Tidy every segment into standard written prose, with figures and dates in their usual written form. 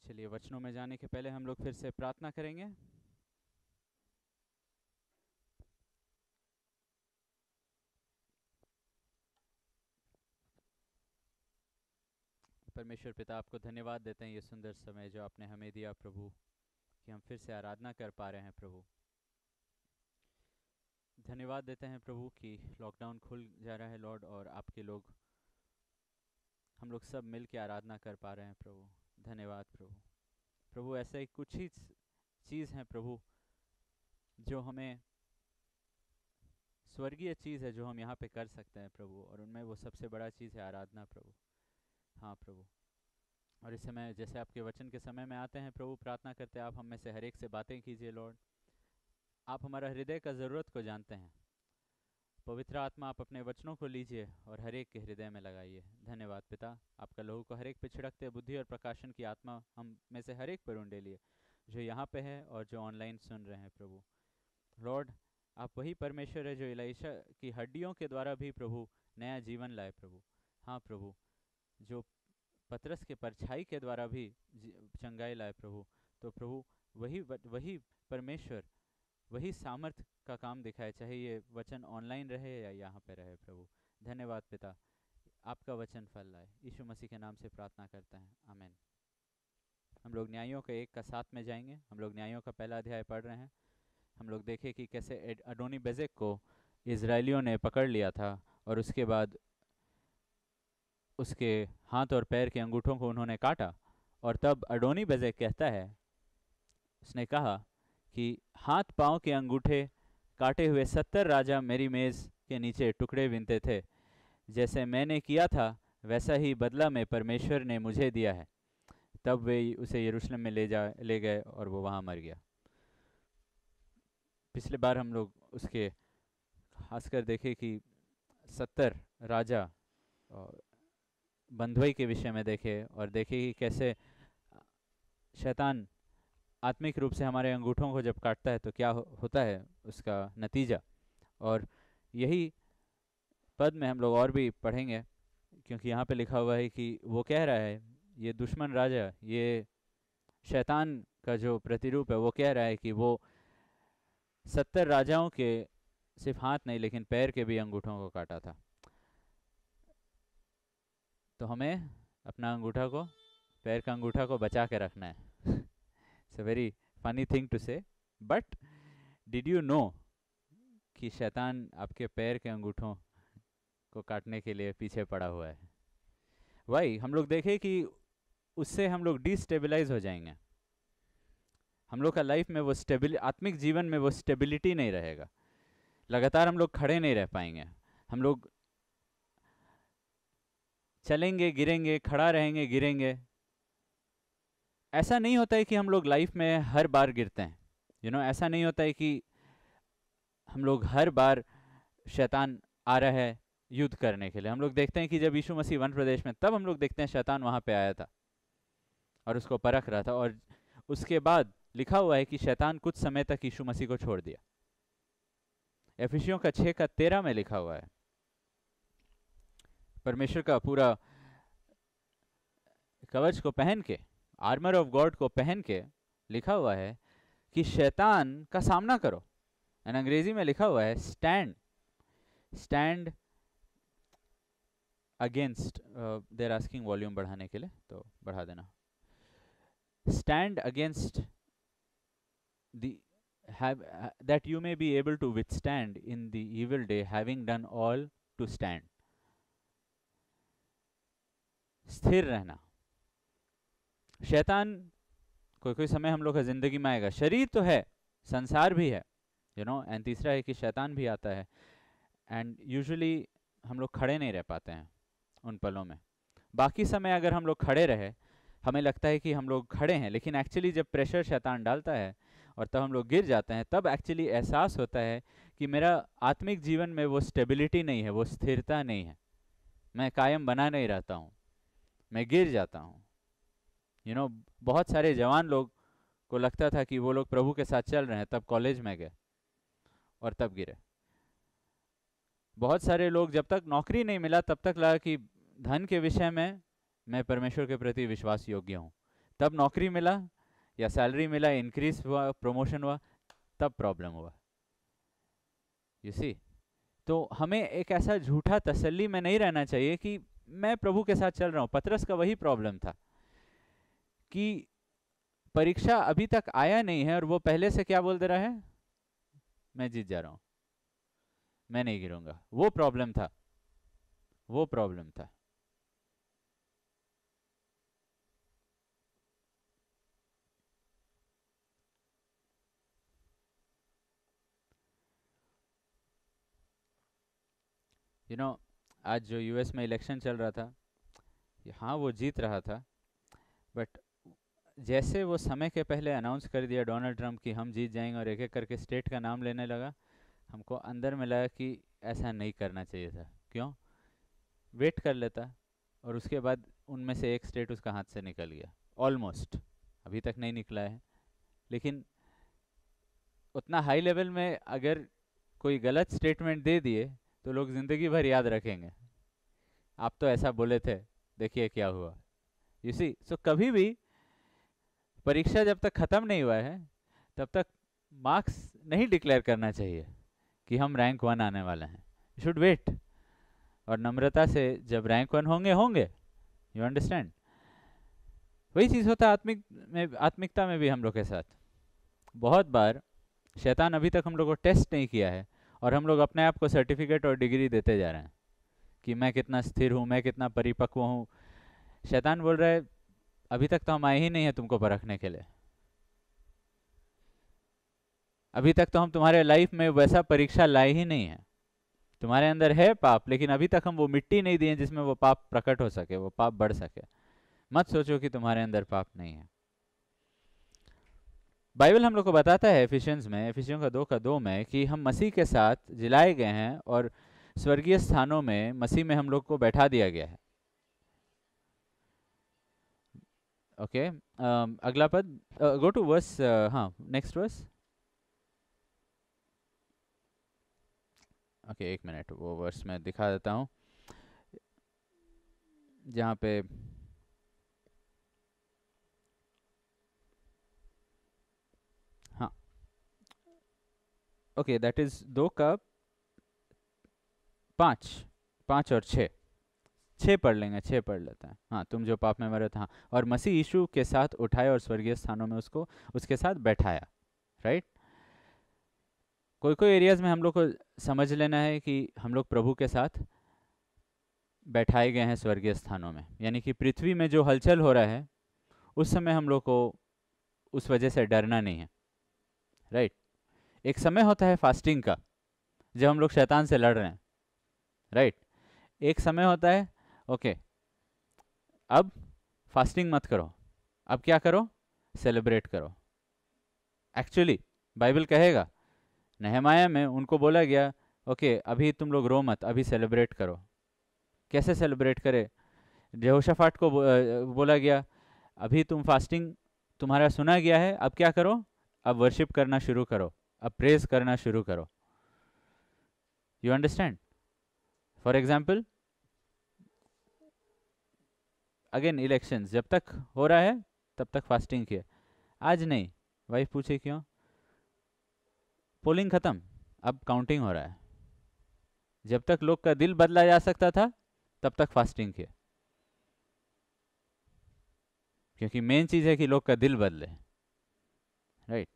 चलिए, वचनों में जाने के पहले हम लोग फिर से प्रार्थना करेंगे। परमेश्वर पिता, आपको धन्यवाद देते हैं ये सुंदर समय जो आपने हमें दिया प्रभु, कि हम फिर से आराधना कर पा रहे हैं प्रभु। धन्यवाद देते हैं प्रभु कि लॉकडाउन खुल जा रहा है लॉर्ड, और आपके लोग, हम लोग सब मिल के आराधना कर पा रहे हैं प्रभु। धन्यवाद प्रभु। प्रभु, ऐसा ही कुछ ही चीज़ है प्रभु जो हमें स्वर्गीय चीज़ है जो हम यहाँ पे कर सकते हैं प्रभु, और उनमें वो सबसे बड़ा चीज़ है आराधना प्रभु। हाँ प्रभु, और इस समय जैसे आपके वचन के समय में आते हैं प्रभु, प्रार्थना करते हैं आप हम में से हर एक से बातें कीजिए लॉर्ड। आप हमारा हृदय का ज़रूरत को जानते हैं। पवित्र आत्मा, आप अपने वचनों को लीजिए और हर एक के हृदय में लगाइए। धन्यवाद पिता, आपका लहू को हर एक पे छिड़कते, बुद्धि और प्रकाशन की आत्मा हम में से हर एक पर उंडेलिए, जो यहाँ पे है और जो ऑनलाइन सुन रहे हैं प्रभु। लॉर्ड, आप वही परमेश्वर है जो इलाइशा की हड्डियों के द्वारा भी प्रभु नया जीवन लाए प्रभु। हाँ प्रभु, जो पतरस के परछाई के द्वारा भी चंगाई लाए प्रभु। तो प्रभु, वही परमेश्वर, वही सामर्थ का काम दिखाए, चाहे ये वचन ऑनलाइन रहे या यहाँ पे रहे प्रभु। धन्यवाद पिता, आपका वचन फल लाए। यीशु मसीह के नाम से प्रार्थना करते हैं, आमीन। हम लोग न्यायों के 1 का 7 में जाएंगे। हम लोग न्यायों का पहला अध्याय पढ़ रहे हैं। हम लोग देखें कि कैसे अडोनी बेजेक को इजराइलियों ने पकड़ लिया था, और उसके बाद उसके हाथ और पैर के अंगूठों को उन्होंने काटा। और तब अडोनी बेजेक कहता है, उसने कहा कि हाथ पांव के अंगूठे काटे हुए 70 राजा मेरी मेज़ के नीचे टुकड़े बिनते थे। जैसे मैंने किया था वैसा ही बदला में परमेश्वर ने मुझे दिया है। तब वे उसे यरूशलेम में ले गए और वो वहाँ मर गया। पिछले बार हम लोग उसके खासकर देखे कि 70 राजा बंधुआई के विषय में देखे, और देखे कि कैसे शैतान आत्मिक रूप से हमारे अंगूठों को जब काटता है तो क्या होता है उसका नतीजा। और यही पद में हम लोग और भी पढ़ेंगे, क्योंकि यहाँ पे लिखा हुआ है कि वो कह रहा है, ये दुश्मन राजा, ये शैतान का जो प्रतिरूप है, वो कह रहा है कि वो 70 राजाओं के सिर्फ हाथ नहीं लेकिन पैर के भी अंगूठों को काटा था। तो हमें अपना अंगूठा को, पैर का अंगूठा को बचा के रखना है। It's a very funny thing to say, but did you know कि शैतान आपके पैर के अंगूठों को काटने के लिए पीछे पड़ा हुआ है। वही हम लोग देखें कि उससे हम लोग डिस्टेबलाइज हो जाएंगे। हम लोग का लाइफ में वो आत्मिक जीवन में वो स्टेबिलिटी नहीं रहेगा। लगातार हम लोग खड़े नहीं रह पाएंगे। हम लोग चलेंगे गिरेंगे, खड़ा रहेंगे गिरेंगे। ऐसा नहीं होता है कि हम लोग लाइफ में हर बार गिरते हैं। ऐसा नहीं होता है कि हम लोग हर बार शैतान आ रहा है युद्ध करने के लिए। हम लोग देखते हैं कि जब यीशु मसीह वन प्रदेश में, तब हम लोग देखते हैं शैतान वहां पे आया था और उसको परख रहा था, और उसके बाद लिखा हुआ है कि शैतान कुछ समय तक यीशु मसीह को छोड़ दिया। एफिसियों का 6:13 में लिखा हुआ है। परमेश्वर का पूरा कवच को पहन के, आर्मर ऑफ गॉड को पहन के लिखा हुआ है कि शैतान का सामना करो। एंड अंग्रेजी में लिखा हुआ है स्टैंड अगेंस्ट, देर आस्किंग वॉल्यूम बढ़ाने के लिए, तो बढ़ा देना। Stand against that you may be able to withstand in the evil day, having done all to stand. स्थिर रहना। शैतान कोई कोई समय हम लोग का जिंदगी में आएगा। शरीर तो है, संसार भी है, एंड तीसरा है कि शैतान भी आता है। एंड यूजुअली हम लोग खड़े नहीं रह पाते हैं उन पलों में। बाकी समय अगर हम लोग खड़े रहे, हमें लगता है कि हम लोग खड़े हैं, लेकिन एक्चुअली जब प्रेशर शैतान डालता है और तब हम लोग गिर जाते हैं, तब एक्चुअली एहसास होता है कि मेरा आत्मिक जीवन में वो स्टेबिलिटी नहीं है, वो स्थिरता नहीं है, मैं कायम बना नहीं रहता हूँ, मैं गिर जाता हूँ। बहुत सारे जवान लोग को लगता था कि वो लोग प्रभु के साथ चल रहे हैं, तब कॉलेज में गए और तब गिरे। बहुत सारे लोग जब तक नौकरी नहीं मिला तब तक लगा कि धन के विषय में मैं परमेश्वर के प्रति विश्वास योग्य हूँ, तब नौकरी मिला या सैलरी मिला, इंक्रीज हुआ, प्रमोशन हुआ, तब प्रॉब्लम हुआ। यू सी, तो हमें एक ऐसा झूठा तसल्ली में नहीं रहना चाहिए कि मैं प्रभु के साथ चल रहा हूँ। पतरस का वही प्रॉब्लम था कि परीक्षा अभी तक आया नहीं है और वो पहले से क्या बोल दे रहा है, मैं जीत जा रहा हूँ, मैं नहीं गिरूंगा। वो प्रॉब्लम था, वो प्रॉब्लम था। यू नो, आज जो यूएस में इलेक्शन चल रहा था, हाँ वो जीत रहा था, बट जैसे वो समय के पहले अनाउंस कर दिया डोनाल्ड ट्रंप कि हम जीत जाएंगे और एक एक करके स्टेट का नाम लेने लगा, हमको अंदर में लगा कि ऐसा नहीं करना चाहिए था। क्यों? वेट कर लेता और उसके बाद उनमें से एक स्टेट उसका हाथ से निकल गया, ऑलमोस्ट, अभी तक नहीं निकला है, लेकिन उतना हाई लेवल में अगर कोई गलत स्टेटमेंट दे दिए तो लोग ज़िंदगी भर याद रखेंगे, आप तो ऐसा बोले थे, देखिए क्या हुआ। यू सी, सो कभी भी परीक्षा जब तक ख़त्म नहीं हुआ है तब तक मार्क्स नहीं डिक्लेयर करना चाहिए कि हम रैंक 1 आने वाले हैं। शुड वेट, और नम्रता से जब रैंक 1 होंगे होंगे। You understand? वही चीज़ होता है आत्मिकता में भी हम लोग के साथ। बहुत बार शैतान अभी तक हम लोग को टेस्ट नहीं किया है और हम लोग अपने आप को सर्टिफिकेट और डिग्री देते जा रहे हैं कि मैं कितना स्थिर हूँ, मैं कितना परिपक्व हूँ। शैतान बोल रहा है अभी तक तो हम आए ही नहीं है तुमको परखने के लिए, अभी तक तो हम तुम्हारे लाइफ में वैसा परीक्षा लाए ही नहीं है। तुम्हारे अंदर है पाप, लेकिन अभी तक हम वो मिट्टी नहीं दिए जिसमें वो पाप प्रकट हो सके, वो पाप बढ़ सके। मत सोचो कि तुम्हारे अंदर पाप नहीं है। बाइबल हम लोग को बताता है एफिशियंस में, एफिशियंस का 2 में, कि हम मसीह के साथ जिलाए गए हैं और स्वर्गीय स्थानों में मसीह में हम लोग को बैठा दिया गया है। ओके, अगला पद, गो टू वर्स, हाँ नेक्स्ट वर्स। ओके, एक मिनट, वो वर्स में दिखा देता हूँ जहाँ पे हाँ, ओके, दैट इज 2 का 5 और 6 पढ़ लेंगे, 6 पढ़ लेते हैं। हाँ, तुम जो पाप में मरे थे, हाँ, और मसीह यीशु के साथ उठाए और स्वर्गीय स्थानों में उसको उसके साथ बैठाया। राइट? कोई कोई एरियाज में हम लोग को समझ लेना है कि हम लोग प्रभु के साथ बैठाए गए हैं स्वर्गीय स्थानों में, यानी कि पृथ्वी में जो हलचल हो रहा है उस समय हम लोग को उस वजह से डरना नहीं है। राइट? एक समय होता है फास्टिंग का जब हम लोग शैतान से लड़ रहे हैं। राइट? एक समय होता है ओके, अब फास्टिंग मत करो, अब क्या करो, सेलिब्रेट करो। एक्चुअली बाइबल कहेगा, नहमाया में उनको बोला गया ओके अभी तुम लोग रो मत, अभी सेलिब्रेट करो। कैसे सेलिब्रेट करे? यहोशाफाट को बोला गया अभी तुम फास्टिंग तुम्हारा सुना गया है, अब क्या करो, अब वर्शिप करना शुरू करो, अब प्रेज करना शुरू करो। You understand? For example, again elections जब तक हो रहा है तब तक फास्टिंग किया, आज नहीं। वाइफ पूछे क्यों? पोलिंग खत्म, अब काउंटिंग हो रहा है। जब तक लोग का दिल बदला जा सकता था तब तक फास्टिंग किया, क्योंकि मेन चीज़ है कि लोग का दिल बदले। राइट?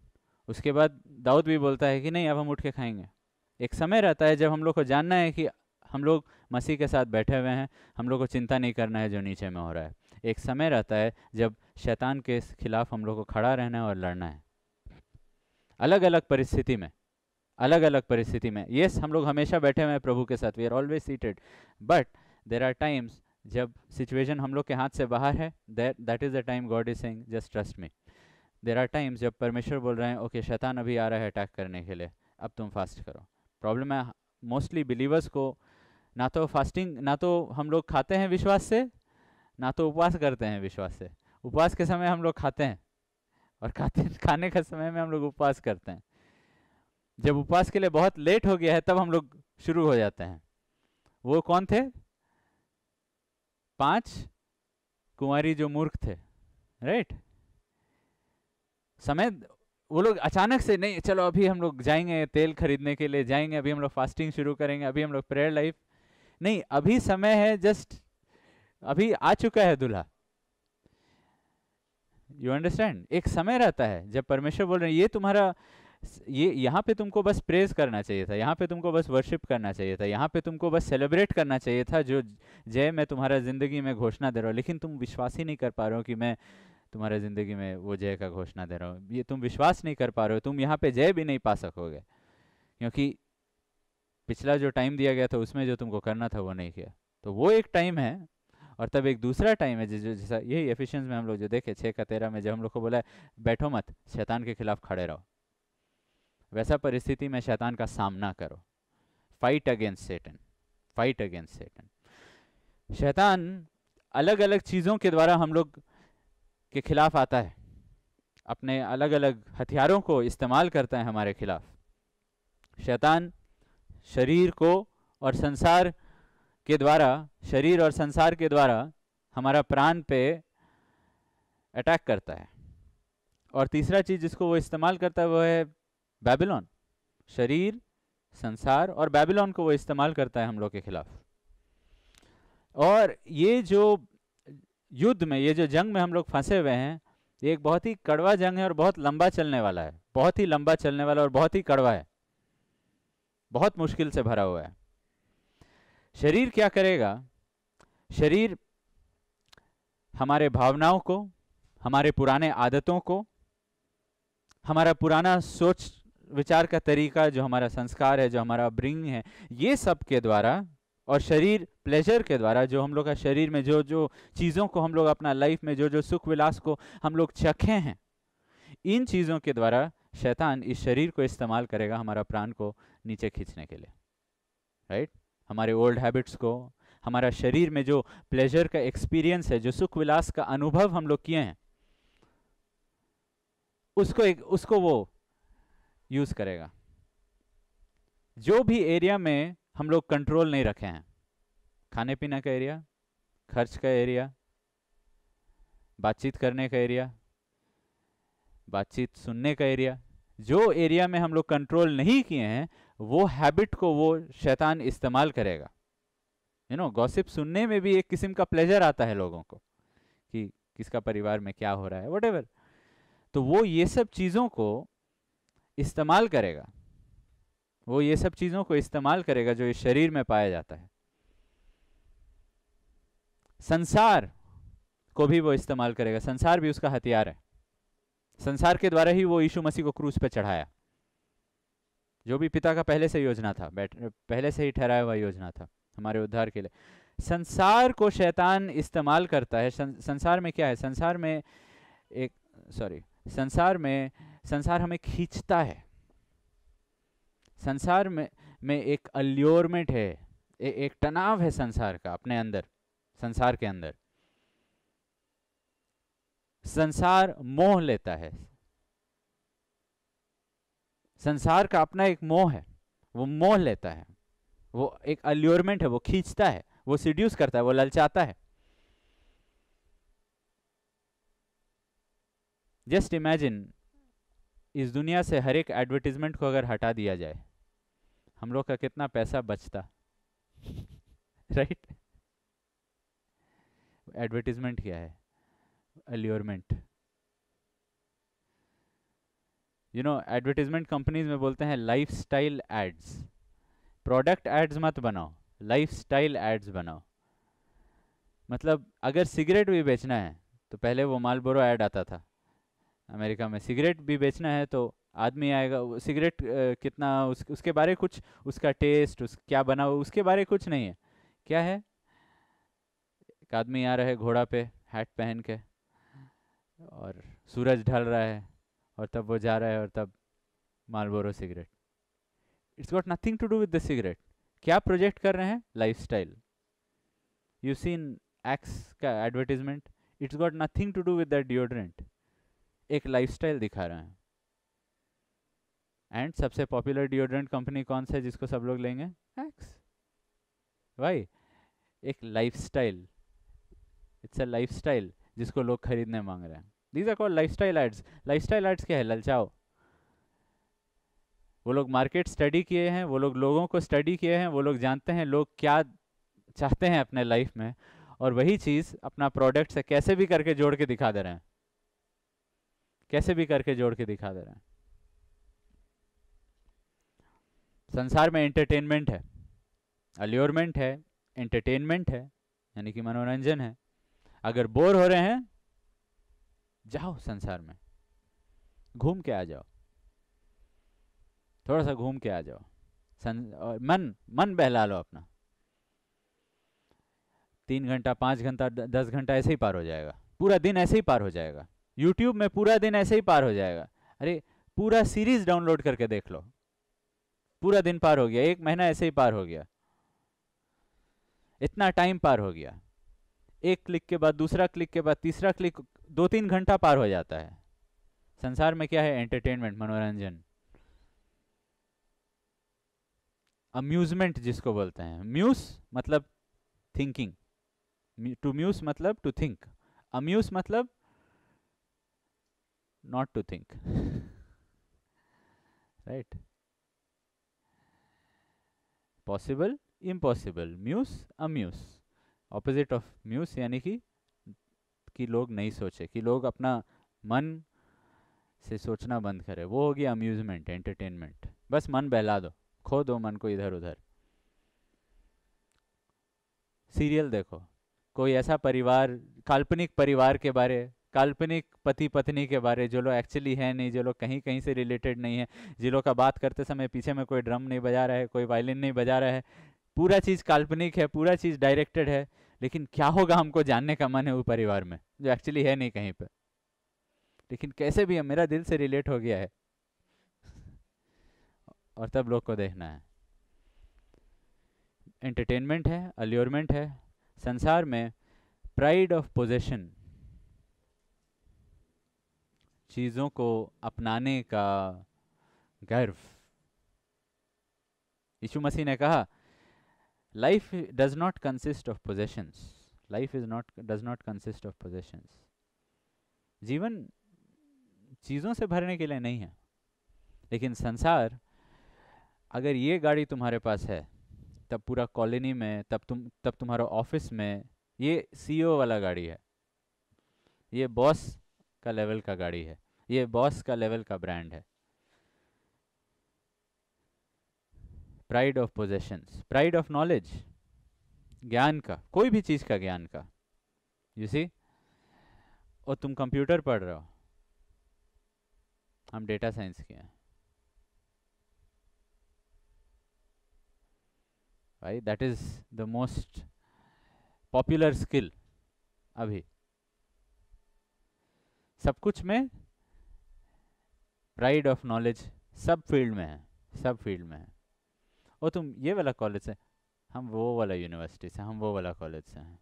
उसके बाद दाऊद भी बोलता है कि नहीं अब हम उठ के खाएंगे। एक समय रहता है जब हम लोग को जानना है कि हम लोग मसीह के साथ बैठे हुए हैं, हम लोग को चिंता नहीं करना है जो नीचे में हो रहा है। एक समय रहता है जब शैतान के खिलाफ हम लोग को खड़ा रहना है और लड़ना है, अलग अलग परिस्थिति में, अलग अलग परिस्थिति में। यस, हम लोग हमेशा बैठे हुए हैं प्रभु के साथ, we are always seated, but there are times जब सिचुएशन हम लोग के हाथ से बाहर है, that is the time God is saying just trust me. There are times जब परमेश्वर बोल रहे हैं ओके शैतान अभी आ रहा है अटैक करने के लिए, अब तुम फास्ट करो। प्रॉब्लम है मोस्टली बिलीवर्स को, ना तो फास्टिंग, ना तो हम लोग खाते हैं विश्वास से, ना तो उपवास करते हैं विश्वास से। उपवास के समय हम लोग खाते हैं और खाने का समय में हम लोग उपवास करते हैं। जब उपवास के लिए बहुत लेट हो गया है तब हम लोग शुरू हो जाते हैं। वो कौन थे? 5 कुंवारी जो मूर्ख थे। राइट? समय वो लोग अचानक से नहीं, चलो अभी हम लोग जाएंगे तेल खरीदने के लिए, जाएंगे अभी हम लोग फास्टिंग शुरू करेंगे, अभी हम लोग प्रेयर लाइफ, नहीं, अभी समय है, जस्ट अभी आ चुका है दूल्हा। You understand? एक समय रहता है जब परमेश्वर बोल रहे हैं ये तुम्हारा, ये यहाँ पे तुमको बस प्रेज करना चाहिए था, यहाँ पे तुमको बस वर्शिप करना चाहिए था, यहाँ पे तुमको बस सेलिब्रेट करना चाहिए था जो जय मैं तुम्हारा ज़िंदगी में घोषणा दे रहा हूँ, लेकिन तुम विश्वास ही नहीं कर पा रहे हो कि मैं तुम्हारे ज़िंदगी में वो जय का घोषणा दे रहा हूँ। ये तुम विश्वास नहीं कर पा रहे हो, तुम यहाँ पे जय भी नहीं पा सकोगे, क्योंकि पिछला जो टाइम दिया गया था उसमें जो तुमको करना था वो नहीं किया। तो वो एक टाइम है, और तब एक दूसरा टाइम है जैसा यही एफिशिएंस में हम लोग जो देखे 6:13 में, जब हम लोग को बोला है बैठो मत, शैतान के खिलाफ खड़े रहो, वैसा परिस्थिति में शैतान का सामना करो। फाइट अगेंस्ट सेटन, फाइट अगेंस्ट सेटन। शैतान अलग अलग चीज़ों के द्वारा हम लोग के खिलाफ आता है, अपने अलग अलग हथियारों को इस्तेमाल करता है हमारे खिलाफ। शैतान शरीर को और संसार के द्वारा, शरीर और संसार के द्वारा हमारा प्राण पे अटैक करता है। और तीसरा चीज़ जिसको वो इस्तेमाल करता है वो है बेबीलोन। शरीर, संसार और बेबीलोन को वो इस्तेमाल करता है हम लोग के खिलाफ। और ये जो युद्ध में, ये जो जंग में हम लोग फंसे हुए हैं, ये एक बहुत ही कड़वा जंग है और बहुत लंबा चलने वाला है, बहुत ही लंबा चलने वाला और बहुत ही कड़वा है, बहुत मुश्किल से भरा हुआ है। शरीर क्या करेगा? शरीर हमारे भावनाओं को, हमारे पुराने आदतों को, हमारा पुराना सोच विचार का तरीका, जो हमारा संस्कार है, जो हमारा अपब्रिंगिंग है, ये सब के द्वारा, और शरीर प्लेजर के द्वारा, जो हम लोग का शरीर में जो जो चीज़ों को हम लोग अपना लाइफ में जो जो सुख विलास को हम लोग चखे हैं, इन चीज़ों के द्वारा शैतान इस शरीर को इस्तेमाल करेगा हमारा प्राण को नीचे खींचने के लिए, राइट? हमारे ओल्ड हैबिट्स को, हमारा शरीर में जो प्लेजर का एक्सपीरियंस है, जो सुख विलास का अनुभव हम लोग किए हैं, उसको वो यूज करेगा। जो भी एरिया में हम लोग कंट्रोल नहीं रखे हैं, खाने पीने का एरिया, खर्च का एरिया, बातचीत करने का एरिया, बातचीत सुनने का एरिया, जो एरिया में हम लोग कंट्रोल नहीं किए हैं, वो हैबिट को वो शैतान इस्तेमाल करेगा। गॉसिप सुनने में भी एक किस्म का प्लेजर आता है लोगों को कि किसका परिवार में क्या हो रहा है, व्हाटएवर। तो वो ये सब चीज़ों को इस्तेमाल करेगा, वो ये सब चीज़ों को इस्तेमाल करेगा जो इस शरीर में पाया जाता है। संसार को भी वो इस्तेमाल करेगा, संसार भी उसका हथियार है। संसार के द्वारा ही वो यीशु मसीह को क्रूस पे चढ़ाया, जो भी पिता का पहले से योजना था, पहले से ही ठहराया हुआ योजना था हमारे उद्धार के लिए। संसार को शैतान इस्तेमाल करता है। संसार में क्या है? संसार हमें खींचता है। संसार में एक अल्योरमेंट है, एक तनाव है संसार का अपने अंदर, संसार के अंदर। संसार मोह लेता है, संसार का अपना एक मोह है, वो मोह लेता है, वो एक अल्योरमेंट है, वो खींचता है, वो सीड्यूस करता है, वो ललचाता है। जस्ट इमेजिन, इस दुनिया से हर एक एडवर्टीजमेंट को अगर हटा दिया जाए, हम लोग का कितना पैसा बचता, राइट? एडवर्टीजमेंट क्या है? अल्योरमेंट। एडवर्टीजमेंट कंपनीज में बोलते हैं लाइफस्टाइल एड्स। प्रोडक्ट एड्स मत बनाओ, लाइफस्टाइल एड्स बनाओ। मतलब अगर सिगरेट भी बेचना है तो पहले वो मार्लबोरो ऐड आता था अमेरिका में, सिगरेट भी बेचना है तो आदमी आएगा, सिगरेट कितना उसके बारे कुछ, उसका टेस्ट, क्या बना उसके बारे कुछ नहीं है। क्या है? एक आदमी आ रहा है घोड़ा पे, हैट पहन के, और सूरज ढल रहा है, और तब वो जा रहा है, और तब Marlboro cigarette. It's got nothing to do with the cigarette. क्या प्रोजेक्ट कर रहे हैं? लाइफस्टाइल। यू सीन एक्स का advertisement, it's got nothing to do with the deodorant, एक लाइफस्टाइल दिखा रहे हैं। एंड सबसे पॉपुलर डिओड्रेंट कंपनी कौन सा है जिसको सब लोग लेंगे? एक्स। वाई? एक लाइफस्टाइल, इट्स अ लाइफस्टाइल जिसको लोग खरीदने मांग रहे हैं। These are called lifestyle ads. Lifestyle ads क्या है? ललचाओ। वो लोग मार्केट स्टडी किए हैं, वो लोग लोगों को स्टडी किए हैं, वो लोग जानते हैं लोग क्या चाहते हैं अपने लाइफ में, और वही चीज़ अपना प्रोडक्ट से कैसे भी करके जोड़ के दिखा दे रहे हैं, कैसे भी करके जोड़ के दिखा दे रहे हैं। संसार में एंटरटेनमेंट है, अल्योरमेंट है, एंटरटेनमेंट है, यानी कि मनोरंजन है। अगर बोर हो रहे हैं, जाओ संसार में, घूम के आ जाओ, थोड़ा सा घूम के आ जाओ, और मन मन बहला लो अपना। 3 घंटा, 5 घंटा, 10 घंटा ऐसे ही पार हो जाएगा, पूरा दिन ऐसे ही पार हो जाएगा। यूट्यूब में पूरा दिन ऐसे ही पार हो जाएगा। अरे पूरा सीरीज डाउनलोड करके देख लो, पूरा दिन पार हो गया, 1 महीना ऐसे ही पार हो गया, इतना टाइम पार हो गया। एक क्लिक के बाद दूसरा क्लिक के बाद तीसरा क्लिक, 2-3 घंटा पार हो जाता है। संसार में क्या है? एंटरटेनमेंट, मनोरंजन, अम्यूजमेंट जिसको बोलते हैं। म्यूज मतलब थिंकिंग, टू म्यूज मतलब टू थिंक, अम्यूज मतलब not to think, right? Possible, impossible, muse, amuse. Opposite of muse यानी कि लोग नहीं सोचे, कि लोग अपना मन से सोचना बंद करें, वो हो गया अम्यूजमेंट, एंटरटेनमेंट। बस मन बहला दो, खो दो मन को इधर उधर। सीरियल देखो, कोई ऐसा परिवार, काल्पनिक परिवार के बारे, काल्पनिक पति पत्नी के बारे, जो लोग एक्चुअली है नहीं, जो लोग कहीं कहीं से रिलेटेड नहीं है, जिन लोग का बात करते समय पीछे में कोई ड्रम नहीं बजा रहा है, कोई वायलिन नहीं बजा रहा है, पूरा चीज़ काल्पनिक है, पूरा चीज़ डायरेक्टेड है। लेकिन क्या होगा, हमको जानने का मन है वो परिवार में, जो एक्चुअली है नहीं कहीं पे, लेकिन कैसे भी मेरा दिल से रिलेट हो गया है, और तब लोग को देखना है। एंटरटेनमेंट है, अल्योरमेंट है। संसार में प्राइड ऑफ पोजेशन, चीज़ों को अपनाने का गर्व। यीशु मसीह ने कहा, life does not consist of possessions, life does not consist of possessions. जीवन चीज़ों से भरने के लिए नहीं है। लेकिन संसार, अगर ये गाड़ी तुम्हारे पास है, तब पूरा कॉलोनी में, तब तुम्हारा ऑफिस में ये सीईओ वाला गाड़ी है, ये बॉस का लेवल का गाड़ी है, ये बॉस का लेवल का ब्रांड है। Pride of possessions, pride of knowledge, ज्ञान का, कोई भी चीज़ का ज्ञान का। यू सी, और तुम कंप्यूटर पढ़ रहे हो, हम डेटा साइंस के हैं भाई, that is the most popular skill अभी। सब कुछ में प्राइड ऑफ नॉलेज, सब फील्ड में है, सब फील्ड में है। और तुम ये वाला कॉलेज से, हम वो वाला यूनिवर्सिटी से, हम वो वाला कॉलेज से हैं,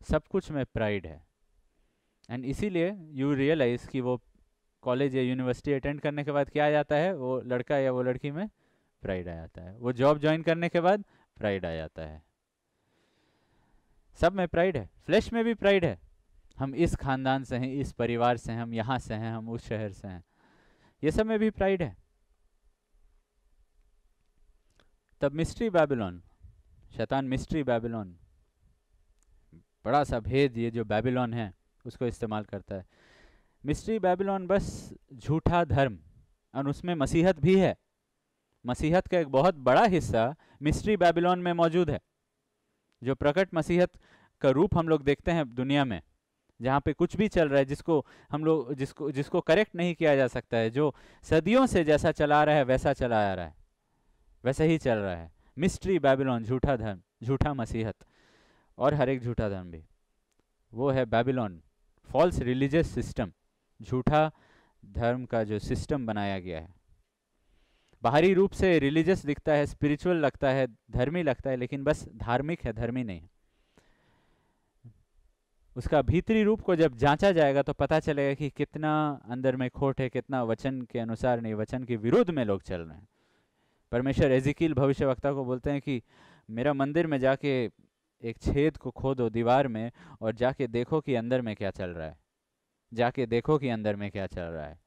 सब कुछ में प्राइड है। एंड इसीलिए यू रियलाइज कि वो कॉलेज या यूनिवर्सिटी अटेंड करने के बाद क्या आ जाता है, वो लड़का या वो लड़की में प्राइड आ जाता है, वो जॉब ज्वाइन करने के बाद प्राइड आ जाता है। सब में प्राइड है, फ्लैश में भी प्राइड है। हम इस खानदान से हैं, इस परिवार से हैं, हम यहाँ से हैं, हम उस शहर से हैं, ये सब में भी प्राइड है। तब मिस्ट्री बैबिलोन, शैतान मिस्ट्री बैबिलोन, बड़ा सा भेद ये जो बैबिलोन है उसको इस्तेमाल करता है। मिस्ट्री बैबिलोन बस झूठा धर्म, और उसमें मसीहत भी है। मसीहत का एक बहुत बड़ा हिस्सा मिस्ट्री बैबिलोन में मौजूद है। जो प्रकट मसीहत का रूप हम लोग देखते हैं दुनिया में, जहाँ पे कुछ भी चल रहा है, जिसको हम लोग जिसको करेक्ट नहीं किया जा सकता है, जो सदियों से जैसा चला आ रहा है वैसा चला आ रहा है, वैसा ही चल रहा है। मिस्ट्री बैबिलोन, झूठा धर्म, झूठा मसीहत, और हर एक झूठा धर्म भी, वो है बैबिलोन, फॉल्स रिलीजियस सिस्टम, झूठा धर्म का जो सिस्टम बनाया गया है। बाहरी रूप से रिलीजियस दिखता है, स्पिरिचुअल लगता है, धर्मी लगता है, लेकिन बस धार्मिक है, धर्मी नहीं है। उसका भीतरी रूप को जब जांचा जाएगा तो पता चलेगा कि कितना अंदर में खोट है, कितना वचन के अनुसार नहीं, वचन के विरुद्ध में लोग चल रहे हैं। परमेश्वर एजिकील भविष्यवक्ता को बोलते हैं कि मेरा मंदिर में जाके एक छेद को खोदो दीवार में, और जाके देखो कि अंदर में क्या चल रहा है। जाके देखो कि अंदर में क्या चल रहा है।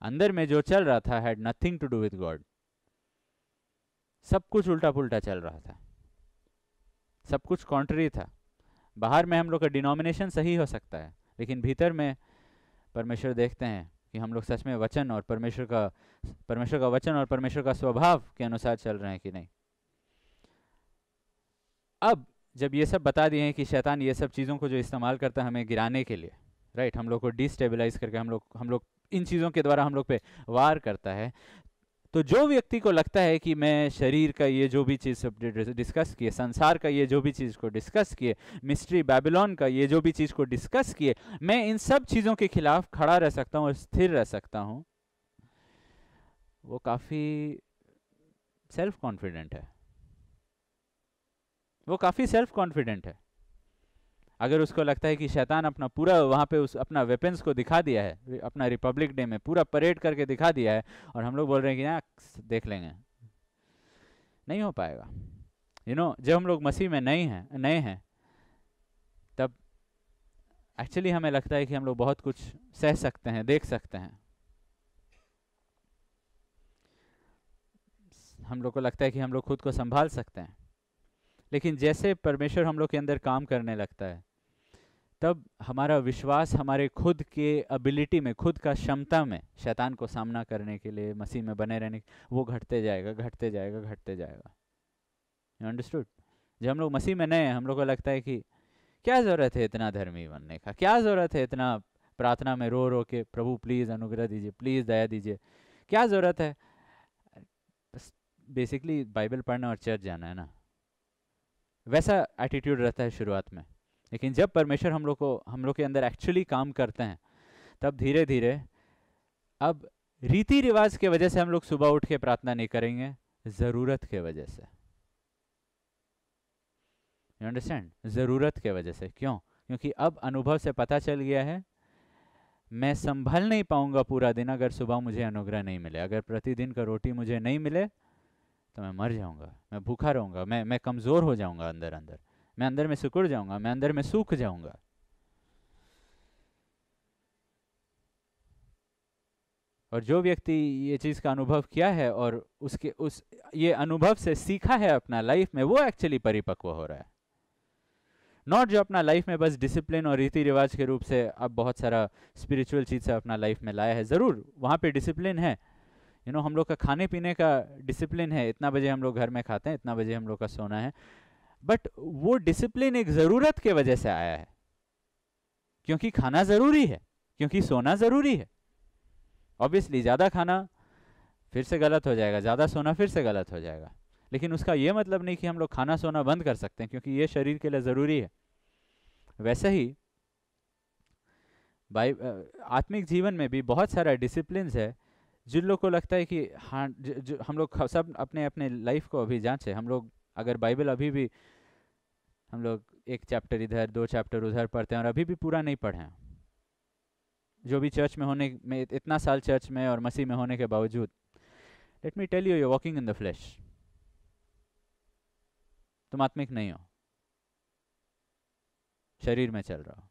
अंदर में जो चल रहा था had nothing to do with God. सब कुछ उल्टा पुल्टा चल रहा था, सब कुछ कॉन्ट्री था। बाहर में हम लोग का डिनोमिनेशन सही हो सकता है, लेकिन भीतर में परमेश्वर देखते हैं कि हम लोग सच में वचन और परमेश्वर का वचन और परमेश्वर का स्वभाव के अनुसार चल रहे हैं कि नहीं। अब जब ये सब बता दिए हैं कि शैतान ये सब चीज़ों को जो इस्तेमाल करता है हमें गिराने के लिए, राइट, हम लोग को डिस्टेबलाइज करके हम लोग इन चीज़ों के द्वारा हम लोग पे वार करता है, तो जो व्यक्ति को लगता है कि मैं शरीर का ये जो भी चीज़ डिस्कस किए, संसार का ये जो भी चीज़ को डिस्कस किए, मिस्ट्री बैबिलोन का ये जो भी चीज़ को डिस्कस किए, मैं इन सब चीज़ों के खिलाफ खड़ा रह सकता हूँ और स्थिर रह सकता हूँ, वो काफ़ी सेल्फ कॉन्फिडेंट है। वो काफ़ी सेल्फ कॉन्फिडेंट है। अगर उसको लगता है कि शैतान अपना पूरा वहाँ पे उस अपना वेपन्स को दिखा दिया है, अपना रिपब्लिक डे में पूरा परेड करके दिखा दिया है, और हम लोग बोल रहे हैं कि ना देख लेंगे, नहीं हो पाएगा। जब हम लोग मसीह में नए हैं तब एक्चुअली हमें लगता है कि हम लोग बहुत कुछ सह सकते हैं, देख सकते हैं। हम लोग को लगता है कि हम लोग खुद को संभाल सकते हैं, लेकिन जैसे परमेश्वर हम लोग के अंदर काम करने लगता है तब हमारा विश्वास हमारे खुद के एबिलिटी में, खुद का क्षमता में शैतान को सामना करने के लिए, मसीह में बने रहने, वो घटते जाएगा, घटते जाएगा, घटते जाएगा। You understood? जब हम लोग मसीह में नए हैं हम लोग को लगता है कि क्या ज़रूरत है इतना धर्मी बनने का, क्या ज़रूरत है इतना प्रार्थना में रो रो के प्रभु प्लीज़ अनुग्रह दीजिए, प्लीज़ दया दीजिए, क्या ज़रूरत है? बस बेसिकली बाइबल पढ़ना और चर्च जाना है ना, वैसा एटीट्यूड रहता है शुरुआत में। लेकिन जब परमेश्वर हम लोग के अंदर एक्चुअली काम करते हैं तब धीरे धीरे अब रीति रिवाज के वजह से हम लोग सुबह उठ के प्रार्थना नहीं करेंगे, ज़रूरत के वजह से। You understand? ज़रूरत के वजह से। क्यों? क्योंकि अब अनुभव से पता चल गया है मैं संभल नहीं पाऊंगा पूरा दिन अगर सुबह मुझे अनुग्रह नहीं मिले, अगर प्रतिदिन का रोटी मुझे नहीं मिले तो मैं मर जाऊंगा, मैं भूखा रहूंगा, मैं कमज़ोर हो जाऊंगा, मैं अंदर में सिकुड़ जाऊंगा, मैं अंदर में सूख जाऊंगा। और जो व्यक्ति ये चीज़ का अनुभव किया है और ये अनुभव से सीखा है अपना लाइफ में, वो एक्चुअली परिपक्व हो रहा है। नॉट जो अपना लाइफ में बस डिसिप्लिन और रीति रिवाज के रूप से अब बहुत सारा स्पिरिचुअल चीज़ से अपना लाइफ में लाया है। ज़रूर वहाँ पे डिसिप्लिन है, हम लोग का खाने पीने का डिसिप्लिन है, इतना बजे हम लोग घर में खाते हैं, इतना बजे हम लोग का सोना है, बट वो डिसिप्लिन एक ज़रूरत के वजह से आया है, क्योंकि खाना ज़रूरी है, क्योंकि सोना ज़रूरी है। ऑब्वियसली ज़्यादा खाना फिर से गलत हो जाएगा, ज़्यादा सोना फिर से गलत हो जाएगा, लेकिन उसका ये मतलब नहीं कि हम लोग खाना सोना बंद कर सकते हैं, क्योंकि ये शरीर के लिए ज़रूरी है। वैसे ही आत्मिक जीवन में भी बहुत सारा डिसिप्लिन है। जिन लोग को लगता है कि हाँ, जो हम लोग सब अपने अपने लाइफ को अभी जांचें, हम लोग अगर बाइबल अभी भी हम लोग एक चैप्टर इधर 2 चैप्टर उधर पढ़ते हैं और अभी भी पूरा नहीं पढ़े हैं, जो भी चर्च में होने में, इतना साल चर्च में और मसीह में होने के बावजूद, let me tell you, you walking in the flesh, तुम आत्मिक नहीं हो, शरीर में चल रहा हो।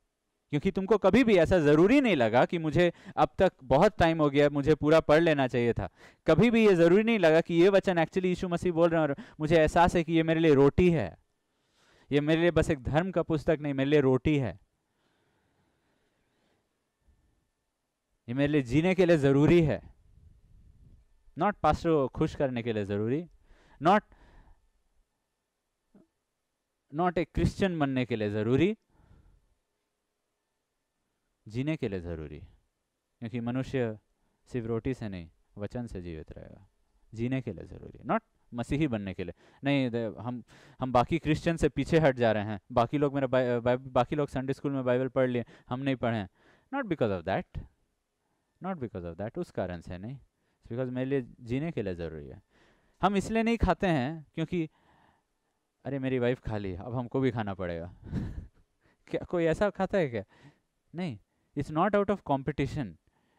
क्योंकि तुमको कभी भी ऐसा ज़रूरी नहीं लगा कि मुझे अब तक बहुत टाइम हो गया, मुझे पूरा पढ़ लेना चाहिए था। कभी भी ये ज़रूरी नहीं लगा कि ये वचन एक्चुअली यीशु मसीह बोल रहे हैं और मुझे एहसास है कि ये मेरे लिए रोटी है, ये मेरे लिए बस एक धर्म का पुस्तक नहीं, मेरे लिए रोटी है, ये मेरे लिए जीने के लिए ज़रूरी है, नॉट पास्टर को खुश करने के लिए ज़रूरी, नॉट एक क्रिश्चियन बनने के लिए ज़रूरी, जीने के लिए ज़रूरी। क्योंकि मनुष्य सिर्फ रोटी से नहीं वचन से जीवित रहेगा, जीने के लिए ज़रूरी, नॉट मसीही बनने के लिए नहीं। हम बाकी क्रिश्चियन से पीछे हट जा रहे हैं, बाकी लोग बाकी लोग संडे स्कूल में बाइबल पढ़ लिए, हम नहीं पढ़े, नॉट बिकॉज ऑफ दैट, उस कारण से नहीं, बिकॉज मेरे लिए जीने के लिए ज़रूरी है। हम इसलिए नहीं खाते हैं क्योंकि अरे मेरी वाइफ खा ली अब हमको भी खाना पड़ेगा क्या कोई ऐसा खाता है क्या? नहीं, it's not out of competition,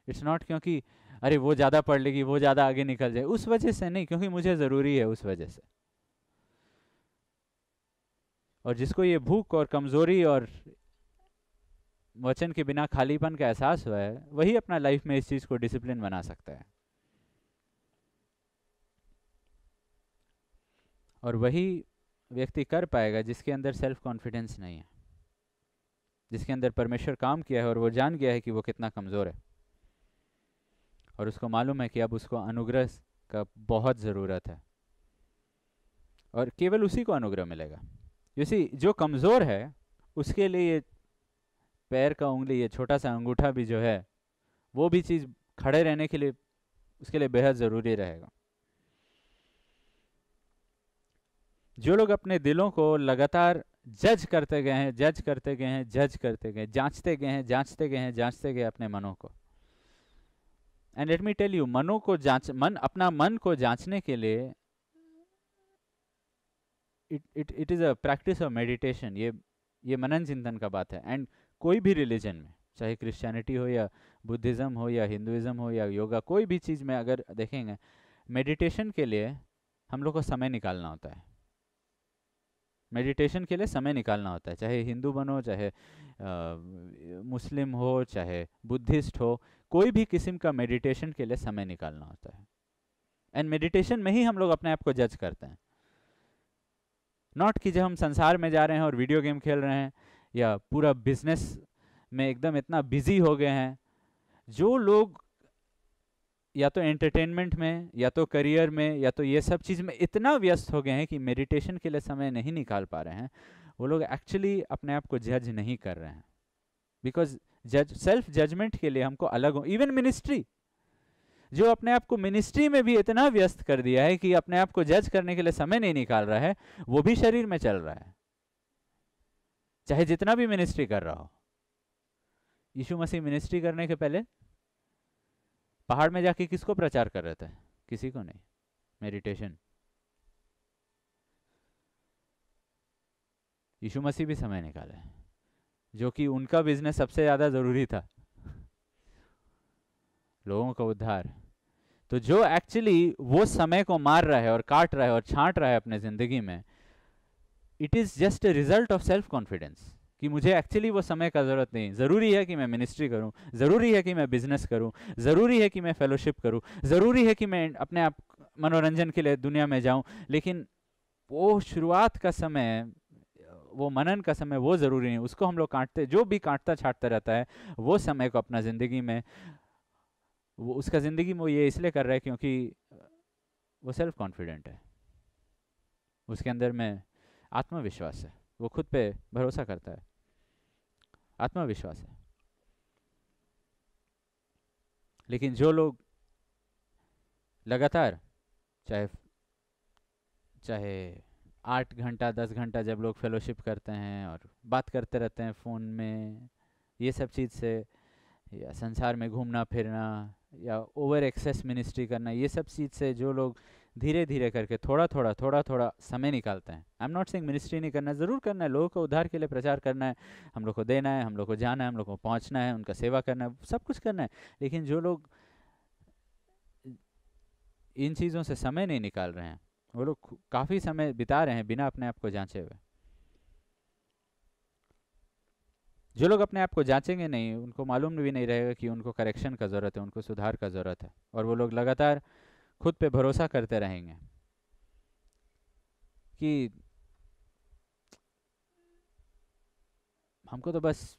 it's not क्योंकि अरे वो ज़्यादा पढ़ लेगी, वो ज़्यादा आगे निकल जाए, उस वजह से नहीं, क्योंकि मुझे ज़रूरी है उस वजह से। और जिसको ये भूख और कमज़ोरी और वचन के बिना खालीपन का एहसास हुआ है, वही अपना लाइफ में इस चीज़ को डिसिप्लिन बना सकता है। और वही व्यक्ति कर पाएगा जिसके अंदर सेल्फ कॉन्फिडेंस नहीं है, जिसके अंदर परमेश्वर काम किया है और वो जान गया है कि वो कितना कमज़ोर है, और उसको मालूम है कि अब उसको अनुग्रह का बहुत ज़रूरत है, और केवल उसी को अनुग्रह मिलेगा। जो कमज़ोर है उसके लिए ये पैर का उंगली, ये छोटा सा अंगूठा भी जो है, वो भी चीज़ खड़े रहने के लिए उसके लिए बेहद ज़रूरी रहेगा। जो लोग अपने दिलों को लगातार जज करते गए हैं, जांचते गए अपने मनों को। And let me tell you, अपना मन को जांचने के लिए it is a practice of meditation. ये मनन चिंतन का बात है। एंड कोई भी रिलीजन में, चाहे क्रिश्चियनिटी हो या बुद्धिज़्म हो या हिंदुइज़्म हो या योगा, कोई भी चीज़ में अगर देखेंगे, मेडिटेशन के लिए हम लोग को समय निकालना होता है। मेडिटेशन के लिए समय निकालना होता है, चाहे हिंदू बनो, चाहे मुस्लिम हो, चाहे बुद्धिस्ट हो, कोई भी किस्म का मेडिटेशन के लिए समय निकालना होता है। एंड मेडिटेशन में ही हम लोग अपने आप को जज करते हैं। नॉट कि जब हम संसार में जा रहे हैं और वीडियो गेम खेल रहे हैं या पूरा बिजनेस में एकदम इतना बिजी हो गए हैं। जो लोग या तो एंटरटेनमेंट में या तो करियर में या तो ये सब चीज़ में इतना व्यस्त हो गए हैं कि मेडिटेशन के लिए समय नहीं निकाल पा रहे हैं, वो लोग एक्चुअली अपने आप को जज नहीं कर रहे हैं। बिकॉज सेल्फ जजमेंट के लिए हमको अलग हो। इवन मिनिस्ट्री, जो अपने आप को मिनिस्ट्री में भी इतना व्यस्त कर दिया है कि अपने आप को जज करने के लिए समय नहीं निकाल रहा है, वो भी शरीर में चल रहा है, चाहे जितना भी मिनिस्ट्री कर रहा हो। यीशु मसीह मिनिस्ट्री करने के पहले पहाड़ में जाके किसको प्रचार कर रहे थे? किसी को नहीं, मेडिटेशन। यीशु मसीह भी समय निकाले, जो कि उनका बिजनेस सबसे ज़्यादा ज़रूरी था, लोगों का उद्धार। तो जो एक्चुअली वो समय को मार रहा है और काट रहा है और छांट रहा है अपने ज़िंदगी में, it is just a result of self confidence कि मुझे एक्चुअली वो समय का ज़रूरत नहीं। ज़रूरी है कि मैं मिनिस्ट्री करूं, ज़रूरी है कि मैं बिजनेस करूं, ज़रूरी है कि मैं फेलोशिप करूं, ज़रूरी है कि मैं अपने आप मनोरंजन के लिए दुनिया में जाऊं, लेकिन वो शुरुआत का समय, वो मनन का समय, वो ज़रूरी नहीं। उसको हम लोग काटते, जो भी काटता छाटता रहता है वो समय को अपना ज़िंदगी में, वो उसका ज़िंदगी में वो ये इसलिए कर रहा है क्योंकि वो सेल्फ कॉन्फिडेंट है, उसके अंदर में आत्मविश्वास है, वो खुद पे भरोसा करता है, आत्मविश्वास है। लेकिन जो लोग लगातार चाहे 8 घंटा 10 घंटा जब लोग फेलोशिप करते हैं और बात करते रहते हैं फ़ोन में, ये सब चीज़ से, या संसार में घूमना फिरना या ओवर एक्सेस मिनिस्ट्री करना, ये सब चीज़ से जो लोग धीरे धीरे करके थोड़ा थोड़ा समय निकालते हैं। I am not saying ministry नहीं करना, ज़रूर करना है, लोगों को उद्धार के लिए प्रचार करना है, हम लोग को देना है, हम लोग को जाना है, हम लोग को पहुंचना है, उनका सेवा करना है, सब कुछ करना है। लेकिन जो लोग इन चीज़ों से समय नहीं निकाल रहे हैं, वो लोग काफ़ी समय बिता रहे हैं बिना अपने आप को जांचे हुए। जो लोग अपने आप को जांचेंगे नहीं, उनको मालूम भी नहीं रहेगा कि उनको करेक्शन का ज़रूरत है, उनको सुधार का ज़रूरत है, और वो लोग लगातार खुद पे भरोसा करते रहेंगे कि हमको तो बस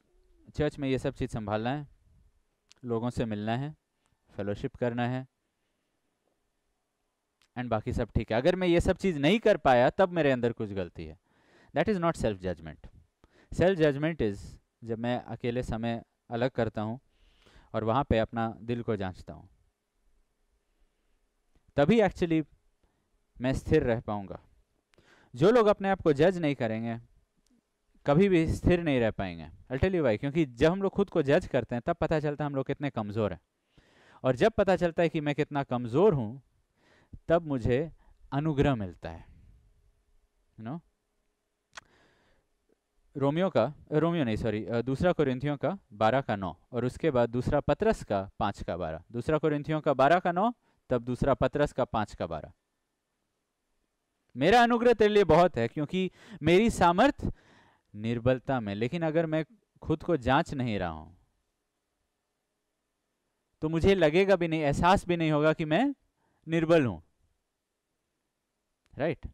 चर्च में ये सब चीज़ संभालना है, लोगों से मिलना है, फेलोशिप करना है, एंड बाकी सब ठीक है। अगर मैं ये सब चीज़ नहीं कर पाया तब मेरे अंदर कुछ गलती है। That is not self judgement. Self judgement is जब मैं अकेले समय अलग करता हूँ और वहाँ पे अपना दिल को जांचता हूँ, तभी एक्चुअली मैं स्थिर रह पाऊँगा। जो लोग अपने आप को जज नहीं करेंगे कभी भी स्थिर नहीं रह पाएंगे। आई टेल यू व्हाई, क्योंकि जब हम लोग खुद को जज करते हैं तब पता चलता है हम लोग कितने कमज़ोर हैं, और जब पता चलता है कि मैं कितना कमज़ोर हूँ तब मुझे अनुग्रह मिलता है। यू नो, दूसरा कोरिन्थियों का 12:9 और उसके बाद दूसरा पतरस का 5:12। दूसरा कोरिन्थियों का 12:9, तब दूसरा पतरस का 5:12। मेरा अनुग्रह तेरे लिए बहुत है, क्योंकि मेरी सामर्थ निर्बलता में। लेकिन अगर मैं खुद को जांच नहीं रहा हूं, तो मुझे लगेगा भी नहीं, एहसास भी नहीं होगा कि मैं निर्बल हूं। राइट?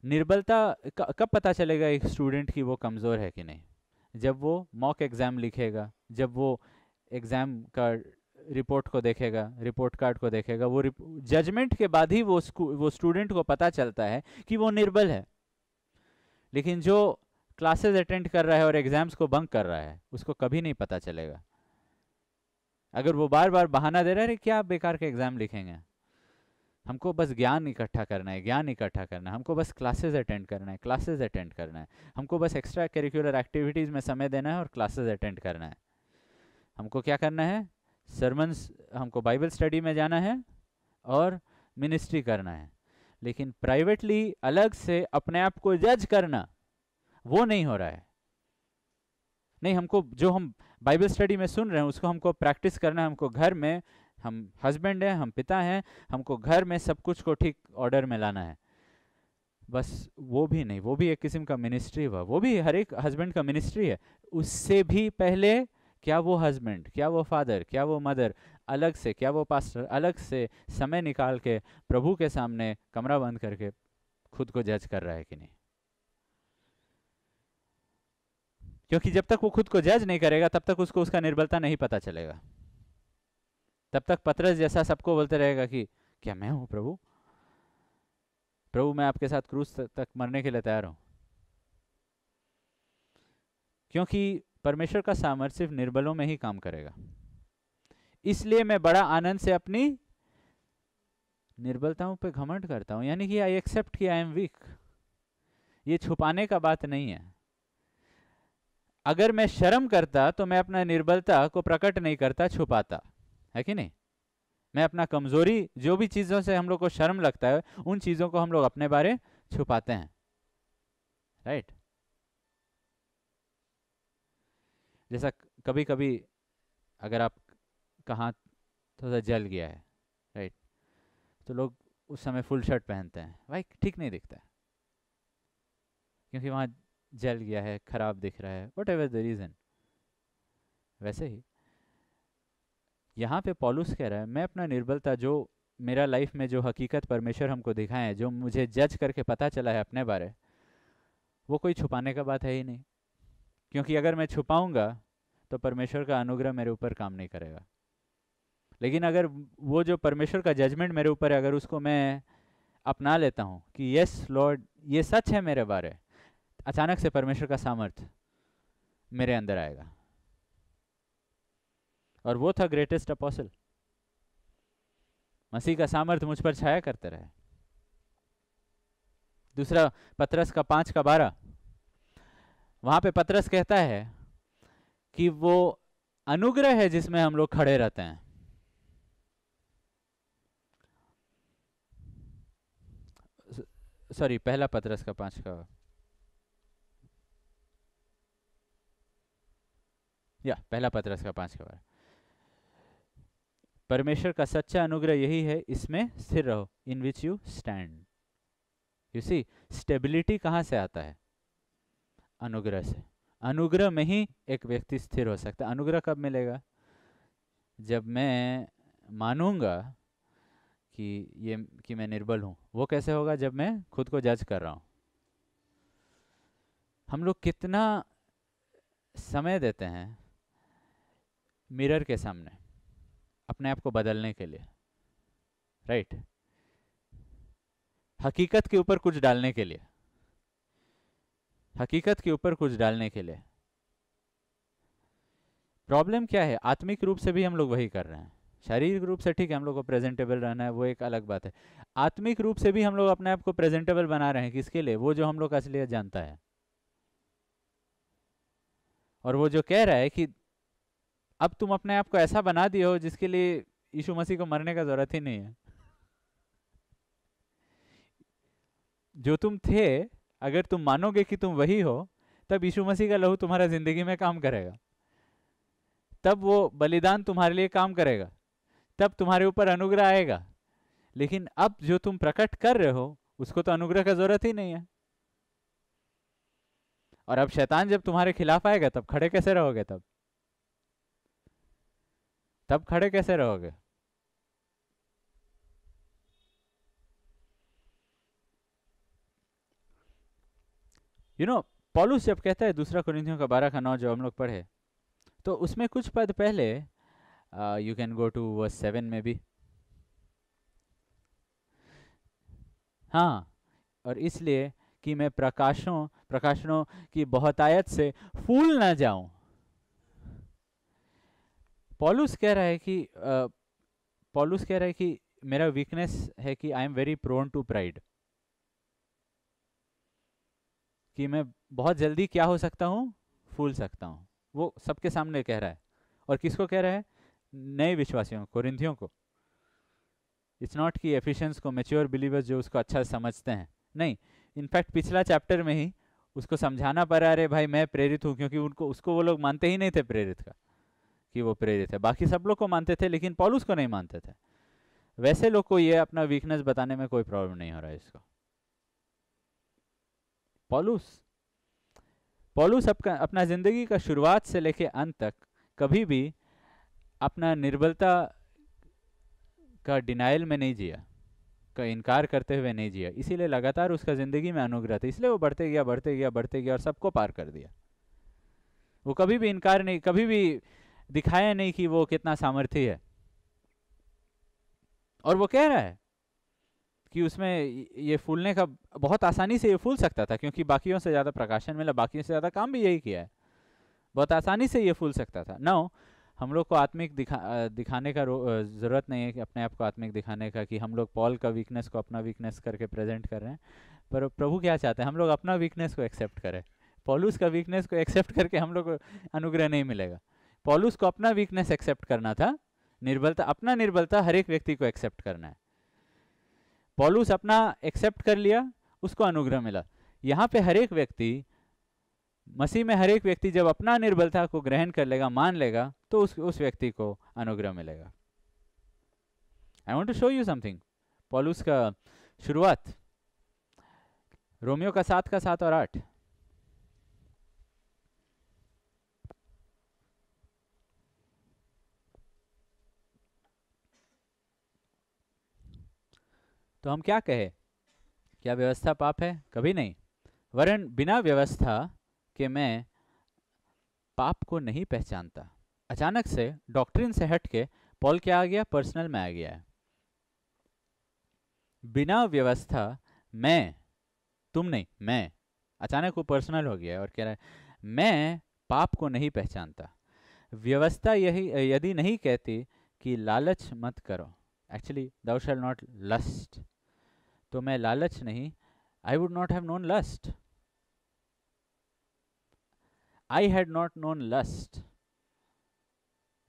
निर्बलता कब पता चलेगा एक स्टूडेंट की वो कमज़ोर है कि नहीं? जब वो मॉक एग्ज़ाम लिखेगा, जब वो एग्ज़ाम का रिपोर्ट को देखेगा, रिपोर्ट कार्ड को देखेगा, वो जजमेंट के बाद ही वो स्टूडेंट को पता चलता है कि वो निर्बल है। लेकिन जो क्लासेस अटेंड कर रहा है और एग्जाम्स को बंक कर रहा है, उसको कभी नहीं पता चलेगा। अगर वो बार बार बहाना दे रहा है, क्या बेकार के एग्जाम लिखेंगे, हमको बस ज्ञान इकट्ठा करना है, ज्ञान इकट्ठा करना है, हमको बस क्लासेस अटेंड करना है, क्लासेस अटेंड करना है, हमको बस एक्स्ट्रा करिकुलर एक्टिविटीज़ में समय देना है और क्लासेस अटेंड करना है। हमको क्या करना है? सरमन्स, हमको बाइबल स्टडी में जाना है और मिनिस्ट्री करना है। लेकिन प्राइवेटली अलग से अपने आप को जज करना, वो नहीं हो रहा है। नहीं, हमको जो हम बाइबल स्टडी में सुन रहे हैं उसको हमको प्रैक्टिस करना है। हमको घर में, हम हस्बैंड हैं, हम पिता हैं, हमको घर में सब कुछ को ठीक ऑर्डर में लाना है। बस वो भी नहीं, वो भी एक किस्म का मिनिस्ट्री हुआ, वो भी हर एक हस्बैंड का मिनिस्ट्री है। उससे भी पहले क्या वो हस्बैंड, क्या वो फादर, क्या वो मदर अलग से, क्या वो पास्टर अलग से समय निकाल के प्रभु के सामने कमरा बंद करके खुद को जज कर रहा है कि नहीं? क्योंकि जब तक वो खुद को जज नहीं करेगा तब तक उसको उसका निर्बलता नहीं पता चलेगा। तब तक पतरस जैसा सबको बोलते रहेगा कि क्या मैं हूं प्रभु, प्रभु मैं आपके साथ क्रूस तक मरने के लिए तैयार हूं। क्योंकि परमेश्वर का सामर्थ्य सिर्फ निर्बलों में ही काम करेगा। इसलिए मैं बड़ा आनंद से अपनी निर्बलताओं पे घमंड करता हूं, यानी कि आई एक्सेप्ट कि आई एम वीक। ये छुपाने का बात नहीं है। अगर मैं शर्म करता तो मैं अपना निर्बलता को प्रकट नहीं करता, छुपाता, है कि नहीं? मैं अपना कमजोरी, जो भी चीजों से हम लोग को शर्म लगता है, उन चीजों को हम लोग अपने बारे छुपाते हैं। राइट? जैसा कभी कभी अगर आप कहाँ थोड़ा जल गया है, राइट, तो लोग उस समय फुल शर्ट पहनते हैं, भाई ठीक नहीं दिखता है क्योंकि वहाँ जल गया है, खराब दिख रहा है, वट एवर द रीज़न। वैसे ही यहाँ पे पौलुस कह रहा है, मैं अपना निर्बलता, जो मेरा लाइफ में जो हकीकत परमेश्वर हमको दिखाए हैं, जो मुझे जज करके पता चला है अपने बारे, वो कोई छुपाने का बात है ही नहीं। क्योंकि अगर मैं छुपाऊंगा तो परमेश्वर का अनुग्रह मेरे ऊपर काम नहीं करेगा। लेकिन अगर वो जो परमेश्वर का जजमेंट मेरे ऊपर है, अगर उसको मैं अपना लेता हूँ कि यस लॉर्ड ये सच है मेरे बारे, अचानक से परमेश्वर का सामर्थ्य मेरे अंदर आएगा। और वो था ग्रेटेस्ट अपोस्टल, मसीह का सामर्थ्य मुझ पर छाया करते रहे। दूसरा पतरस का 5:12, वहां पे पतरस कहता है कि वो अनुग्रह है जिसमें हम लोग खड़े रहते हैं। सॉरी, पहला पतरस का 5 का, या पहला पतरस का 5 का 12, परमेश्वर का सच्चा अनुग्रह यही है, इसमें स्थिर रहो, in which you stand. You see, stability कहाँ से आता है? अनुग्रह से। अनुग्रह में ही एक व्यक्ति स्थिर हो सकता है। अनुग्रह कब मिलेगा? जब मैं मानूंगा कि मैं निर्बल हूं। वो कैसे होगा? जब मैं खुद को जज कर रहा हूं। हम लोग कितना समय देते हैं मिरर के सामने अपने आप को बदलने के लिए, राइट? हकीकत के ऊपर कुछ डालने के लिए, हकीकत के ऊपर कुछ डालने के लिए। प्रॉब्लम क्या है? आत्मिक रूप से भी हम लोग वही कर रहे हैं। शारीरिक रूप से ठीक है, हम लोग को प्रेजेंटेबल रहना है, वो एक अलग बात है। आत्मिक रूप से भी हम लोग अपने आप को प्रेजेंटेबल बना रहे हैं। किसके लिए? वो जो हम लोग असलियत जानता है, और वो जो कह रहा है कि अब तुम अपने आप को ऐसा बना दिए हो जिसके लिए यीशु मसीह को मरने का जरूरत ही नहीं है। जो तुम थे, अगर तुम मानोगे कि तुम वही हो, तब यीशु मसीह का लहू तुम्हारा जिंदगी में काम करेगा, तब वो बलिदान तुम्हारे लिए काम करेगा, तब तुम्हारे ऊपर अनुग्रह आएगा। लेकिन अब जो तुम प्रकट कर रहे हो उसको तो अनुग्रह का जरूरत ही नहीं है। और अब शैतान जब तुम्हारे खिलाफ आएगा तब खड़े कैसे रहोगे? तब खड़े कैसे रहोगे? पौलुस जब कहता है दूसरा कुरिन्थियों का 12:9 जो हम लोग पढ़े, तो उसमें कुछ पद पहले, you can go to verse 7 में भी। हाँ, और इसलिए कि मैं प्रकाशनों की बहुतायत से फूल ना जाऊं। पौलुस कह रहा है कि मेरा वीकनेस है कि I am very prone to pride, कि मैं बहुत जल्दी क्या हो सकता हूँ? फूल सकता हूँ। वो सबके सामने कह रहा है। और किसको कह रहा है? नए विश्वासियों, कोरिन्थियों को। इट्स नॉट कि एफिशिएंस को, मैच्योर बिलीवर्स जो उसको अच्छा समझते हैं, नहीं। इनफैक्ट पिछला चैप्टर में ही उसको समझाना पड़ा, अरे भाई मैं प्रेरित हूँ, क्योंकि उसको वो लोग मानते ही नहीं थे प्रेरित का, कि वो प्रेरित है। बाकी सब लोग को मानते थे, लेकिन पौलुस को नहीं मानते थे। वैसे लोग को ये अपना वीकनेस बताने में कोई प्रॉब्लम नहीं हो रहा है इसको। पौलुस अपना जिंदगी का शुरुआत से लेके अंत तक कभी भी अपना निर्बलता का डिनाइल में नहीं जिया, का इनकार करते हुए नहीं जिया। इसीलिए लगातार उसका जिंदगी में अनुग्रह था, इसलिए वो बढ़ते गया और सबको पार कर दिया। वो कभी भी इनकार नहीं, कभी भी दिखाया नहीं कि वो कितना सामर्थ्य है। और वो कह रहा है कि उसमें ये फूलने का बहुत आसानी से ये फूल सकता था, क्योंकि बाकियों से ज़्यादा प्रकाशन मिला, बाकियों से ज़्यादा काम भी यही किया है, बहुत आसानी से ये फूल सकता था। नो, हम लोग को आत्मिक दिखाने का ज़रूरत नहीं है कि अपने आप को आत्मिक दिखाने का, कि हम लोग पॉल का वीकनेस को अपना वीकनेस करके प्रेजेंट कर रहे हैं। पर प्रभु क्या चाहते हैं? हम लोग अपना वीकनेस को एक्सेप्ट करें। पौलुस का वीकनेस को एक्सेप्ट करके हम लोग को अनुग्रह नहीं मिलेगा। पौलुस को अपना वीकनेस एक्सेप्ट करना था, अपना निर्बलता हर एक व्यक्ति को एक्सेप्ट करना है। पौलुस अपना एक्सेप्ट कर लिया, उसको अनुग्रह मिला। यहाँ पे हर एक व्यक्ति, मसीह में हर एक व्यक्ति जब अपना निर्बलता को ग्रहण कर लेगा, मान लेगा, तो उस व्यक्ति को अनुग्रह मिलेगा। I want to show you something. पौलुस का शुरुआत, रोमियो का 7 और 8। तो हम क्या कहे? क्या व्यवस्था पाप है? कभी नहीं। वरन बिना व्यवस्था के मैं पाप को नहीं पहचानता। अचानक से डॉक्ट्रिन से हट के पॉल क्या आ गया? पर्सनल में आ गया है। बिना व्यवस्था मैं, तुम नहीं, मैं। अचानक वो पर्सनल हो गया है और कह रहा है मैं पाप को नहीं पहचानता। व्यवस्था यदि नहीं कहती कि लालच मत करो, actually thou shall not lust, तो मैं लालच नहीं, I would not have known lust. I had not known lust.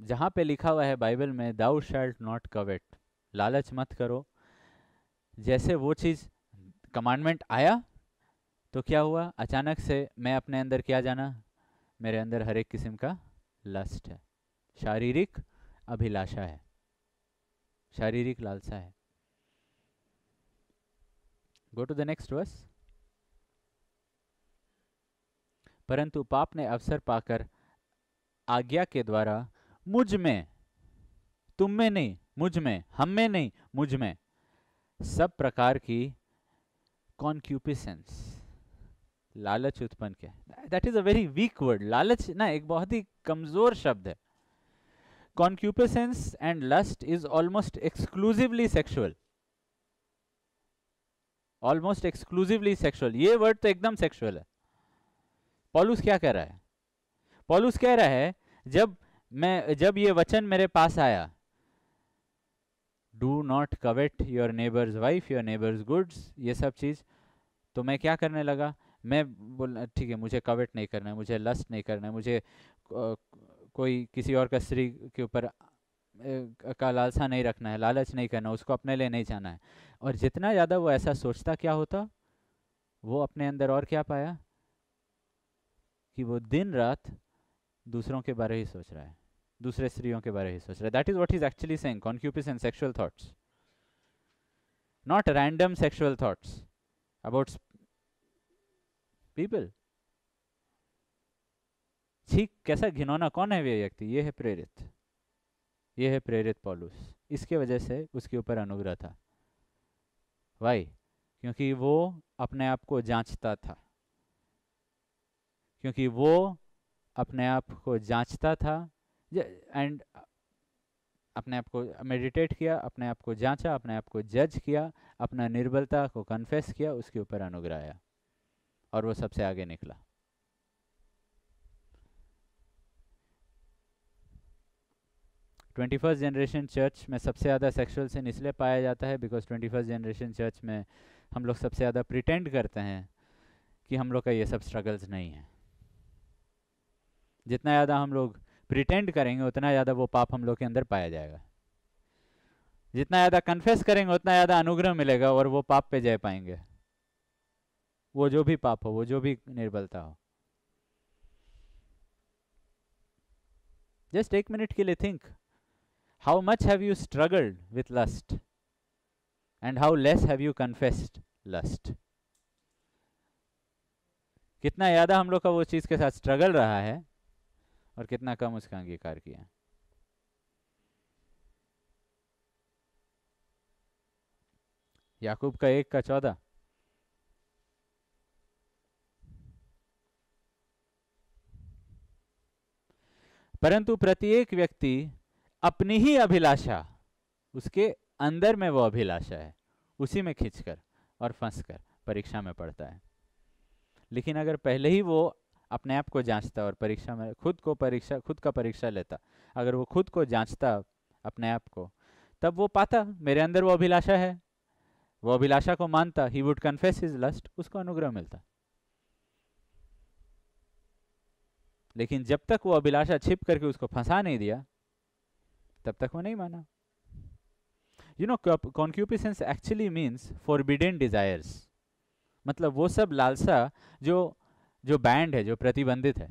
जहां पे लिखा हुआ है बाइबल में thou shalt not covet, लालच मत करो, जैसे वो चीज कमांडमेंट आया तो क्या हुआ? अचानक से मैं अपने अंदर क्या जाना? मेरे अंदर हर एक किस्म का लस्ट है, शारीरिक अभिलाषा है, शारीरिक लालसा है। Go to the next verse. परंतु पाप ने अवसर पाकर आज्ञा के द्वारा मुझ में, तुम में नहीं, मुझ में, हम में नहीं, मुझ में सब प्रकार की कॉन्क्यूपिसेंस, लालच उत्पन्न किया। That is a very weak word. लालच ना एक बहुत ही कमजोर शब्द है। Concupiscence and lust is almost exclusively sexual, almost exclusively sexual. ये वर्ड तो एकदम सेक्सुअल है। पौलुस क्या कह रहा है? पौलुस कह रहा है जब ये वचन मेरे पास आया, do not covet your neighbour's wife, your neighbour's goods, ये सब चीज, तो मैं क्या करने लगा? मैं बोलना ठीक है, मुझे कवेट नहीं करना है, मुझे लस्ट नहीं करना है, मुझे कोई किसी और का स्त्री के ऊपर का लालसा नहीं रखना है, लालच नहीं करना, उसको अपने लिए नहीं चाहना है। और जितना ज़्यादा वो ऐसा सोचता, क्या होता? वो अपने अंदर और क्या पाया? कि वो दिन रात दूसरों के बारे ही सोच रहा है, दूसरे स्त्रियों के बारे ही सोच रहा है। That is what is actually saying, concupiscence, sexual thoughts, not random sexual thoughts about people. ठीक कैसा घिनौना, कौन है ये व्यक्ति? ये है प्रेरित, ये है प्रेरित पौलुस। इसके वजह से उसके ऊपर अनुग्रह था। वाई? क्योंकि वो अपने आप को जांचता था, क्योंकि वो अपने आप को जांचता था एंड अपने आप को मेडिटेट किया, अपने आप को जांचा, अपने आप को जज किया, अपना निर्बलता को कन्फेस किया, उसके ऊपर अनुग्रह आया और वो सबसे आगे निकला। ट्वेंटी फर्स्ट जनरेशन चर्च में सबसे ज़्यादा सेक्सुअल सिन इसलिए पाया जाता है बिकॉज 21st जनरेशन चर्च में हम लोग सबसे ज़्यादा प्रिटेंड करते हैं कि हम लोग का ये सब स्ट्रगल्स नहीं है। जितना ज़्यादा हम लोग प्रिटेंड करेंगे उतना ज़्यादा वो पाप हम लोग के अंदर पाया जाएगा। जितना ज़्यादा कन्फेस करेंगे उतना ज़्यादा अनुग्रह मिलेगा और वो पाप पे जय पाएंगे, वो जो भी पाप हो, वो जो भी निर्बलता हो। जस्ट एक मिनट के लिए think, how much have you struggled with lust and how less have you confessed lust. कितना ज़्यादा हम लोग का वो चीज़ के साथ स्ट्रगल रहा है और कितना कम उसका अंगीकार किया। याकूब का 1:14, परंतु प्रत्येक व्यक्ति अपनी ही अभिलाषा, उसके अंदर में वो अभिलाषा है, उसी में खींचकर और फंसकर परीक्षा में पड़ता है। लेकिन अगर पहले ही वो अपने आप को जांचता और परीक्षा में खुद का परीक्षा लेता, अगर वो खुद को जांचता अपने आप को, तब वो पाता मेरे अंदर वो अभिलाषा है, वो अभिलाषा को मानता, he would confess his lust, उसको अनुग्रह मिलता। लेकिन जब तक वो अभिलाषा छिप करके उसको फंसा नहीं दिया, तब तक वो नहीं माना। You know, concupiscence actually means forbidden desires, मतलब वो सब लालसा जो बैंड है, जो प्रतिबंधित है।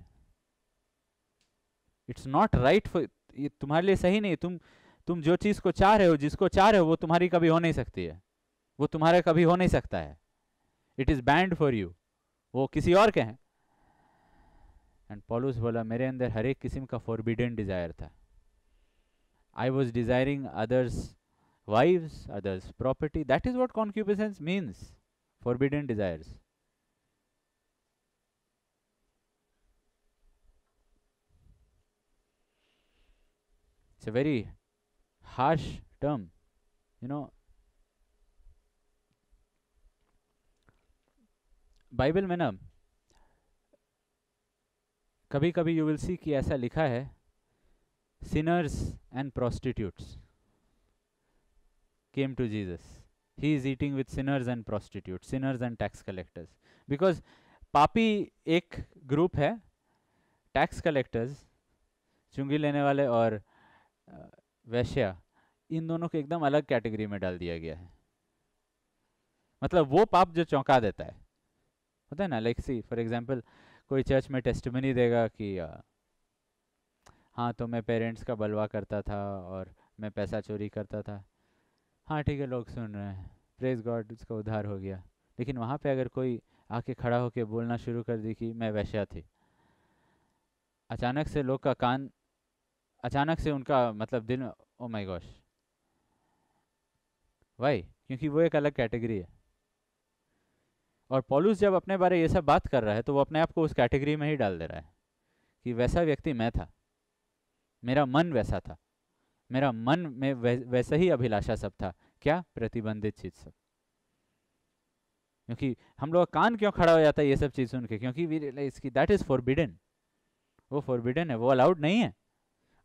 इट्स नॉट राइट फॉर, ये तुम्हारे लिए सही नहीं। तुम जो चीज को चाह रहे हो, जिसको चाह रहे हो, वो तुम्हारी कभी हो नहीं सकती है, वो तुम्हारा कभी हो नहीं सकता है। It is band for you, वो किसी और के हैं। एंड पॉलुस बोला मेरे अंदर हर एक किस्म का फॉरबिडन डिजायर था। I was desiring others' wives, others' property. That is what concupiscence means, forbidden desires. It's a very harsh term, you know. Bible में ना कभी कभी यू विल सी कि ऐसा लिखा है, sinners and prostitutes came to Jesus. He is eating with sinners and prostitutes, sinners and tax collectors. Because पापी एक ग्रुप है, टैक्स कलेक्टर्स, चुंगी लेने वाले, और वैश्या, इन दोनों को एकदम अलग कैटेगरी में डाल दिया गया है। मतलब वो पाप जो चौंका देता है, होता है ना, लाइक सी फॉर एग्जांपल कोई चर्च में टेस्टिमनी देगा कि हाँ तो मैं पेरेंट्स का बलवा करता था और मैं पैसा चोरी करता था। हाँ ठीक है, लोग सुन रहे हैं, प्रेज गॉड, उसका उद्धार हो गया। लेकिन वहाँ पे अगर कोई आके खड़ा होके बोलना शुरू कर दी कि मैं वैश्या थी, अचानक से लोग का कान, अचानक से उनका मतलब दिल में, ओ माय गॉश, वाई? क्योंकि वो एक अलग कैटेगरी है। और पॉलुस जब अपने बारे ये सब बात कर रहा है तो वो अपने आप को उस कैटेगरी में ही डाल दे रहा है कि वैसा व्यक्ति मैं था, मेरा मन वैसा था, मेरा मन में वैसा ही अभिलाषा सब था। क्या? प्रतिबंधित चीज सब। क्योंकि हम लोग कान क्यों खड़ा हो जाता है ये सब चीज सुन के? क्योंकि इसकी दैट इज फॉरबिडन, वो फॉरबिडन है, वो अलाउड नहीं है।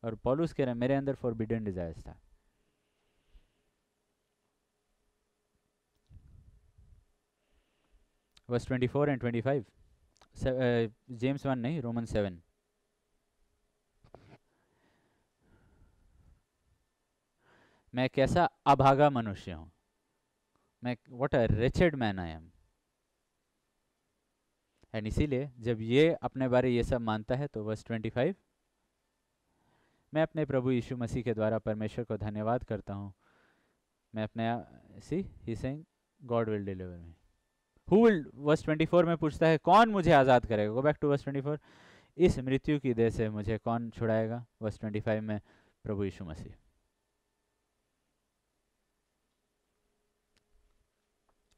और पॉलुस कह रहा है मेरे अंदर फॉरबिडन डिजायर्स था। वर्स 24 and 25, जेम्स 1 नहीं, रोमन 7। मैं कैसा अभागा मनुष्य हूं, मैं, what a Richard man I am. And इसीलिए जब ये अपने बारे ये सब मानता है तो वर्स 25, मैं अपने प्रभु यीशु मसीह के द्वारा परमेश्वर को धन्यवाद करता हूँ। मैं अपने सी ही saying God will deliver me. Who will, verse 24 में पूछता है कौन मुझे आज़ाद करेगा? Go back to verse 24। इस मृत्यु की देह से मुझे कौन छुड़ाएगा? वर्स 25 में प्रभु यीशु मसीह।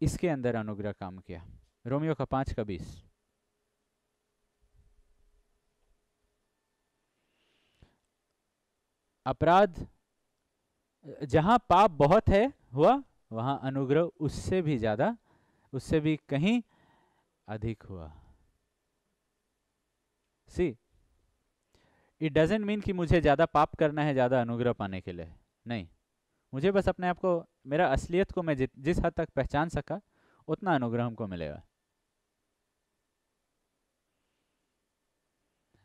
इसके अंदर अनुग्रह काम किया। रोमियो का 5:20। अपराध जहां पाप बहुत है हुआ, वहां अनुग्रह उससे भी ज्यादा, उससे भी कहीं अधिक हुआ। सी, इट डजेंट मीन कि मुझे ज्यादा पाप करना है ज्यादा अनुग्रह पाने के लिए। नहीं, मुझे बस अपने आप को, मेरा असलियत को मैं जिस हद तक पहचान सका उतना अनुग्रह हमको मिलेगा।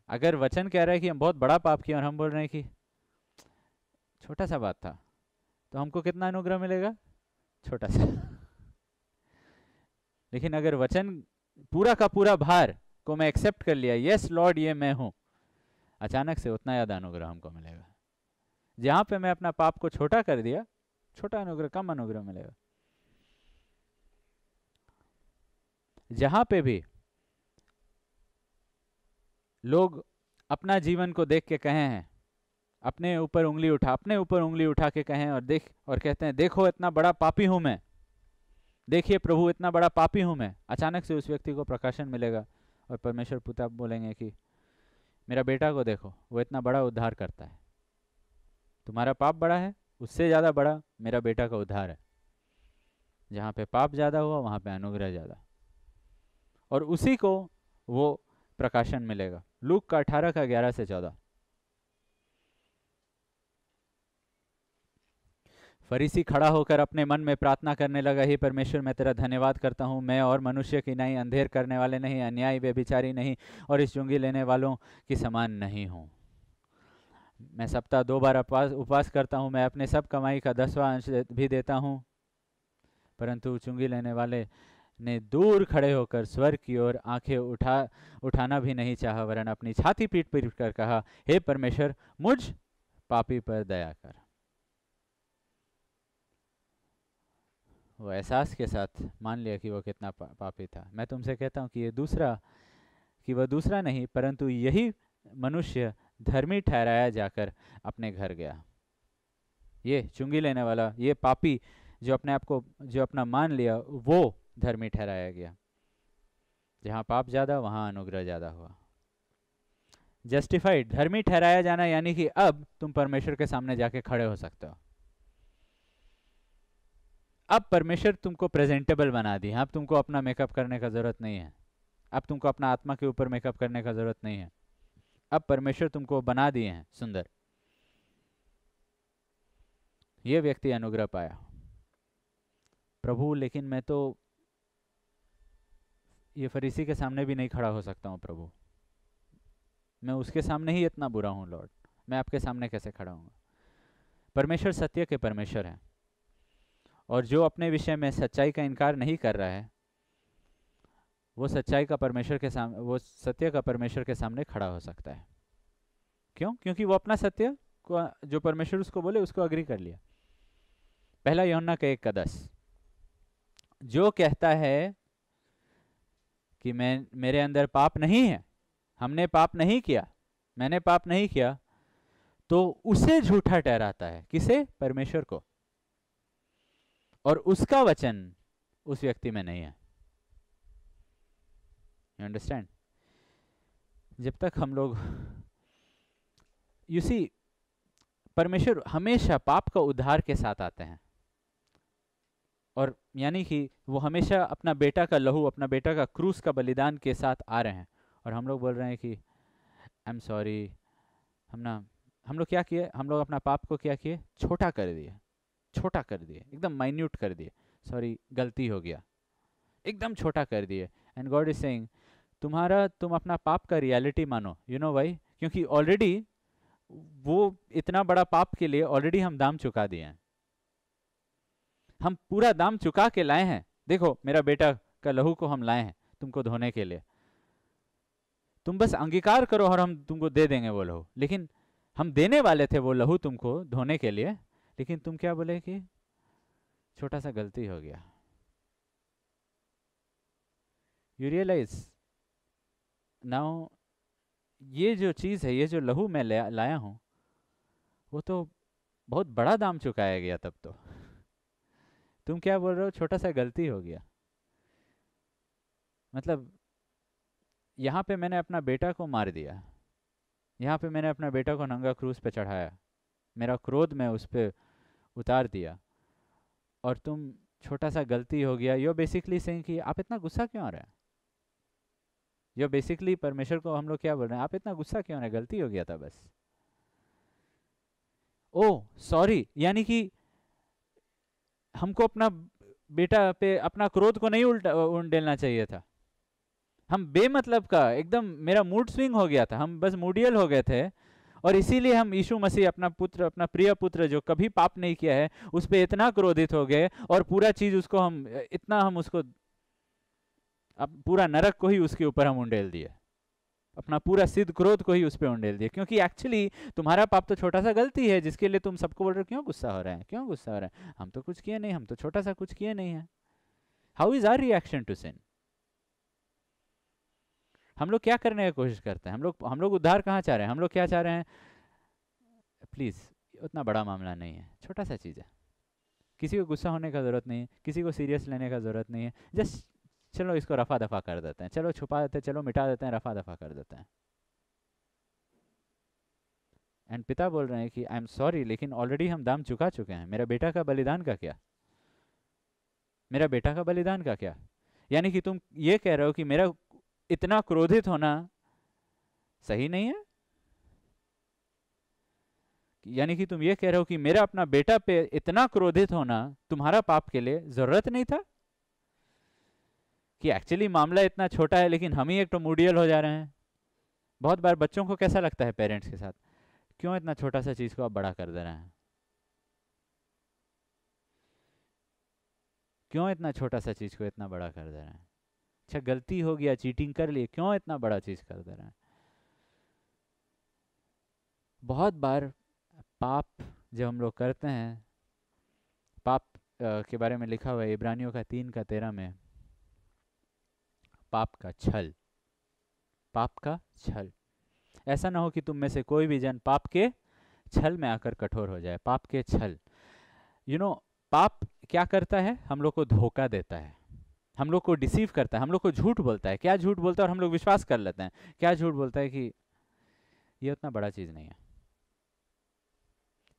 अगर वचन कह रहा है कि हम बहुत बड़ा पाप किया और हम बोल रहे हैं कि छोटा सा बात था, तो हमको कितना अनुग्रह मिलेगा? छोटा सा। लेकिन अगर वचन पूरा का पूरा भार को मैं एक्सेप्ट कर लिया, यस लॉर्ड ये मैं हूं, अचानक से उतना ज्यादा अनुग्रह हमको मिलेगा। जहां पे मैं अपना पाप को छोटा कर दिया, छोटा अनुग्रह, कम अनुग्रह मिलेगा। जहां पे भी लोग अपना जीवन को देख के कहे हैं, अपने ऊपर उंगली उठा के कहें और कहते हैं देखो इतना बड़ा पापी हूं मैं, देखिए प्रभु इतना बड़ा पापी हूं मैं, अचानक से उस व्यक्ति को प्रकाशन मिलेगा और परमेश्वर पिता बोलेंगे कि मेरा बेटा को देखो, वो इतना बड़ा उद्धार करता है। तुम्हारा पाप बड़ा है, उससे ज्यादा बड़ा मेरा बेटा का उद्धार है। जहां पे पाप ज्यादा हुआ वहां पे अनुग्रह ज्यादा, और उसी को वो प्रकाशन मिलेगा। लूक का 18:11-14। फरीसी खड़ा होकर अपने मन में प्रार्थना करने लगा, हे परमेश्वर मैं तेरा धन्यवाद करता हूँ, मैं और मनुष्य की नहीं, अंधेर करने वाले नहीं, अन्यायी व्यभिचारी नहीं और इस चुंगी लेने वालों की समान नहीं हूँ। मैं सप्ताह 2 बार उपवास करता हूँ, मैं अपने सब कमाई का 10वां अंश भी देता हूँ। परंतु चुंगी लेने वाले ने दूर खड़े होकर स्वर्ग की ओर आंखें उठाना भी नहीं चाहा, वरन अपनी छाती पीट पीट कर कहा, हे परमेश्वर मुझ पापी पर दया कर। वो एहसास के साथ मान लिया कि वो कितना पापी था। मैं तुमसे कहता हूँ कि वह दूसरा नहीं परंतु यही मनुष्य धर्मी ठहराया जाकर अपने घर गया। ये चुंगी लेने वाला, ये पापी जो अपना मान लिया, वो धर्मी ठहराया गया। जहां पाप ज्यादा वहां अनुग्रह ज्यादा हुआ। जस्टिफाइड, धर्मी ठहराया जाना, यानी कि अब तुम परमेश्वर के सामने जाके खड़े हो सकते हो। अब परमेश्वर तुमको प्रेजेंटेबल बना दिया। अब तुमको अपना मेकअप करने का जरूरत नहीं है, अब तुमको अपना आत्मा के ऊपर मेकअप करने का जरूरत नहीं है। अब परमेश्वर तुमको बना दिए हैं सुंदर। ये व्यक्ति अनुग्रह पाया। प्रभु लेकिन मैं तो ये फरीसी के सामने भी नहीं खड़ा हो सकता हूँ प्रभु, मैं उसके सामने ही इतना बुरा हूँ लॉर्ड, मैं आपके सामने कैसे खड़ा हूँ? परमेश्वर सत्य के परमेश्वर है, और जो अपने विषय में सच्चाई का इनकार नहीं कर रहा है वो सच्चाई का परमेश्वर के सामने, वो सत्य का परमेश्वर के सामने खड़ा हो सकता है। क्यों? क्योंकि वो अपना सत्य को, जो परमेश्वर उसको बोले, उसको अग्री कर लिया। पहला यूहन्ना का 1:10, जो कहता है कि मेरे अंदर पाप नहीं है, हमने पाप नहीं किया, मैंने पाप नहीं किया, तो उसे झूठा ठहराता है। किसे? परमेश्वर को। और उसका वचन उस व्यक्ति में नहीं है। You understand? जब तक हम लोग, यू सी, परमेश्वर हमेशा पाप का उद्धार के साथ आते हैं, और यानी कि वो हमेशा अपना बेटा का लहू, अपना बेटा का क्रूस का बलिदान के साथ आ रहे हैं। और हम लोग बोल रहे हैं कि आई एम सॉरी, हम लोग क्या किए? हम लोग अपना पाप को क्या किए? छोटा कर दिए, छोटा कर दिए, एकदम माइन्यूट कर दिए। सॉरी, गलती हो गया, एकदम छोटा कर दिए। एंड गॉड इज सेइंग तुम अपना पाप का रियलिटी मानो। You know why? क्योंकि ऑलरेडी वो इतना बड़ा पाप के लिए ऑलरेडी हम दाम चुका दिए हैं, हम पूरा दाम चुका के लाए हैं। देखो मेरा बेटा का लहू को हम लाए हैं तुमको धोने के लिए, तुम बस अंगीकार करो और हम तुमको दे देंगे वो लहू। लेकिन हम देने वाले थे वो लहू तुमको धोने के लिए, लेकिन तुम क्या बोले कि छोटा सा गलती हो गया। यू रियलाइज नाउ ये जो चीज़ है, ये जो लहू मैं लाया हूँ, वो तो बहुत बड़ा दाम चुकाया गया तब तो। तुम क्या बोल रहे हो, छोटा सा गलती हो गया? मतलब यहाँ पे मैंने अपना बेटा को मार दिया, यहाँ पे मैंने अपना बेटा को नंगा क्रूस पे चढ़ाया, मेरा क्रोध मैं उस पर उतार दिया, और तुम छोटा सा गलती हो गया। यू बेसिकली सेइंग कि आप इतना गुस्सा क्यों आ रहे हैं? यू बेसिकली परमेश्वर को हम लोग क्या बोल रहे हैं, आप इतना गुस्सा क्यों आ रहे हैं, गलती हो गया था बस। ओ सॉरी, यानी कि हमको अपना बेटा पे अपना क्रोध को नहीं उंडेलना चाहिए था। हम बेमतलब का एकदम, मेरा मूड स्विंग हो गया था, हम बस मूडियल हो गए थे, और इसीलिए हम यीशु मसीह अपना पुत्र, अपना प्रिय पुत्र जो कभी पाप नहीं किया है, उस पर इतना क्रोधित हो गए, और पूरा चीज उसको हम इतना, हम उसको अब पूरा नरक को ही उसके ऊपर हम उंडेल दिए, अपना पूरा सिद्ध क्रोध को ही उस पर उंडेल दिए। क्योंकि एक्चुअली तुम्हारा पाप तो छोटा सा गलती है, जिसके लिए तुम सबको बोल रहे हो क्यों गुस्सा हो रहे हैं, क्यों गुस्सा हो रहे हैं, हम तो कुछ किए नहीं, हम तो छोटा सा कुछ किए नहीं है। How is our reaction to sin? हम लोग क्या करने की कोशिश करते हैं? हम लोग उद्धार कहाँ चाह रहे हैं? हम लोग क्या चाह रहे हैं? प्लीज़, उतना बड़ा मामला नहीं है, छोटा सा चीज़ है, किसी को गुस्सा होने का ज़रूरत नहीं है, किसी को सीरियस लेने का ज़रूरत नहीं है, जस्ट चलो इसको रफा दफा कर देते हैं, चलो छुपा देते हैं, चलो मिटा देते हैं, रफा दफा कर देते हैं। एंड पिता बोल रहे हैं कि आई एम सॉरी, लेकिन ऑलरेडी हम दाम चुका चुके हैं। मेरा बेटा का बलिदान का क्या? मेरा बेटा का बलिदान का क्या? यानी कि तुम ये कह रहे हो कि मेरा इतना क्रोधित होना सही नहीं है? यानी कि तुम ये कह रहे हो कि मेरा अपना बेटा पे इतना क्रोधित होना तुम्हारा पाप के लिए जरूरत नहीं था? कि एक्चुअली मामला इतना छोटा है, लेकिन हम ही एक तो मूडियल हो जा रहे हैं। बहुत बार बच्चों को कैसा लगता है पेरेंट्स के साथ, क्यों इतना छोटा सा चीज को आप बड़ा कर दे रहे हैं, क्यों इतना छोटा सा चीज को इतना बड़ा कर दे रहे हैं? अच्छा गलती हो गया, चीटिंग कर लिए, क्यों इतना बड़ा चीज कर दे रहे हैं? बहुत बार पाप जब हम लोग करते हैं, पाप के बारे में लिखा हुआ है इब्रानियों का 3:13 में, पाप का छल, पाप का छल। ऐसा ना हो कि तुम में से कोई भी जन पाप के छल में आकर कठोर हो जाए। पाप के छल, यू नो, पाप क्या करता है? हम लोग को धोखा देता है, हम लोग को डिसीव करता है, हम लोग को झूठ बोलता है। क्या झूठ बोलता है? और हम लोग विश्वास कर लेते हैं। क्या झूठ बोलता है? कि ये उतना बड़ा चीज़ नहीं है,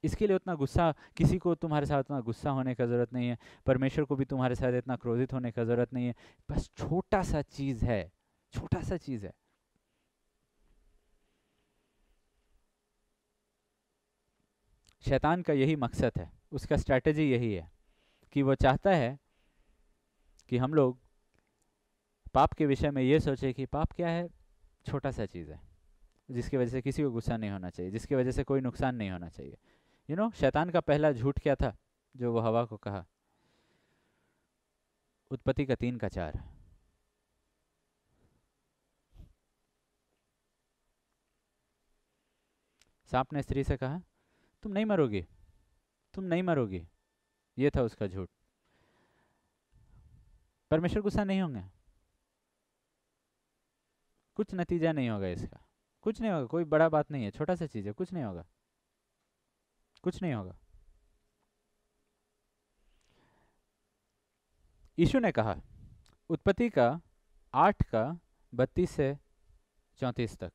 इसके लिए उतना गुस्सा, किसी को तुम्हारे साथ उतना गुस्सा होने का ज़रूरत नहीं है, परमेश्वर को भी तुम्हारे साथ इतना क्रोधित होने का ज़रूरत नहीं है, बस छोटा सा चीज़ है, छोटा सा चीज़ है। शैतान का यही मकसद है, उसका स्ट्रैटेजी यही है कि वो चाहता है कि हम लोग पाप के विषय में ये सोचे कि पाप क्या है, छोटा सा चीज़ है, जिसकी वजह से किसी को गुस्सा नहीं होना चाहिए, जिसकी वजह से कोई नुकसान नहीं होना चाहिए। शैतान का पहला झूठ क्या था जो वो हवा को कहा? उत्पत्ति का 3:4। सांप ने स्त्री से कहा तुम नहीं मरोगी, तुम नहीं मरोगी। ये था उसका झूठ। परमेश्वर गुस्सा नहीं होंगे, कुछ नतीजा नहीं होगा इसका, कुछ नहीं होगा, कोई बड़ा बात नहीं है, छोटा सा चीज़ है, कुछ नहीं होगा, कुछ नहीं होगा। यीशु ने कहा उत्पत्ति का 8:32 से 34 तक,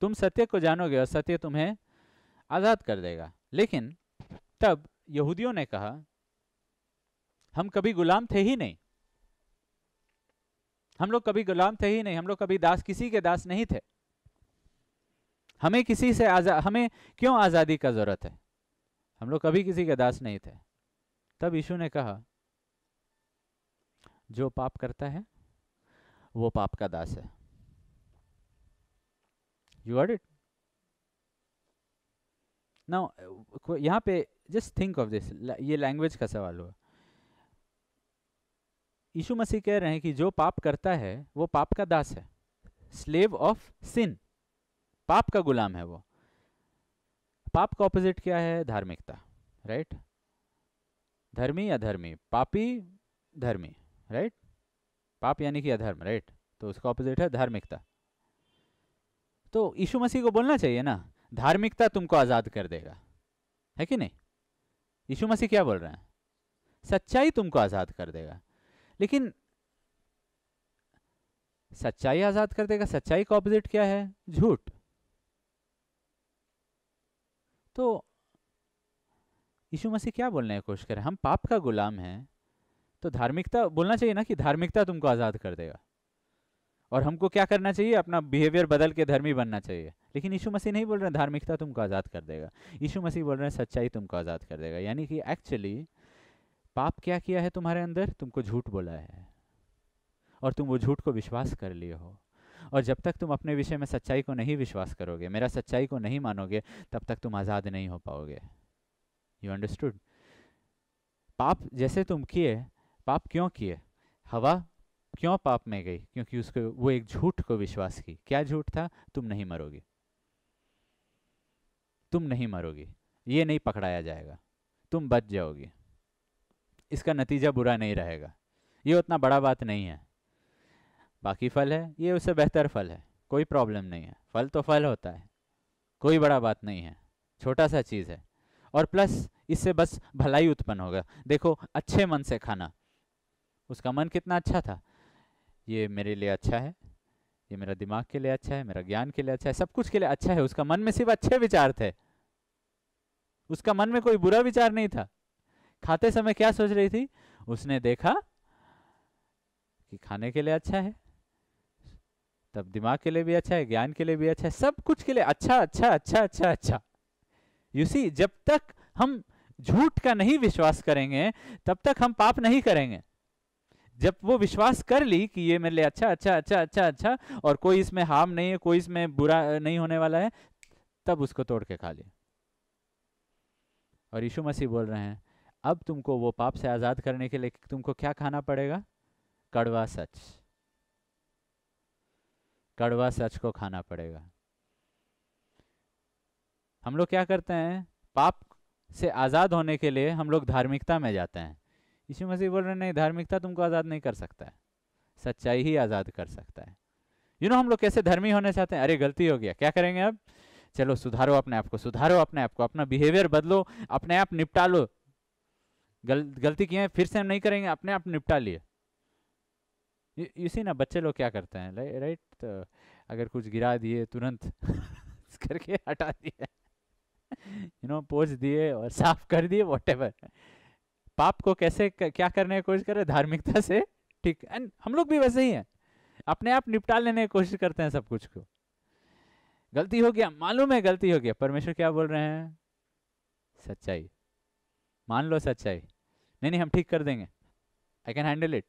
तुम सत्य को जानोगे और सत्य तुम्हें आज़ाद कर देगा। लेकिन तब यहूदियों ने कहा हम कभी गुलाम थे ही नहीं, हम लोग कभी गुलाम थे ही नहीं, हम लोग कभी दास, किसी के दास नहीं थे, हमें किसी से हमें क्यों आज़ादी का जरूरत है, हम लोग कभी किसी के दास नहीं थे। तब यीशु ने कहा जो पाप करता है वो पाप का दास है। You got it? नाउ यहाँ पे जस्ट थिंक ऑफ दिस, ये लैंग्वेज का सवाल हुआ। यीशु मसीह कह रहे हैं कि जो पाप करता है वो पाप का दास है, स्लेव ऑफ सिन, पाप का गुलाम है वो। पाप का ऑपोजिट क्या है? धार्मिकता, राइट? धर्मी अधर्मी, पापी धर्मी, राइट? पाप यानी कि अधर्म, राइट? तो उसका ऑपोजिट है धार्मिकता। तो यीशु मसीह को बोलना चाहिए ना, धार्मिकता तुमको आजाद कर देगा, है कि नहीं? यीशु मसीह क्या बोल रहे हैं? सच्चाई तुमको आजाद कर देगा। लेकिन सच्चाई आजाद कर देगा, सच्चाई का ऑपोजिट क्या है? झूठ। तो यीशु मसीह क्या बोलने की कोशिश करें? हम पाप का गुलाम हैं, तो धार्मिकता बोलना चाहिए ना कि धार्मिकता तुमको आजाद कर देगा, और हमको क्या करना चाहिए? अपना बिहेवियर बदल के धर्मी बनना चाहिए। लेकिन यीशु मसीह नहीं बोल रहे हैं धार्मिकता तुमको आजाद कर देगा, यीशु मसीह बोल रहे हैं सच्चाई तुमको आजाद कर देगा। यानी कि एक्चुअली पाप क्या किया है तुम्हारे अंदर? तुमको झूठ बोला है, और तुम वो झूठ को विश्वास कर लिए हो। और जब तक तुम अपने विषय में सच्चाई को नहीं विश्वास करोगे, मेरा सच्चाई को नहीं मानोगे, तब तक तुम आज़ाद नहीं हो पाओगे। You understood? पाप जैसे तुम किए, पाप क्यों किए? हवा क्यों पाप में गई? क्योंकि उसको वो एक झूठ को विश्वास की। क्या झूठ था? तुम नहीं मरोगी, तुम नहीं मरोगी, ये नहीं पकड़ाया जाएगा, तुम बच जाओगी, इसका नतीजा बुरा नहीं रहेगा, ये उतना बड़ा बात नहीं है। बाकी फल है, ये उससे बेहतर फल है, कोई प्रॉब्लम नहीं है, फल तो फल होता है, कोई बड़ा बात नहीं है, छोटा सा चीज़ है। और प्लस इससे बस भलाई उत्पन्न होगा। देखो, अच्छे मन से खाना, उसका मन कितना अच्छा था, ये मेरे लिए अच्छा है, ये मेरा दिमाग के लिए अच्छा है, मेरा ज्ञान के लिए अच्छा है, सब कुछ के लिए अच्छा है। उसका मन में सिर्फ अच्छे विचार थे, उसका मन में कोई बुरा विचार नहीं था। खाते समय क्या सोच रही थी? उसने देखा कि खाने के लिए अच्छा है, तब दिमाग के लिए भी अच्छा है, ज्ञान के लिए भी अच्छा है, सब कुछ के लिए अच्छा अच्छा अच्छा अच्छा अच्छा। यू सी, जब तक हम झूठ का नहीं विश्वास करेंगे, तब तक हम पाप नहीं करेंगे। जब वो विश्वास कर ली कि ये मेरे लिए अच्छा अच्छा अच्छा अच्छा अच्छा, और कोई इसमें हार्म नहीं है, कोई इसमें बुरा नहीं होने वाला है, तब उसको तोड़ के खा लिया। और यीशु मसीह बोल रहे हैं, अब तुमको वो पाप से आज़ाद करने के लिए तुमको क्या खाना पड़ेगा? कड़वा सच, कड़वा सच को खाना पड़ेगा। हम लोग क्या करते हैं? पाप से आज़ाद होने के लिए हम लोग धार्मिकता में जाते हैं। यीशु मसीह बोल रहे हैं, नहीं, धार्मिकता तुमको आज़ाद नहीं कर सकता है, सच्चाई ही आज़ाद कर सकता है। हम लोग कैसे धर्मी होने चाहते हैं? अरे गलती हो गया, क्या करेंगे अब? चलो सुधारो अपने आप को, सुधारो अपने आप को, अपना बिहेवियर बदलो, अपने आप निपटा लो। गलती की है, फिर से हम नहीं करेंगे, अपने आप निपटा लिए। इसी ना, बच्चे लोग क्या करते हैं, राइट? तो अगर कुछ गिरा दिए, तुरंत करके हटा दिए, पोंछ दिए और साफ कर दिए, व्हाटएवर। पाप को कैसे क्या करने की कोशिश करे? धार्मिकता से, ठीक। एंड हम लोग भी वैसे ही हैं, अपने आप निपटा लेने की कोशिश करते हैं सब कुछ को। गलती हो गया, मालूम है गलती हो गया, परमेश्वर क्या बोल रहे हैं? सच्चाई मान लो, सच्चाई नहीं नहीं, हम ठीक कर देंगे, I can handle it,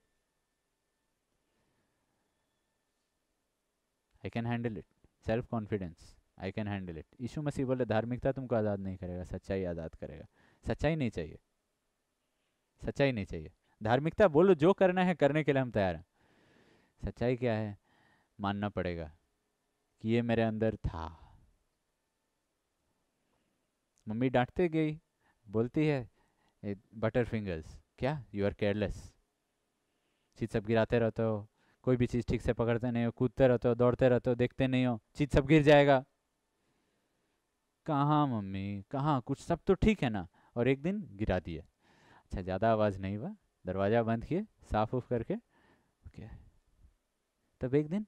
I can handle it, self confidence, I can handle it. यीशु मसीह बोले धार्मिकता तुमको आज़ाद नहीं करेगा, सच्चाई आज़ाद करेगा। सच्चाई नहीं चाहिए, सच्चाई नहीं चाहिए। धार्मिकता बोलो जो करना है करने के लिए हम तैयार हैं। सच्चाई क्या है? मानना पड़ेगा कि ये मेरे अंदर था। मम्मी डांटते गई, बोलती है बटर फिंगर्स, क्या यू आर केयरलेस, चीज सब गिराते रहते हो, कोई भी चीज़ ठीक से पकड़ते नहीं हो, कूदते रहते हो, दौड़ते रहते हो, देखते नहीं हो, चीज़ सब गिर जाएगा। कहाँ मम्मी, कहाँ, कुछ सब तो ठीक है ना। और एक दिन गिरा दिया। अच्छा, ज़्यादा आवाज़ नहीं हुआ, दरवाज़ा बंद किए, साफ उफ करके, ओके। तब एक दिन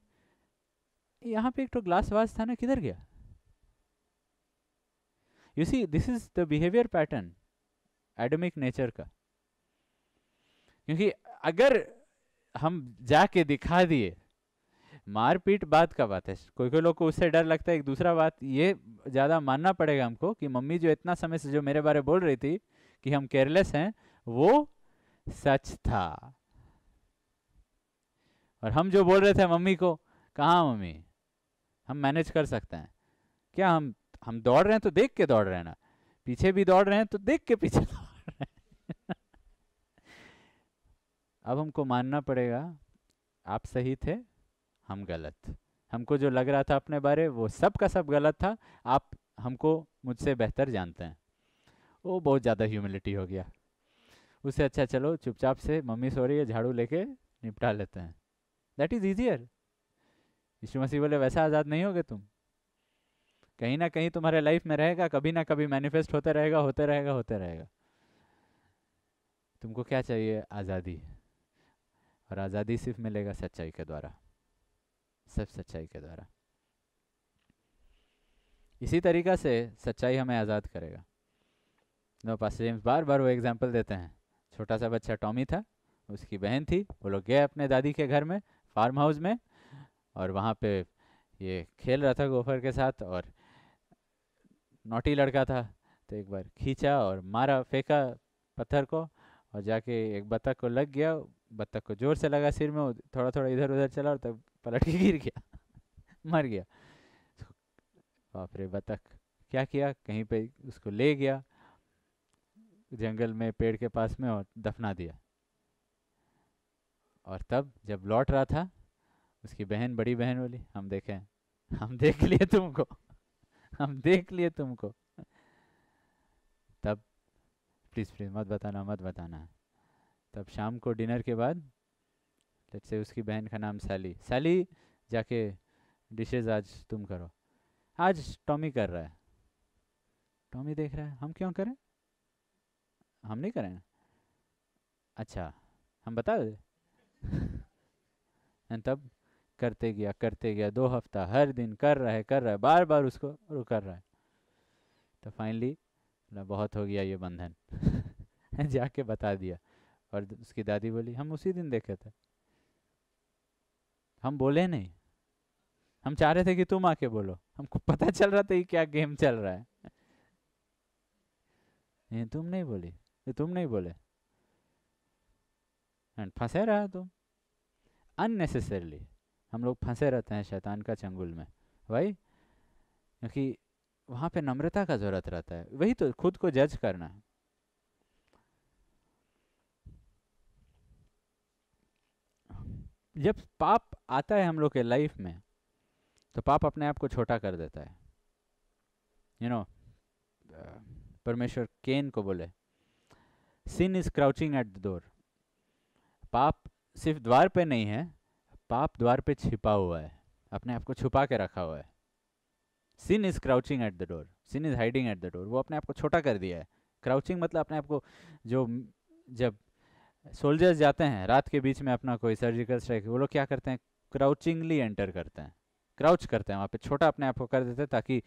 यहाँ पे एक तो ग्लास वास था ना, किधर गया? You see, this is the behaviour pattern Adamic nature का। क्योंकि अगर हम जाके दिखा दिए, मारपीट बात का बात है, कोई कोई लोग को उससे डर लगता है। एक दूसरा बात ये ज़्यादा मानना पड़ेगा हमको कि मम्मी जो इतना समय से जो मेरे बारे बोल रही थी कि हम केयरलेस हैं, वो सच था। और हम जो बोल रहे थे मम्मी को, कहाँ मम्मी, हम मैनेज कर सकते हैं क्या? हम दौड़ रहे हैं तो देख के दौड़ रहे हैं ना, पीछे भी दौड़ रहे हैं तो देख के पीछे दौड़ रहे हैं। अब हमको मानना पड़ेगा आप सही थे, हम गलत। हमको जो लग रहा था अपने बारे, वो सब का सब गलत था। आप हमको मुझसे बेहतर जानते हैं। वो बहुत ज़्यादा ह्यूमिलिटी हो गया। उससे अच्छा चलो चुपचाप से मम्मी सो रही है, झाड़ू लेके निपटा लेते हैं, दैट इज़ ईजियर। यीशु मसीह बोले वैसा आज़ाद नहीं होगे तुम। कहीं ना कहीं तुम्हारे लाइफ में रहेगा, कभी ना कभी मैनिफेस्ट होते रहेगा, होते रहेगा, होते रहेगा। तुमको क्या चाहिए? आज़ादी। और आज़ादी सिर्फ मिलेगा सच्चाई के द्वारा, सिर्फ सच्चाई के द्वारा। इसी तरीक़ा से सच्चाई हमें आज़ाद करेगा। नो पास्टर जेम्स बार बार वो एग्जांपल देते हैं। छोटा सा बच्चा टॉमी था, उसकी बहन थी, वो लोग गए अपने दादी के घर में, फार्म हाउस में, और वहाँ पे ये खेल रहा था गोफर के साथ, और नोटी लड़का था, तो एक बार खींचा और मारा, फेंका पत्थर को, और जाके एक बत्तख को लग गया। बत्तख को जोर से लगा सिर में, वो थोड़ा थोड़ा इधर उधर चला और तब पलट के गिर गया, मर गया। बाप रे! बत्तख क्या किया, कहीं पे उसको ले गया जंगल में, पेड़ के पास में, और दफना दिया। और तब जब लौट रहा था, उसकी बहन, बड़ी बहन बोली, हम देखें, हम देख लिए तुमको, हम देख लिए तुमको। तब प्लीज़ प्लीज़ मत बताना, मत बताना। तब शाम को डिनर के बाद, लेट्स से उसकी बहन का नाम सैली, सैली जाके डिशेज आज तुम करो। आज टॉमी कर रहा है, टॉमी देख रहा है, हम क्यों करें, हम नहीं करें। अच्छा, हम बता दे। तब करते गया 2 हफ्ता, हर दिन कर रहा है, कर रहा है, बार बार उसको वो कर रहा है। तो फाइनली बहुत हो गया ये बंधन, जाके बता दिया। और उसकी दादी बोली, हम उसी दिन देखे थे, हम बोले नहीं, हम चाह रहे थे कि तुम आके बोलो, हमको पता चल रहा था ये क्या गेम चल रहा है। ये तुम नहीं बोली, ये तुम नहीं बोले, एंड फंसे रहा तुम अननेसेसरली। हम लोग फंसे रहते हैं शैतान का चंगुल में भाई, क्योंकि वहाँ पे नम्रता का जरूरत रहता है। वही तो, खुद को जज करना है। जब पाप आता है हम लोग के लाइफ में, तो पाप अपने आप को छोटा कर देता है। यू नो, परमेश्वर केन को बोले, sin is crouching at the door. पाप सिर्फ द्वार पे नहीं है, पाप द्वार पे छिपा हुआ है, अपने आप को छुपा के रखा हुआ है। Sin is crouching at the door, sin is hiding at the door. वो अपने आप को छोटा कर दिया है। क्राउचिंग मतलब अपने आप को, जो जब सोल्जर्स जाते हैं रात के बीच में अपना कोई सर्जिकल स्ट्राइक, वो लोग क्या करते हैं, क्राउचिंगली एंटर करते हैं, क्राउच करते हैं वहाँ पे, छोटा अपने आप को कर देते हैं, ताकि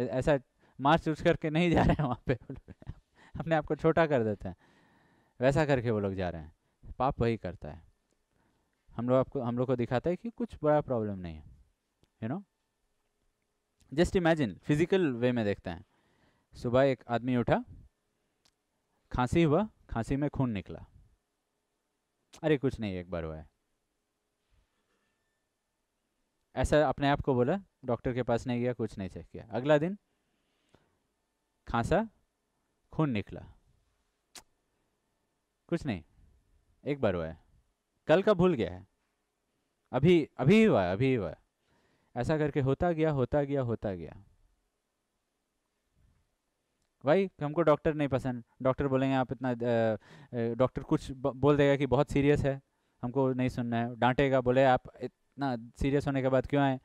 ऐसा मार्च उठ करके नहीं जा रहे हैं वहाँ पे, अपने आप को छोटा कर देते हैं, वैसा करके वो लोग जा रहे हैं। पाप वही करता है, हम लोग को दिखाता है कि कुछ बड़ा प्रॉब्लम नहीं है। You know, just imagine, physical way में देखते हैं। सुबह एक आदमी उठा, खांसी हुआ, खांसी में खून निकला, अरे कुछ नहीं, एक बार हुआ है, ऐसा अपने आप को बोला, डॉक्टर के पास नहीं गया, कुछ नहीं चेक किया। अगला दिन खांसा, खून निकला, कुछ नहीं, एक बार हुआ है, कल का भूल गया है, अभी अभी हुआ है, अभी हुआ है। ऐसा करके होता गया, होता गया, होता गया। भाई हमको डॉक्टर नहीं पसंद, डॉक्टर बोलेंगे आप इतना, डॉक्टर कुछ बोल देगा कि बहुत सीरियस है, हमको नहीं सुनना है, डांटेगा, बोले आप इतना सीरियस होने के बाद क्यों आए,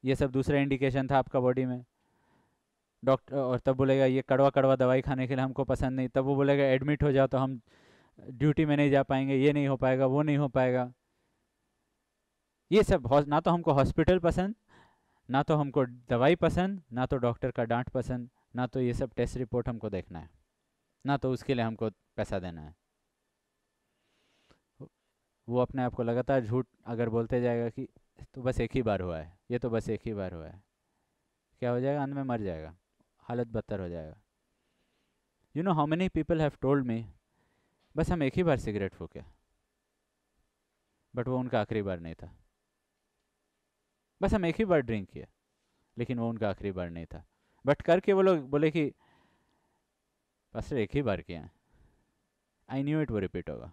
ये सब दूसरा इंडिकेशन था आपका बॉडी में। डॉक्टर, और तब बोलेगा ये कड़वा कड़वा दवाई खाने के लिए हमको पसंद नहीं, तब वो बोलेगा एडमिट हो जाओ तो हम ड्यूटी में नहीं जा पाएंगे, ये नहीं हो पाएगा, वो नहीं हो पाएगा। ये सब ना तो हमको हॉस्पिटल पसंद, ना तो हमको दवाई पसंद, ना तो डॉक्टर का डांट पसंद, ना तो ये सब टेस्ट रिपोर्ट हमको देखना है, ना तो उसके लिए हमको पैसा देना है। वो अपने आप को लगातार झूठ अगर बोलते जाएगा कि तो बस एक ही बार हुआ है, ये तो बस एक ही बार हुआ है, क्या हो जाएगा, अंत में मर जाएगा, हालत बदतर हो जाएगा। You know how many people have told me, बस हम एक ही बार सिगरेट फूके, बट वो उनका आखिरी बार नहीं था। बस हम एक ही बार ड्रिंक किया, लेकिन वो उनका आखिरी बार नहीं था। बट करके वो लोग बोले कि पास्टर एक ही बार किया, आई न्यू इट वो रिपीट होगा।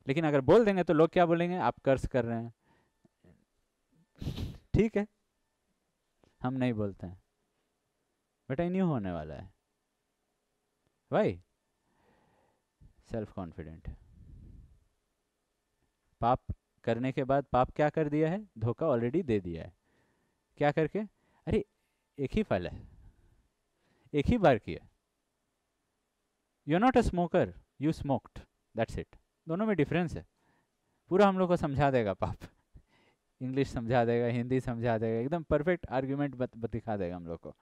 लेकिन अगर बोल देंगे तो लोग क्या बोलेंगे, आप कर्ज कर रहे हैं। ठीक है, हम नहीं बोलते हैं, बट आई न्यू होने वाला है। भाई सेल्फ कॉन्फिडेंट, पाप करने के बाद पाप क्या कर दिया है, धोखा ऑलरेडी दे दिया है क्या करके? अरे एक ही फल है, एक ही बार किया। You are not a smoker, you smoked, that's it. दोनों में डिफरेंस है। पूरा हम लोग को समझा देगा पाप, इंग्लिश समझा देगा, हिंदी समझा देगा, एकदम परफेक्ट आर्ग्यूमेंट दिखा देगा हम लोग को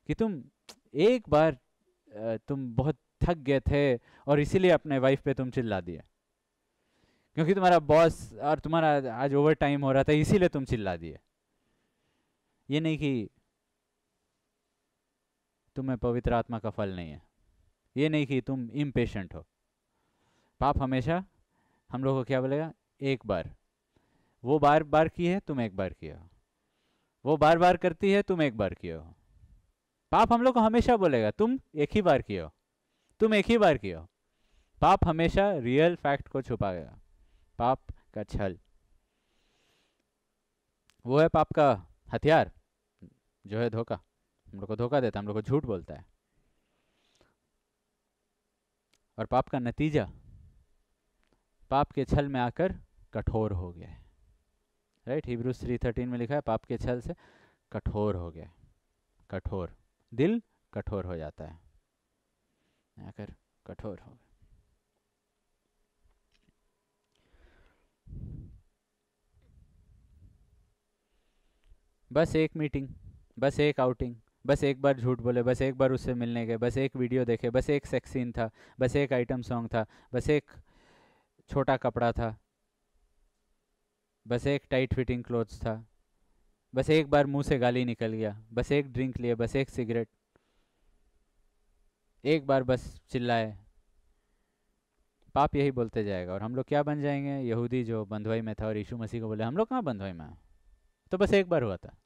कि तुम एक बार तुम बहुत थक गए थे और इसीलिए अपने वाइफ पे तुम चिल्ला दिए, क्योंकि तुम्हारा बॉस और तुम्हारा आज ओवर टाइम हो रहा था इसीलिए तुम चिल्ला दिए। ये नहीं कि तुम्हें पवित्र आत्मा का फल नहीं है, ये नहीं कि तुम इम्पेशेंट हो। पाप हमेशा हम लोग को क्या बोलेगा? एक बार। वो बार बार की है, तुम एक बार किए हो। वो बार बार करती है, तुम एक बार किए हो। पाप हम लोग को हमेशा बोलेगा तुम एक ही बार किए हो, तुम एक ही बार किए हो। पाप हमेशा रियल फैक्ट को छुपाएगा। पाप का छल वो है पाप का हथियार, जो है धोखा। हम लोग को धोखा देता है, हम लोग को झूठ बोलता है। और पाप का नतीजा, पाप के छल में आकर कठोर हो गया है। राइट, हिब्रूज 3:13 में लिखा है पाप के छल से कठोर हो गया। कठोर, दिल कठोर हो जाता है, आकर कठोर हो गया। बस एक मीटिंग, बस एक आउटिंग, बस एक बार झूठ बोले, बस एक बार उससे मिलने गए, बस एक वीडियो देखे, बस एक सेक्स सीन था, बस एक आइटम सॉन्ग था, बस एक छोटा कपड़ा था, बस एक टाइट फिटिंग क्लोथ्स था, बस एक बार मुंह से गाली निकल गया, बस एक ड्रिंक लिए, बस एक सिगरेट, एक बार बस चिल्लाए। पाप यही बोलते जाएगा और हम लोग क्या बन जाएंगे? यहूदी जो बंधुआई में था और यीशु मसीह को बोले हम लोग कहाँ बंधुआई में हैं, तो बस एक बार हुआ था।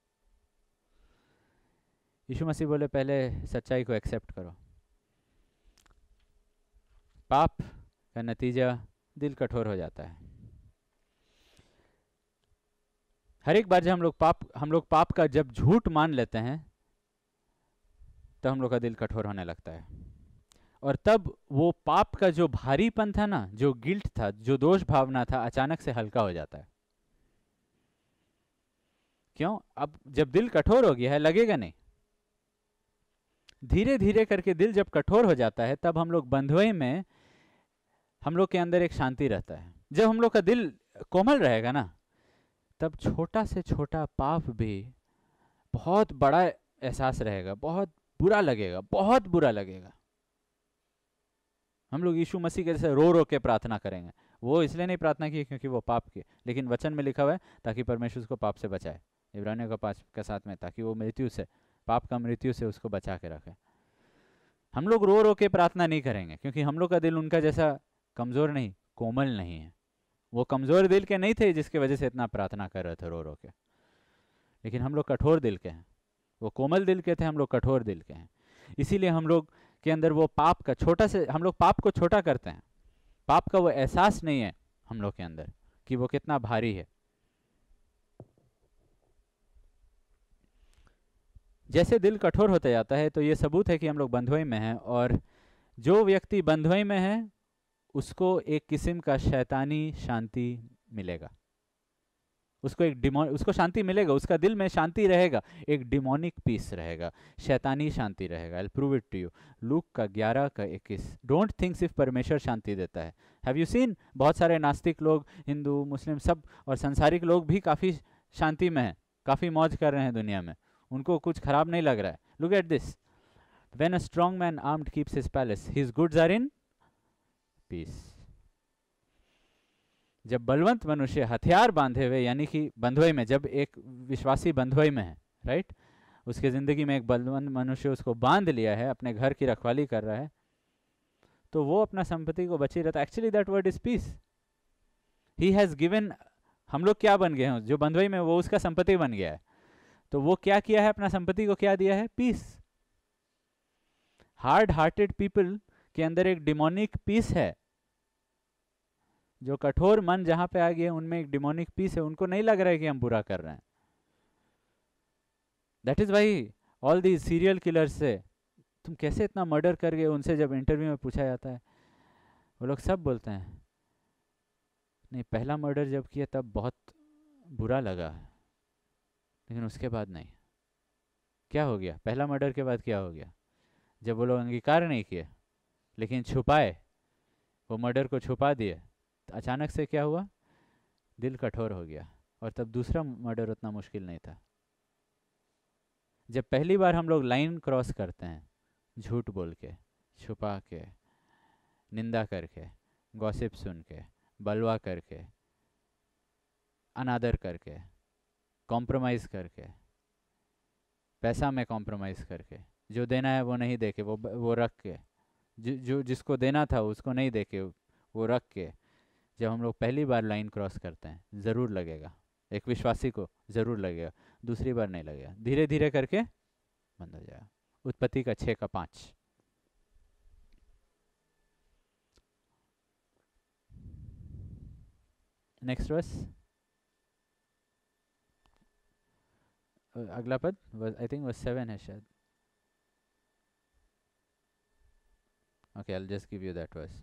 यीशु मसीह बोले पहले सच्चाई को एक्सेप्ट करो। पाप का नतीजा दिल कठोर हो जाता है। हर एक बार जब हम लोग पाप का जब झूठ मान लेते हैं तो हम लोग का दिल कठोर होने लगता है। और तब वो पाप का जो भारीपन था ना, जो गिल्ट था, जो दोष भावना था, अचानक से हल्का हो जाता है। क्यों? अब जब दिल कठोर हो गया है, लगेगा नहीं। धीरे धीरे करके दिल जब कठोर हो जाता है तब हम लोग बंधुआई में हम लोग के अंदर एक शांति रहता है। जब हम लोग का दिल कोमल रहेगा ना, तब छोटा से छोटा पाप भी बहुत बड़ा एहसास रहेगा, बहुत बुरा लगेगा, बहुत बुरा लगेगा। हम लोग यीशु मसीह के जैसे रो रो के प्रार्थना करेंगे। वो इसलिए नहीं प्रार्थना की क्योंकि वो पाप की, लेकिन वचन में लिखा हुआ है ताकि परमेश्वर उसको पाप से बचाए, इब्रानियों का 5 के 7 में, ताकि वो मृत्यु से, पाप का मृत्यु से उसको बचा के रखे। हम लोग रो रो के प्रार्थना नहीं करेंगे क्योंकि हम लोग का दिल उनका जैसा कमज़ोर नहीं, कोमल नहीं है। वो कमज़ोर दिल के नहीं थे जिसकी वजह से इतना प्रार्थना कर रहे थे रो रो के, लेकिन हम लोग कठोर दिल के हैं। वो कोमल दिल के थे, हम लोग कठोर दिल के हैं। इसीलिए हम लोग के अंदर वो पाप का छोटा से, हम लोग पाप को छोटा करते हैं। पाप का वो एहसास नहीं है हम लोग के अंदर कि वो कितना भारी है। जैसे दिल कठोर होता जाता है तो ये सबूत है कि हम लोग बंधुआई में हैं। और जो व्यक्ति बंधुआई में है उसको एक किस्म का शैतानी शांति मिलेगा, उसको शांति मिलेगा, उसका दिल में शांति रहेगा, एक डिमोनिक पीस रहेगा, शैतानी शांति रहेगा। I prove it to you. Luke का 11:21। डोंट थिंक सिर्फ परमेश्वर शांति देता है। Have you seen? बहुत सारे नास्तिक लोग, हिंदू, मुस्लिम सब और संसारिक लोग भी काफ़ी शांति में हैं, काफ़ी मौज कर रहे हैं दुनिया में, उनको कुछ खराब नहीं लग रहा है। Look at this, when a strong man armed keeps his palace, his goods are in peace. जब बलवंत मनुष्य हथियार बांधे हुए, यानी कि बंधुआई में, जब एक विश्वासी बंधुआई में है, राइट, उसके ज़िंदगी में एक बलवंत मनुष्य उसको बांध लिया है, अपने घर की रखवाली कर रहा है, तो वो अपना संपत्ति को बची रहता है। Actually that word is peace. He has given. हम लोग क्या बन गए हैं? जो बंधुआई में वो उसका संपत्ति बन गया है, तो वो क्या किया है? अपना संपत्ति को क्या दिया है? पीस। हार्ड हार्टेड पीपल के अंदर एक डिमोनिक पीस है। जो कठोर मन जहां पे आ गए उनमें एक डिमोनिक पीस है, उनको नहीं लग रहा है कि हम बुरा कर रहे हैं। That is why all the serial killers से, तुम कैसे इतना मर्डर कर गए, उनसे जब इंटरव्यू में पूछा जाता है, वो लोग सब बोलते हैं नहीं, पहला मर्डर जब किया तब बहुत बुरा लगा, लेकिन उसके बाद नहीं। क्या हो गया? पहला मर्डर के बाद क्या हो गया? जब वो लोग अंगीकार नहीं किए लेकिन छुपाए, वो मर्डर को छुपा दिए, तो अचानक से क्या हुआ? दिल कठोर हो गया। और तब दूसरा मर्डर उतना मुश्किल नहीं था। जब पहली बार हम लोग लाइन क्रॉस करते हैं, झूठ बोल के, छुपा के, निंदा करके, गॉसिप सुन के, बलवा करके, अनादर करके, कॉम्प्रोमाइज़ करके, पैसा में कॉम्प्रोमाइज़ करके, जो देना है वो नहीं दे के, वो रख के, जो जिसको देना था उसको नहीं दे के, वो रख के, जब हम लोग पहली बार लाइन क्रॉस करते हैं ज़रूर लगेगा, एक विश्वासी को ज़रूर लगेगा, दूसरी बार नहीं लगेगा, धीरे धीरे करके बंद हो जाएगा। उत्पत्ति का 6:5। नेक्स्ट वर्स, अगला पद आई थिंक वर्स 7 है शायद। Okay, I just give you that verse.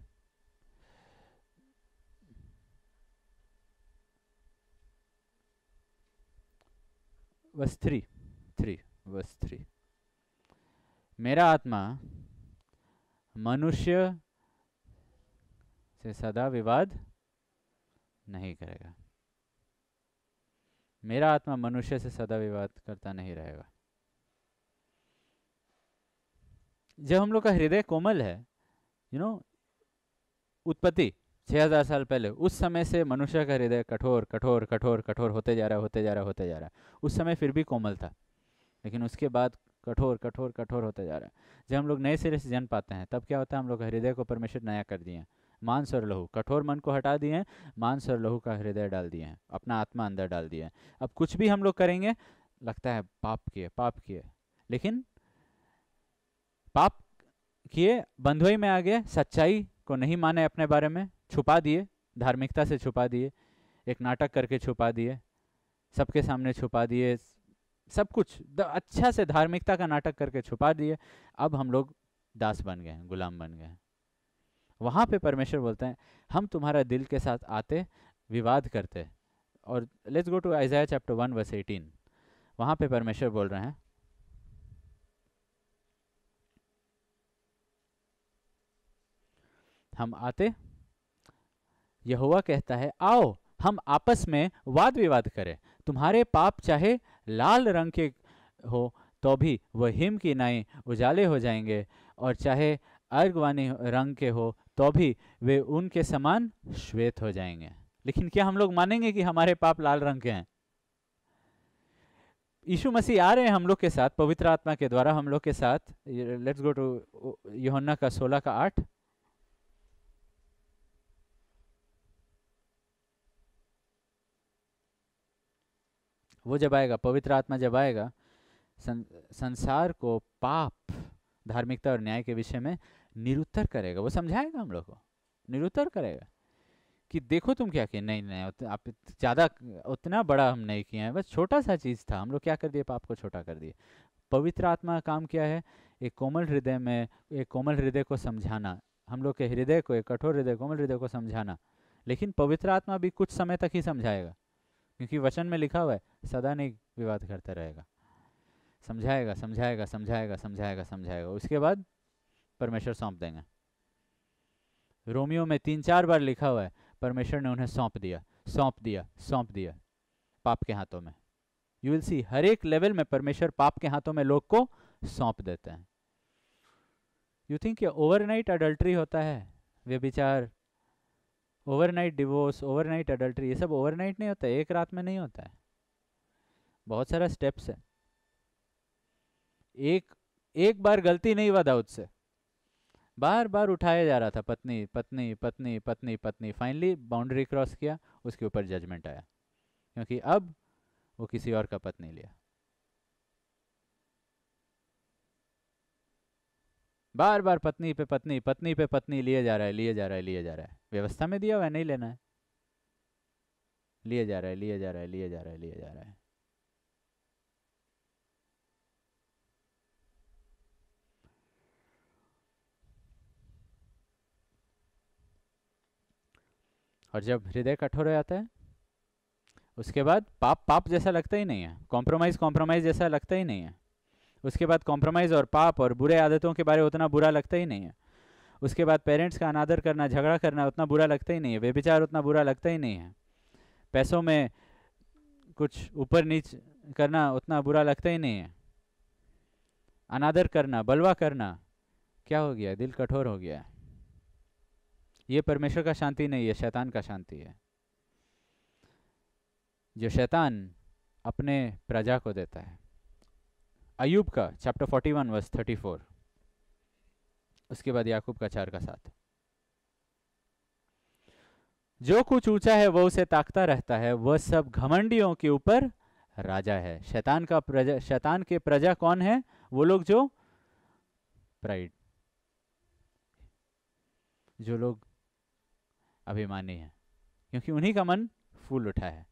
Verse 3 verse 3, मेरा आत्मा मनुष्य से सदा विवाद नहीं करेगा। मेरा आत्मा मनुष्य से सदा विवाद करता नहीं रहेगा। जब हम लोग का हृदय कोमल है, उत्पत्ति 6000 साल पहले, उस समय से मनुष्य का हृदय कठोर कठोर कठोर कठोर होते जा रहा है, होते जा रहा है, होते जा रहा है। उस समय फिर भी कोमल था, लेकिन उसके बाद कठोर कठोर कठोर होते जा रहा है। जब हम लोग नए सिरे से जन्म पाते हैं तब क्या होता है? हम लोग हृदय को परमेश्वर नया कर दिए हैं, मांस और लहू, कठोर मन को हटा दिए हैं, मांस और लहू का हृदय डाल दिए हैं, अपना आत्मा अंदर डाल दिए हैं। अब कुछ भी हम लोग करेंगे लगता है पाप किए पाप किए, लेकिन पाप किए, बंधुआई में आ गए, सच्चाई को नहीं माने, अपने बारे में छुपा दिए, धार्मिकता से छुपा दिए, एक नाटक करके छुपा दिए, सबके सामने छुपा दिए, सब कुछ अच्छा से धार्मिकता का नाटक करके छुपा दिए। अब हम लोग दास बन गए हैं, गुलाम बन गए हैं। वहाँ पे परमेश्वर बोलते हैं हम तुम्हारा दिल के साथ आते, विवाद करते। और let's go to Isaiah chapter 1 verse 18। वहाँ पे परमेश्वर बोल रहे हैं, हम आते, यहोवा कहता है आओ हम आपस में वाद विवाद करें, तुम्हारे पाप चाहे लाल रंग के हो तो भी वह हिम की नाई उजाले हो जाएंगे, और चाहे अर्गवानी रंग के हो तो भी वे उनके समान श्वेत हो जाएंगे। लेकिन क्या हम लोग मानेंगे कि हमारे पाप लाल रंग के हैं? यीशु मसीह आ रहे हैं हम लोग के साथ, पवित्र आत्मा के द्वारा हम लोग के साथ। लेट्स गो टू यूहन्ना का 16:8। वो जब आएगा, पवित्र आत्मा जब आएगा, संसार को पाप, धार्मिकता और न्याय के विषय में निरुत्तर करेगा। वो समझाएगा हम लोग को, निरुत्तर करेगा कि देखो तुम क्या किए। नहीं नहीं, आप ज़्यादा उतना बड़ा हम नहीं किए हैं, बस छोटा सा चीज़ था, हम लोग क्या कर दिए? पाप को छोटा कर दिए। पवित्र आत्मा का काम क्या है? एक कोमल हृदय में, एक कोमल हृदय को समझाना, हम लोग के हृदय को, एक कठोर हृदय, कोमल हृदय को समझाना। लेकिन पवित्र आत्मा भी कुछ समय तक ही समझाएगा, क्योंकि वचन में लिखा हुआ है सदा नहीं विवाद करता रहेगा। समझाएगा समझाएगा समझाएगा समझाएगा समझाएगा, उसके बाद परमेश्वर सौंप देंगे। रोमियो में 3-4 बार लिखा हुआ है परमेश्वर ने उन्हें सौंप दिया, सौंप दिया, सौंप दिया पाप के हाथों में। यू विल सी, हर एक लेवल में परमेश्वर पाप के हाथों में लोग को सौंप देते हैं। यू थिंक ये ओवरनाइट अडल्ट्री होता है, व्यभिचार, ओवरनाइट डिवोर्स, ओवरनाइट अडल्ट्री, ये सब ओवरनाइट नहीं होता है, एक रात में नहीं होता है, बहुत सारा स्टेप्स है। एक एक बार गलती नहीं हुआ दाऊद से, बार बार उठाया जा रहा था, पत्नी पत्नी पत्नी पत्नी पत्नी, फाइनली बाउंड्री क्रॉस किया, उसके ऊपर जजमेंट आया, क्योंकि अब वो किसी और का पत्नी लिया। बार बार पत्नी पे पत्नी, पत्नी पे पत्नी लिए जा रहा है, लिए जा रहा है, लिए जा रहा है। व्यवस्था में दिया हुआ है नहीं लेना है, लिए जा रहा है, लिए जा रहा है, लिए जा रहा है, लिए जा रहा है। और जब हृदय कठोर हो जाता है, उसके बाद पाप पाप जैसा लगता ही नहीं है, कॉम्प्रोमाइज़ कॉम्प्रोमाइज़ जैसा लगता ही नहीं है। उसके बाद कॉम्प्रोमाइज़ और पाप और बुरे आदतों के बारे में उतना बुरा लगता ही नहीं है। उसके बाद पेरेंट्स का अनादर करना, झगड़ा करना उतना बुरा लगता ही नहीं है। व्यभिचार उतना बुरा लगता ही नहीं है। पैसों में कुछ ऊपर नीच करना उतना बुरा लगता ही नहीं है। अनादर करना, बलवा करना, क्या हो गया? दिल कठोर हो गया। ये परमेश्वर का शांति नहीं है, शैतान का शांति है, जो शैतान अपने प्रजा को देता है। अय्यूब का चैप्टर 41 वर्स 34, उसके बाद याकूब का 4:7। जो कुछ ऊंचा है वह उसे ताकता रहता है, वह सब घमंडियों के ऊपर राजा है। शैतान के प्रजा कौन है? वो लोग जो प्राइड, जो लोग अभिमानी हैं, क्योंकि उन्हीं का मन फूल उठा है।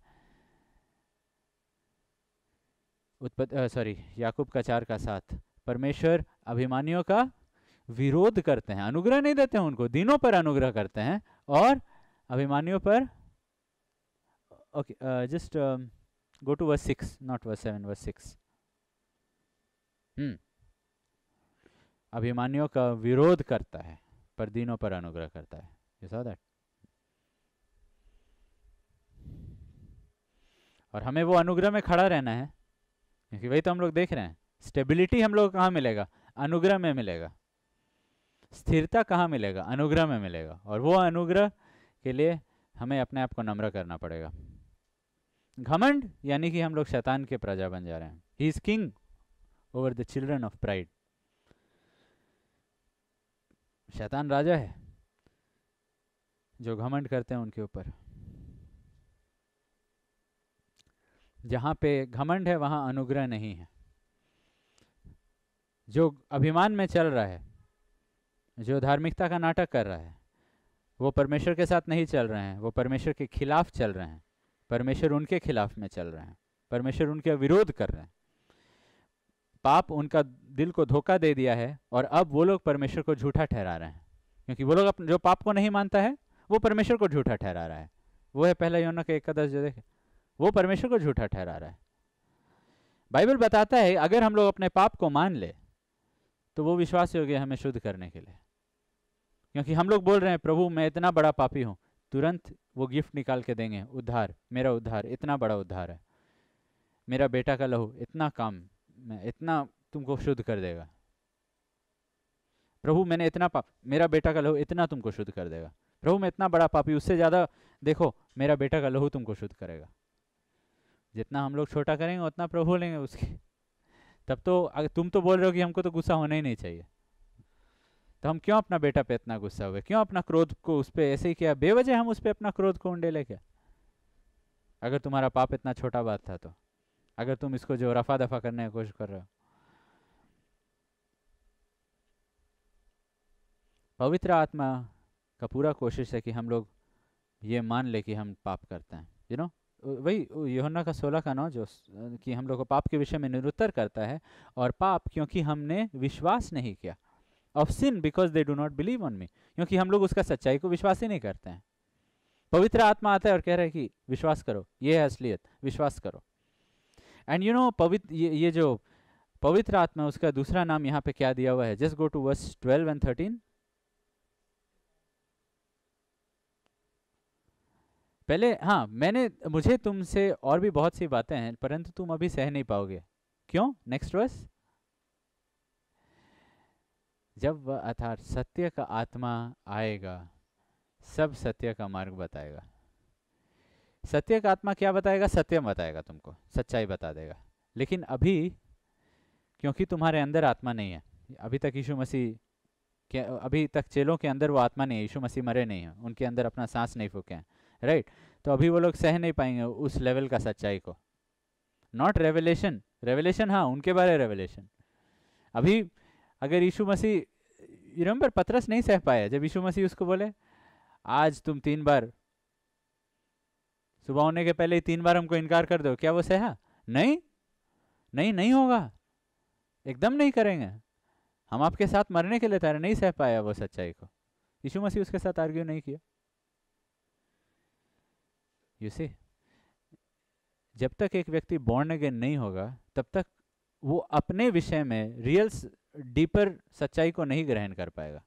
याकूब का 4:7, परमेश्वर अभिमानियों का विरोध करते हैं, अनुग्रह नहीं देते हैं उनको, दिनों पर अनुग्रह करते हैं, और अभिमानियों पर okay just go to verse 6, not verse 7, verse 6। अभिमानियों का विरोध करता है पर दिनों पर अनुग्रह करता है। You saw that? और हमें वो अनुग्रह में खड़ा रहना है, क्योंकि वही तो हम लोग देख रहे हैं। स्टेबिलिटी हम लोग कहाँ मिलेगा? अनुग्रह में मिलेगा। स्थिरता कहाँ मिलेगा? अनुग्रह में मिलेगा। और वो अनुग्रह के लिए हमें अपने आप को नम्र करना पड़ेगा। घमंड यानी कि हम लोग शैतान के प्रजा बन जा रहे हैं। He is king over the children of pride. शैतान राजा है, जो घमंड करते हैं उनके ऊपर। जहाँ पे घमंड है वहाँ अनुग्रह नहीं है। जो अभिमान में चल रहा है, जो धार्मिकता का नाटक कर रहा है, वो परमेश्वर के साथ नहीं चल रहे हैं, वो परमेश्वर के खिलाफ चल रहे हैं। परमेश्वर उनके खिलाफ में चल रहे हैं, परमेश्वर उनके विरोध कर रहे हैं। पाप उनका दिल को धोखा दे दिया है, और अब वो लोग परमेश्वर को झूठा ठहरा रहे हैं, क्योंकि वो लोग जो पाप को नहीं मानता है वो परमेश्वर को झूठा ठहरा रहा है। वो है 1 यूहन्ना के 1:10, जो देखे, वो परमेश्वर को झूठा ठहरा रहा है। बाइबल बताता है अगर हम लोग अपने पाप को मान ले तो वो विश्वास योग्य है हमें शुद्ध करने के लिए। क्योंकि हम लोग बोल रहे हैं प्रभु मैं इतना बड़ा पापी हूँ, तुरंत वो गिफ्ट निकाल के देंगे, उद्धार, मेरा उद्धार इतना बड़ा उद्धार है, मेरा बेटा का लहू इतना काम, मैं इतना तुमको शुद्ध कर देगा। प्रभु मैंने इतना पाप, मेरा बेटा का लहू इतना तुमको शुद्ध कर देगा। प्रभु मैं इतना बड़ा पापी, उससे ज़्यादा देखो मेरा बेटा का लहू तुमको शुद्ध करेगा। जितना हम लोग छोटा करेंगे उतना प्रभु लेंगे उसकी। तब तो अगर तुम तो बोल रहे हो कि हमको तो गुस्सा होना ही नहीं चाहिए, तो हम क्यों अपना बेटा पे इतना गुस्सा हुए? क्यों अपना क्रोध को उस पर ऐसे ही किया? बेवजह हम उस पर अपना क्रोध को उंडेले क्या? अगर तुम्हारा पाप इतना छोटा बात था तो, अगर तुम इसको जो रफा दफा करने की कोशिश कर रहे हो। पवित्र आत्मा का पूरा कोशिश है कि हम लोग ये मान ले कि हम पाप करते हैं। यू नो वही यूहन्ना का 16:9 जो कि हम लोग को पाप के विषय में निरुत्तर करता है। और पाप क्योंकि हमने विश्वास नहीं किया, of sin because they do not believe on me, क्योंकि हम लोग उसका सच्चाई को विश्वास ही नहीं करते हैं। पवित्र आत्मा आता है और कह रहा है कि विश्वास करो, ये है असलियत, विश्वास करो। एंड यू नो ये जो पवित्र आत्मा उसका दूसरा नाम यहाँ पे क्या दिया हुआ है? Just go to verse 12 and 13। पहले हाँ, मुझे तुमसे और भी बहुत सी बातें हैं परंतु तुम अभी सह नहीं पाओगे। क्यों? नेक्स्ट वर्स, जब वह अर्थात सत्य का आत्मा आएगा सब सत्य का मार्ग बताएगा। सत्य का आत्मा क्या बताएगा? सत्य बताएगा, तुमको सच्चाई बता देगा। लेकिन अभी क्योंकि तुम्हारे अंदर आत्मा नहीं है, अभी तक यीशु मसीह के, अभी तक चेलों के अंदर वो आत्मा नहीं है, यीशु मसीह मरे नहीं है, उनके अंदर अपना सांस नहीं फूके हैं, राइट? तो अभी वो लोग सह नहीं पाएंगे उस लेवल का सच्चाई को। नॉट रेवलेशन, रेवलेशन हाँ उनके बारे रेवलेशन। अभी अगर यीशु मसीह, रिमेंबर पतरस नहीं सह पाया जब यीशु मसीह उसको बोले आज तुम 3 बार, सुबह होने के पहले ही 3 बार हमको इनकार कर दो, क्या वो सहा? नहीं, नहीं, नहीं होगा, एकदम नहीं करेंगे, हम आपके साथ मरने के लिए तैयार। नहीं सह पाया वो सच्चाई को, यीशु मसीह उसके साथ आर्ग्यू नहीं किया। यू सी, जब तक एक व्यक्ति बॉर्न अगेन नहीं होगा तब तक वो अपने विषय में रियल डीपर सच्चाई को नहीं ग्रहण कर पाएगा।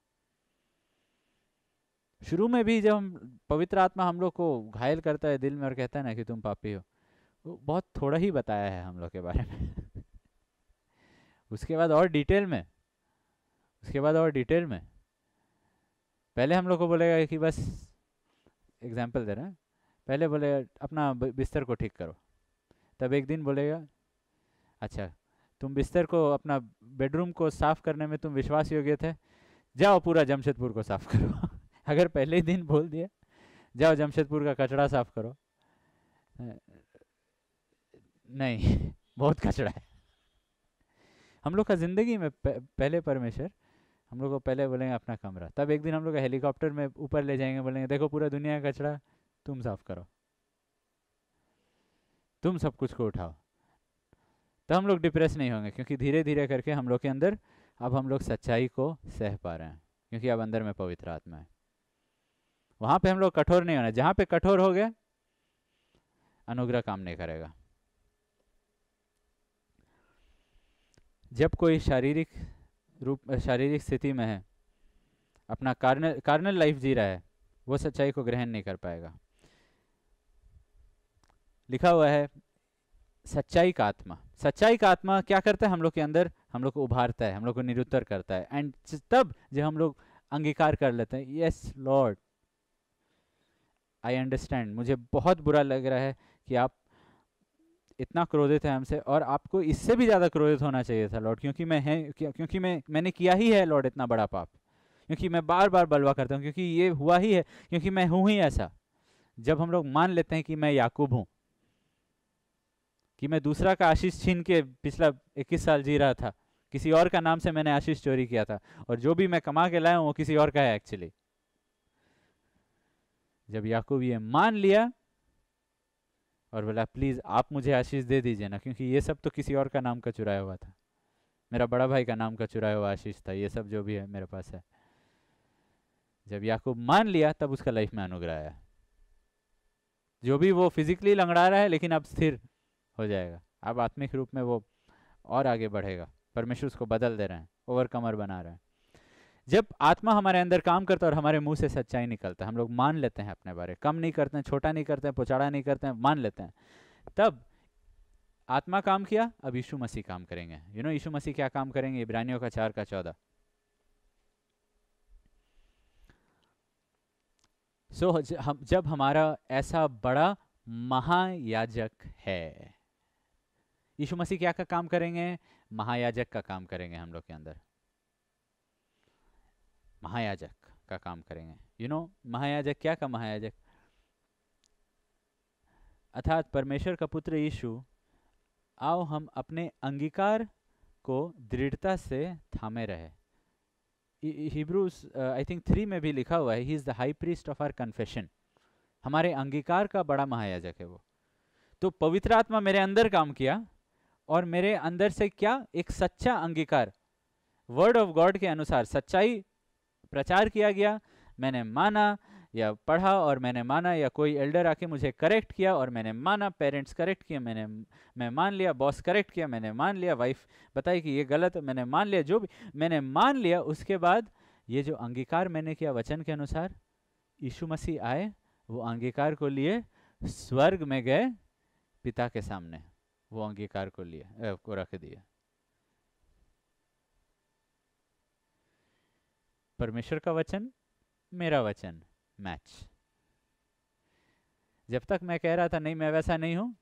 शुरू में भी जब हम पवित्र आत्मा हम लोग को घायल करता है दिल में और कहता है ना कि तुम पापी हो, वो बहुत थोड़ा ही बताया है हम लोग के बारे में उसके बाद और डिटेल में, पहले हम लोग को बोलेगा कि बस एग्जाम्पल दे रहे हैं, पहले बोलेगा अपना बिस्तर को ठीक करो, तब एक दिन बोलेगा अच्छा तुम बिस्तर को अपना बेडरूम को साफ करने में तुम विश्वास योग्य थे, जाओ पूरा जमशेदपुर को साफ करो अगर पहले ही दिन बोल दिया जाओ जमशेदपुर का कचरा साफ करो, नहीं बहुत कचरा है हम लोग का जिंदगी में। पहले परमेश्वर हम लोग को पहले बोलेंगे अपना कमरा, तब एक दिन हम लोग हेलीकॉप्टर में ऊपर ले जाएंगे, बोलेंगे देखो पूरा दुनिया का कचरा तुम साफ करो, तुम सब कुछ को उठाओ। तो हम लोग डिप्रेस नहीं होंगे, क्योंकि धीरे धीरे करके हम लोग के अंदर अब हम लोग सच्चाई को सह पा रहे हैं, क्योंकि अब अंदर में पवित्र आत्मा है। वहां पे हम लोग कठोर नहीं होना, जहां पे कठोर हो गए अनुग्रह काम नहीं करेगा। जब कोई शारीरिक स्थिति में है, अपना कार्नल लाइफ जी रहा है, वो सच्चाई को ग्रहण नहीं कर पाएगा। लिखा हुआ है सच्चाई का आत्मा क्या करता है हम लोग के अंदर, हम लोग को उभारता है, हम लोग को निरुत्तर करता है। एंड तब जब हम लोग अंगीकार कर लेते हैं, यस लॉर्ड आई अंडरस्टैंड, मुझे बहुत बुरा लग रहा है कि आप इतना क्रोधित है हमसे, और आपको इससे भी ज़्यादा क्रोधित होना चाहिए था लॉर्ड, क्योंकि मैंने किया ही है लॉर्ड इतना बड़ा पाप, क्योंकि मैं बार बार बलवा करता हूँ, क्योंकि ये हुआ ही है, क्योंकि मैं हूँ ही ऐसा। जब हम लोग मान लेते हैं कि मैं याकूब हूँ, कि मैं दूसरा का आशीष छीन के पिछला 21 साल जी रहा था, किसी और का नाम से मैंने आशीष चोरी किया था, और जो भी मैं कमा के लाया हूँ वो किसी और का है एक्चुअली। जब याकूब ये मान लिया और बोला प्लीज आप मुझे आशीष दे दीजिए ना, क्योंकि ये सब तो किसी और का नाम का चुराया हुआ था, मेरा बड़ा भाई का नाम का चुराया हुआ आशीष था, ये सब जो भी है मेरे पास है। जब याकूब मान लिया तब उसका लाइफ में अनुग्रह आया। जो भी वो फिजिकली लंगड़ा रहा है लेकिन अब स्थिर हो जाएगा, अब आत्मिक रूप में वो और आगे बढ़ेगा। परमेश्वर उसको बदल दे रहे हैं, ओवरकमर बना रहे हैं। जब आत्मा हमारे अंदर काम करता है और हमारे मुंह से सच्चाई निकलता है, हम लोग मान लेते हैं अपने बारे, कम नहीं करते हैं, छोटा नहीं करते हैं, पुचाड़ा नहीं करते हैं, मान लेते हैं, तब आत्मा काम किया, अब यीशु मसीह काम करेंगे। यीशु मसीह क्या काम करेंगे? इब्रानियों का 4:14। जब हमारा ऐसा बड़ा महायाजक है, यीशु मसीह क्या का काम करेंगे? महायाजक का काम करेंगे हम लोग के अंदर, महायाजक का काम करेंगे। महायाजक क्या का महायाजक, अर्थात परमेश्वर का पुत्र यीशु, आओ हम अपने अंगीकार को दृढ़ता से थामे रहे। हिब्रूज आई थिंक 3 में भी लिखा हुआ है, he is the high priest of our confession. हमारे अंगीकार का बड़ा महायाजक है वो। तो पवित्र आत्मा मेरे अंदर काम किया और मेरे अंदर से क्या, एक सच्चा अंगीकार, वर्ड ऑफ गॉड के अनुसार सच्चाई प्रचार किया गया। मैंने माना या पढ़ा और मैंने माना, या कोई एल्डर आके मुझे करेक्ट किया और मैंने माना, पेरेंट्स करेक्ट किया मैं मान लिया, बॉस करेक्ट किया मैंने मान लिया, वाइफ बताई कि ये गलत है मैंने मान लिया, जो भी मैंने मान लिया। उसके बाद ये जो अंगीकार मैंने किया वचन के अनुसार, यीशु मसीह आए, वो अंगीकार को लिए स्वर्ग में गए पिता के सामने, वो अंगीकार को लिए को रख दिया। परमेश्वर का वचन, मेरा वचन, मैच। जब तक मैं कह रहा था नहीं मैं वैसा नहीं हूं,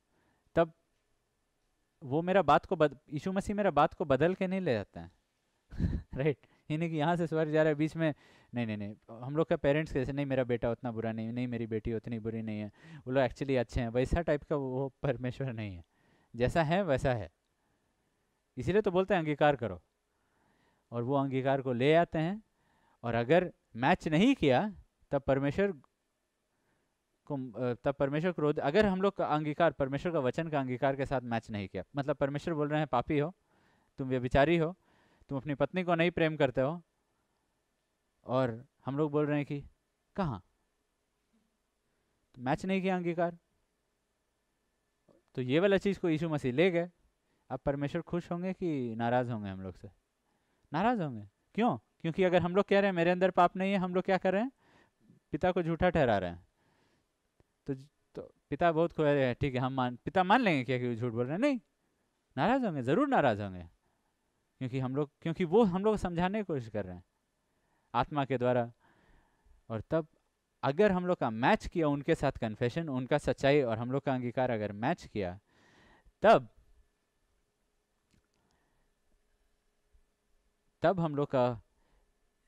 तब वो मेरा बात को यीशु मसीह मेरा बात को बदल के नहीं ले जाते हैं राइट। ये नहीं कि यहाँ से स्वर्ग जा रहा है बीच में, नहीं, हम लोग का पेरेंट्स कैसे, नहीं मेरा बेटा उतना बुरा नहीं मेरी बेटी उतनी बुरी नहीं है, वो लोग एक्चुअली अच्छे हैं, वैसा टाइप का वो परमेश्वर नहीं है। जैसा है वैसा है, इसीलिए तो बोलते हैं अंगीकार करो, और वो अंगीकार को ले आते हैं। और अगर मैच नहीं किया तब परमेश्वर क्रोध, अगर हम लोग का अंगीकार परमेश्वर का वचन का अंगीकार के साथ मैच नहीं किया, मतलब परमेश्वर बोल रहे हैं पापी हो तुम, व्यभिचारी हो तुम, अपनी पत्नी को नहीं प्रेम करते हो, और हम लोग बोल रहे हैं कि कहाँ, तो मैच नहीं किया अंगीकार, तो ये वाला चीज़ को यीशु मसीह ले गए। अब परमेश्वर खुश होंगे कि नाराज़ होंगे हम लोग से? नाराज़ होंगे। क्यों? क्योंकि अगर हम लोग कह रहे हैं मेरे अंदर पाप नहीं है, हम लोग क्या कर रहे हैं? पिता को झूठा ठहरा रहे हैं। तो तो पिता बहुत खुश है, ठीक है, पिता मान लेंगे क्या कि वो झूठ बोल रहे हैं? नहीं, नाराज़ होंगे, ज़रूर नाराज़ होंगे। क्योंकि वो हम लोग समझाने की कोशिश कर रहे हैं आत्मा के द्वारा। और तब अगर हम लोग का मैच किया उनके साथ कन्फेशन, उनका सच्चाई और हम लोग का अंगीकार अगर मैच किया, तब हम लोग का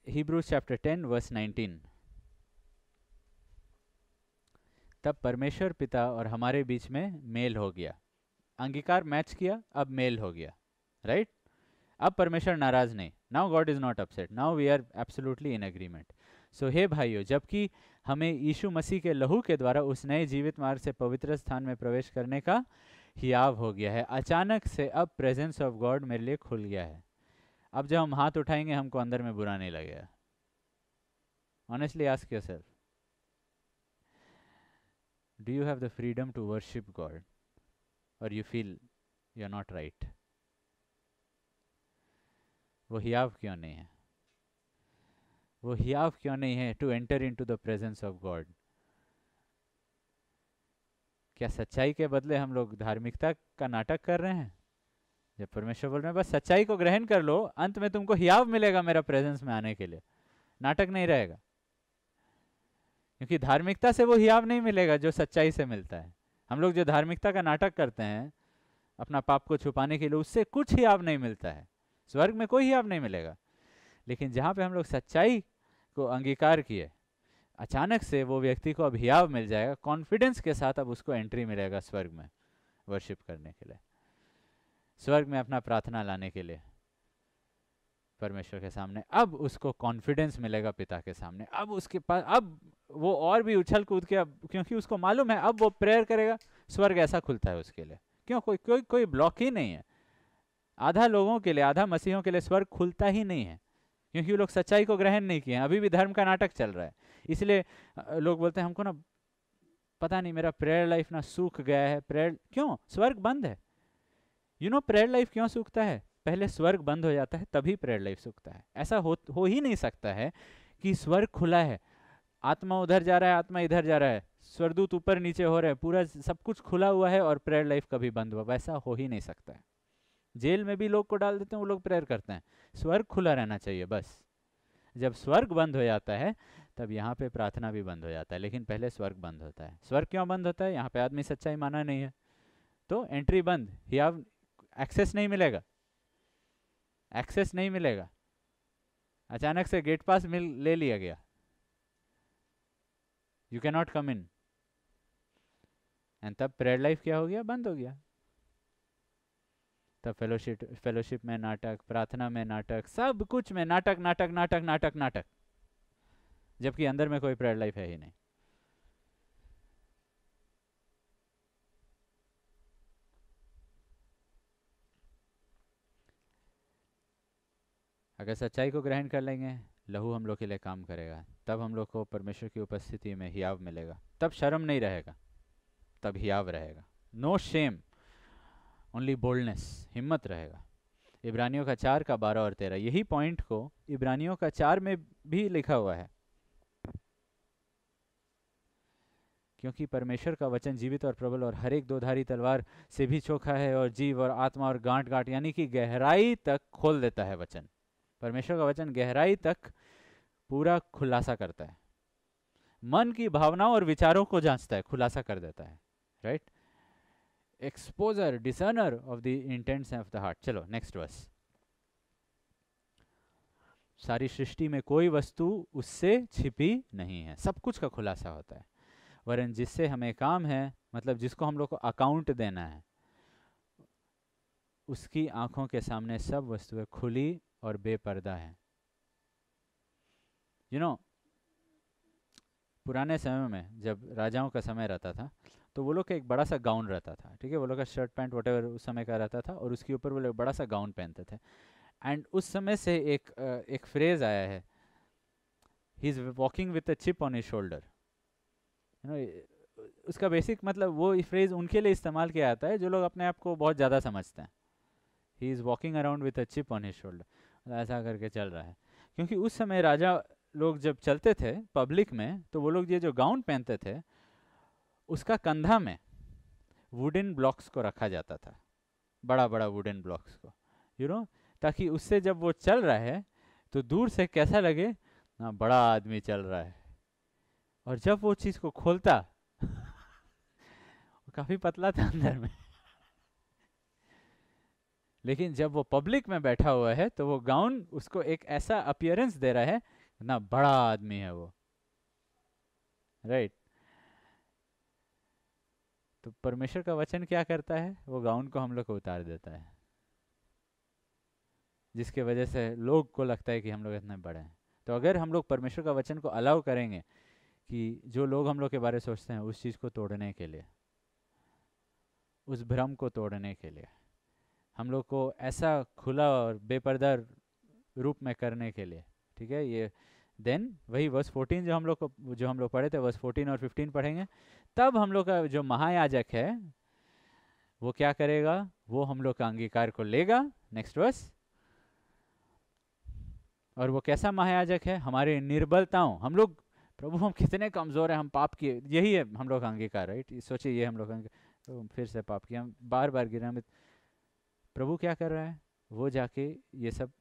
हिब्रूज चैप्टर 10 वर्स 19, तब परमेश्वर पिता और हमारे बीच में मेल हो गया। अंगीकार मैच किया, अब मेल हो गया, राइट? अब परमेश्वर नाराज नहीं। Now God is not upset, now we are absolutely in agreement. So हे भाइयों, जबकि हमें यीशु मसीह के लहू के द्वारा उस नए जीवित मार्ग से पवित्र स्थान में प्रवेश करने का हियाव हो गया है, अचानक से अब प्रेजेंस ऑफ गॉड मेरे लिए खुल गया है। अब जब हम हाथ उठाएंगे हमको अंदर में बुरा नहीं लगेगा। Honestly ask yourself, do you have the freedom to worship God और you feel you are not right? वो हियाव क्यों नहीं है? वो हियाव क्यों नहीं है to enter into the presence of God? क्या सच्चाई के बदले हम लोग धार्मिकता का नाटक कर रहे हैं? जब परमेश्वर बोल रहे हैं बस सच्चाई को ग्रहण कर लो, अंत में तुमको हियाव मिलेगा मेरा प्रेजेंस में आने के लिए, नाटक नहीं रहेगा। क्योंकि धार्मिकता से वो हियाव नहीं मिलेगा जो सच्चाई से मिलता है। हम लोग जो धार्मिकता का नाटक करते हैं अपना पाप को छुपाने के लिए, उससे कुछ हियाव नहीं मिलता है, स्वर्ग में कोई हियाव नहीं मिलेगा। लेकिन जहाँ पे हम लोग सच्चाई को अंगीकार किए, अचानक से वो व्यक्ति को अब हियाव मिल जाएगा, कॉन्फिडेंस के साथ अब उसको एंट्री मिलेगा स्वर्ग में वर्शिप करने के लिए, स्वर्ग में अपना प्रार्थना लाने के लिए परमेश्वर के सामने। अब उसको कॉन्फिडेंस मिलेगा पिता के सामने। अब उसके पास, अब वो और भी उछल कूद के, अब क्योंकि उसको मालूम है अब वो प्रेयर करेगा, स्वर्ग ऐसा खुलता है उसके लिए। क्यों? कोई ब्लॉक ही नहीं है। आधा लोगों के लिए, आधा मसीहों के लिए स्वर्ग खुलता ही नहीं है, क्योंकि वो लोग सच्चाई को ग्रहण नहीं किए हैं। अभी भी धर्म का नाटक चल रहा है। इसलिए लोग बोलते हैं हमको ना पता नहीं, मेरा प्रेयर लाइफ ना सूख गया है। प्रेयर क्यों? स्वर्ग बंद है। प्रेयर लाइफ क्यों सूखता है? पहले स्वर्ग बंद हो जाता है तभी प्रेयर लाइफ सूखता है। ऐसा हो ही नहीं सकता है कि स्वर्ग खुला है, आत्मा उधर जा रहा है, आत्मा इधर जा रहा है, स्वर्गदूत ऊपर नीचे हो रहे हैं, पूरा सब कुछ खुला हुआ है और प्रेयर लाइफ कभी बंद हुआ, वैसा हो ही नहीं सकता है। जेल में भी लोग को डाल देते हैं, वो लोग प्रेयर करते हैं। स्वर्ग खुला रहना चाहिए बस। जब स्वर्ग बंद हो जाता है तब यहाँ पे प्रार्थना भी बंद हो जाता है, लेकिन पहले स्वर्ग बंद होता है। स्वर्ग क्यों बंद होता है? यहाँ पे आदमी सच्चाई माना नहीं है तो एंट्री बंद, हियाव एक्सेस नहीं मिलेगा, एक्सेस नहीं मिलेगा। अचानक से गेट पास ले लिया गया, you can not come in, and तब प्रेयर लाइफ क्या हो गया? बंद हो गया। तब फेलोशिप में नाटक, प्रार्थना में नाटक, सब कुछ में नाटक नाटक नाटक नाटक नाटक, जबकि अंदर में कोई प्रेयर लाइफ है ही नहीं। अगर सच्चाई को ग्रहण कर लेंगे, लहू हम लोग के लिए काम करेगा, तब हम लोग को परमेश्वर की उपस्थिति में हियाव मिलेगा। तब शर्म नहीं रहेगा, तब हियाव रहेगा। नो शेम, ओनली बोल्डनेस, हिम्मत रहेगा। इब्रानियों का 4 का 12 और 13, यही पॉइंट को इब्रानियों का 4 में भी लिखा हुआ है। क्योंकि परमेश्वर का वचन जीवित और प्रबल और हर एक दोधारी तलवार से भी चोखा है और जीव और आत्मा और गांठ गांठ यानी कि गहराई तक खोल देता है वचन। परमेश्वर का वचन गहराई तक पूरा खुलासा करता है, मन की भावनाओं और विचारों को जांचता है, खुलासा कर देता है, right? Exposure, discerner of the intents of the heart. चलो नेक्स्ट वर्स। सारी सृष्टि में कोई वस्तु उससे छिपी नहीं है, सब कुछ का खुलासा होता है। वरन जिससे हमें काम है, मतलब जिसको हम लोग को अकाउंट देना है, उसकी आंखों के सामने सब वस्तुएं खुली और बेपर्दा है। पुराने समय में जब राजाओं का समय रहता था तो वो लोग का एक बड़ा सा गाउन रहता था, ठीक है, वो लोग का शर्ट पैंट वटेवर उस समय का रहता था, और उसके ऊपर वो लोग बड़ा सा गाउन पहनते थे। एंड उस समय से एक फ्रेज आया है, he is walking with a chip on his shoulder. उसका बेसिक मतलब वो फ्रेज उनके लिए इस्तेमाल किया जाता है जो लोग अपने आप को बहुत ज़्यादा समझते हैं. He is walking around with a chip on his shoulder, ऐसा करके चल रहा है. क्योंकि उस समय राजा लोग जब चलते थे पब्लिक में तो वो लोग ये जो गाउन पहनते थे उसका कंधा में वुडन ब्लॉक्स को रखा जाता था, बड़ा बड़ा वुडन ब्लॉक्स को, ताकि उससे जब वो चल रहा है तो दूर से कैसा लगे ना, बड़ा आदमी चल रहा है. और जब वो चीज़ को खोलता वो काफ़ी पतला था अंदर में. लेकिन जब वो पब्लिक में बैठा हुआ है तो वो गाउन उसको एक ऐसा अपीयरेंस दे रहा है ना, बड़ा आदमी है वो, राइट. तो परमेश्वर का वचन क्या करता है, वो गाउन को हम लोग को उतार देता है, जिसके वजह से लोग को लगता है कि हम लोग इतने बड़े हैं. तो अगर हम लोग परमेश्वर का वचन को अलाउ करेंगे कि जो लोग हम लोग के बारे में सोचते हैं उस चीज़ को तोड़ने के लिए, उस भ्रम को तोड़ने के लिए, हम लोग को ऐसा खुला और बेपर्दा रूप में करने के लिए, ठीक है. ये देन वही वर्स 14 जो हम लोग पढ़े थे, वर्स 14 और 15 पढ़ेंगे. तब हम लोग का जो महायाजक है वो क्या करेगा, वो हम लोग का अंगीकार को लेगा. Next verse. और वो कैसा महायाजक है, हमारे निर्बलताओं, हम लोग प्रभु हम कितने कमज़ोर हैं, हम पाप किए, यही है हम लोग का अंगीकार, राइट. सोचिए ये हम लोग तो फिर से पाप किया, हम बार बार गिरे. हम प्रभु क्या कर रहा है, वो जाके ये सब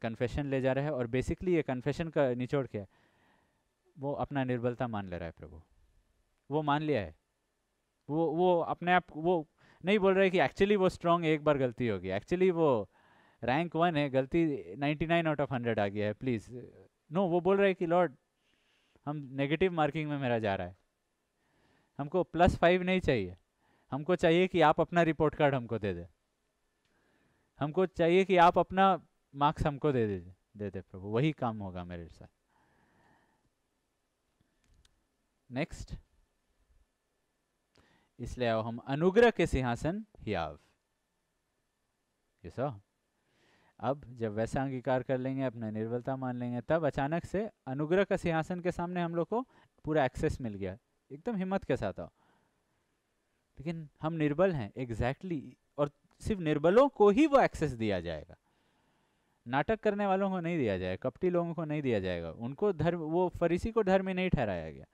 कन्फेशन ले जा रहा है. और बेसिकली ये कन्फेशन का निचोड़ क्या है, वो अपना निर्बलता मान ले रहा है. प्रभु वो मान लिया है, वो अपने आप वो नहीं बोल रहा है कि एक्चुअली वो स्ट्रांग, एक बार गलती होगी, एक्चुअली वो रैंक 1 है, गलती 99 आउट ऑफ 100 आ गया है, प्लीज़. नो, वो बोल रहा है कि लॉर्ड हम नेगेटिव मार्किंग में मेरा जा रहा है, हमको +5 नहीं चाहिए, हमको चाहिए कि आप अपना रिपोर्ट कार्ड हमको दे दे, हमको चाहिए कि आप अपना मार्क्स हमको दे दे प्रभु, वही काम होगा मेरे साथ. नेक्स्ट. इसलिए आओ हम अनुग्रह के सिंहासन हियाव. ये सो अब जब वैसा अंगीकार कर लेंगे, अपना निर्बलता मान लेंगे, तब अचानक से अनुग्रह का सिंहासन के सामने हम लोग को पूरा एक्सेस मिल गया. एकदम हिम्मत के साथ आओ. लेकिन हम निर्बल हैं, एग्जैक्टली और सिर्फ निर्बलों को ही वो एक्सेस दिया जाएगा, नाटक करने वालों को नहीं दिया जाएगा, कपटी लोगों को नहीं दिया जाएगा. उनको धर्म, वो फरीसी को धर्मी नहीं ठहराया गया,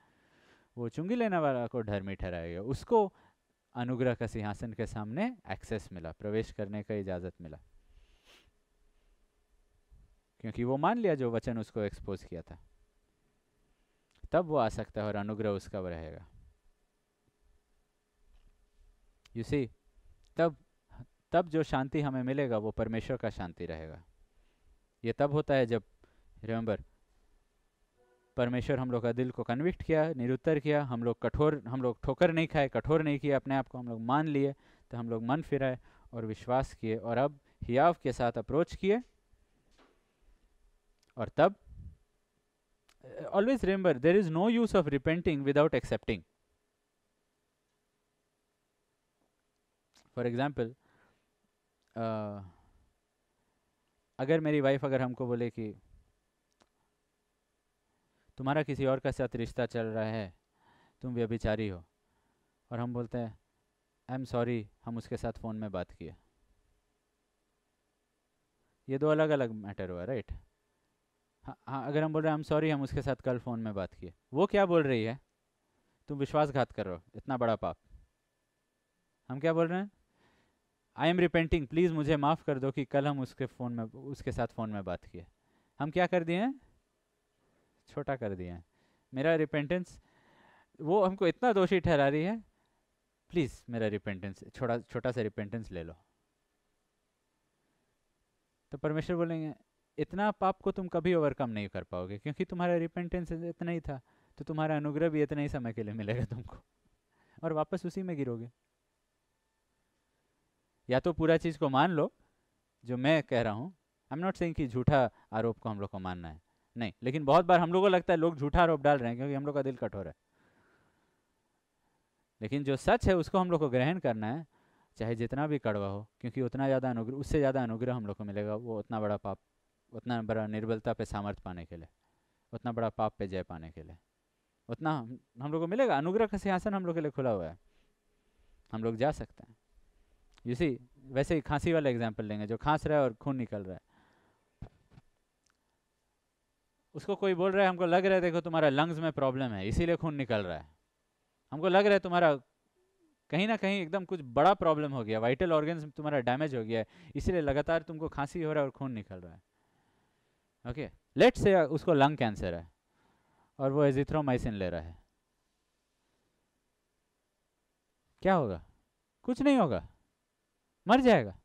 वो चुंगी लेने वाला को धर्मी ठहराया गया. उसको अनुग्रह का सिंहासन के सामने एक्सेस मिला, प्रवेश करने का इजाज़त मिला, क्योंकि वो मान लिया जो वचन उसको एक्सपोज किया था. तब वो आ सकता है और अनुग्रह उसका रहेगा. यू सी, तब जो शांति हमें मिलेगा वो परमेश्वर का शांति रहेगा. ये तब होता है जब, रिमेंबर, परमेश्वर हम लोग का दिल को कन्विक्ट किया, निरुत्तर किया, हम लोग ठोकर नहीं खाए, कठोर नहीं किया अपने आप को, हम लोग मान लिए, तो हम लोग मन फिराए और विश्वास किए और अब हियाव के साथ अप्रोच किए. और तब always remember, there is no use of repenting without accepting. For example, अगर मेरी वाइफ अगर हमको बोले कि तुम्हारा किसी और का साथ रिश्ता चल रहा है, तुम व्यभिचारी हो, और हम बोलते हैं आई एम सॉरी, हम उसके साथ फ़ोन में बात किए, ये दो अलग अलग मैटर हुआ, राइट. हाँ, अगर हम बोल रहे हैं आई एम सॉरी, हम उसके साथ कल फ़ोन में बात किए, वो क्या बोल रही है, तुम विश्वासघात कर रहे हो, इतना बड़ा पाप. हम क्या बोल रहे हैं, आई एम रिपेंटिंग, प्लीज़ मुझे माफ़ कर दो कि कल हम उसके साथ फ़ोन में बात किए. हम क्या कर दिए हैं, छोटा कर दिए हैं. मेरा रिपेंटेंस, वो हमको इतना दोषी ठहरा रही है, प्लीज़ मेरा रिपेंटेंस, छोटा सा रिपेंटेंस ले लो. तो परमेश्वर बोलेंगे इतना पाप को तुम कभी ओवरकम नहीं कर पाओगे, क्योंकि तुम्हारा रिपेंटेंस इतना ही था, तो तुम्हारा अनुग्रह भी इतना ही समय के लिए मिलेगा तुमको, और वापस उसी में गिरोगे. या तो पूरा चीज़ को मान लो जो मैं कह रहा हूँ, आई एम नॉट सेइंग कि झूठा आरोप को हम लोग को मानना है, नहीं, लेकिन बहुत बार हम लोग को लगता है लोग झूठा आरोप डाल रहे हैं क्योंकि हम लोग का दिल कठोर है. लेकिन जो सच है उसको हम लोग को ग्रहण करना है, चाहे जितना भी कड़वा हो, क्योंकि उतना ज़्यादा अनुग्रह, उससे ज़्यादा अनुग्रह हम लोग को मिलेगा. वो उतना बड़ा पाप, उतना बड़ा निर्बलता पे सामर्थ पाने के लिए, उतना बड़ा पाप पे जय पाने के लिए. उतना हम लोग को मिलेगा। अनुग्रह का सिंहासन हम लोग के लिए खुला हुआ है, हम लोग जा सकते हैं। यू सी, वैसे ही खांसी वाला एग्जाम्पल लेंगे, जो खांस रहा है और खून निकल रहा है, उसको कोई बोल रहा है, हमको लग रहा है देखो तुम्हारा लंग्स में प्रॉब्लम है इसीलिए खून निकल रहा है, हमको लग रहा है तुम्हारा कहीं ना कहीं एकदम कुछ बड़ा प्रॉब्लम हो गया, वाइटल ऑर्गन्स तुम्हारा डैमेज हो गया है, इसीलिए लगातार तुमको खांसी हो रहा है और खून निकल रहा है। ओके, लेट्स से उसको लंग कैंसर है और वो एजिथ्रोमाइसिन ले रहा है, क्या होगा? कुछ नहीं होगा, मर जाएगा।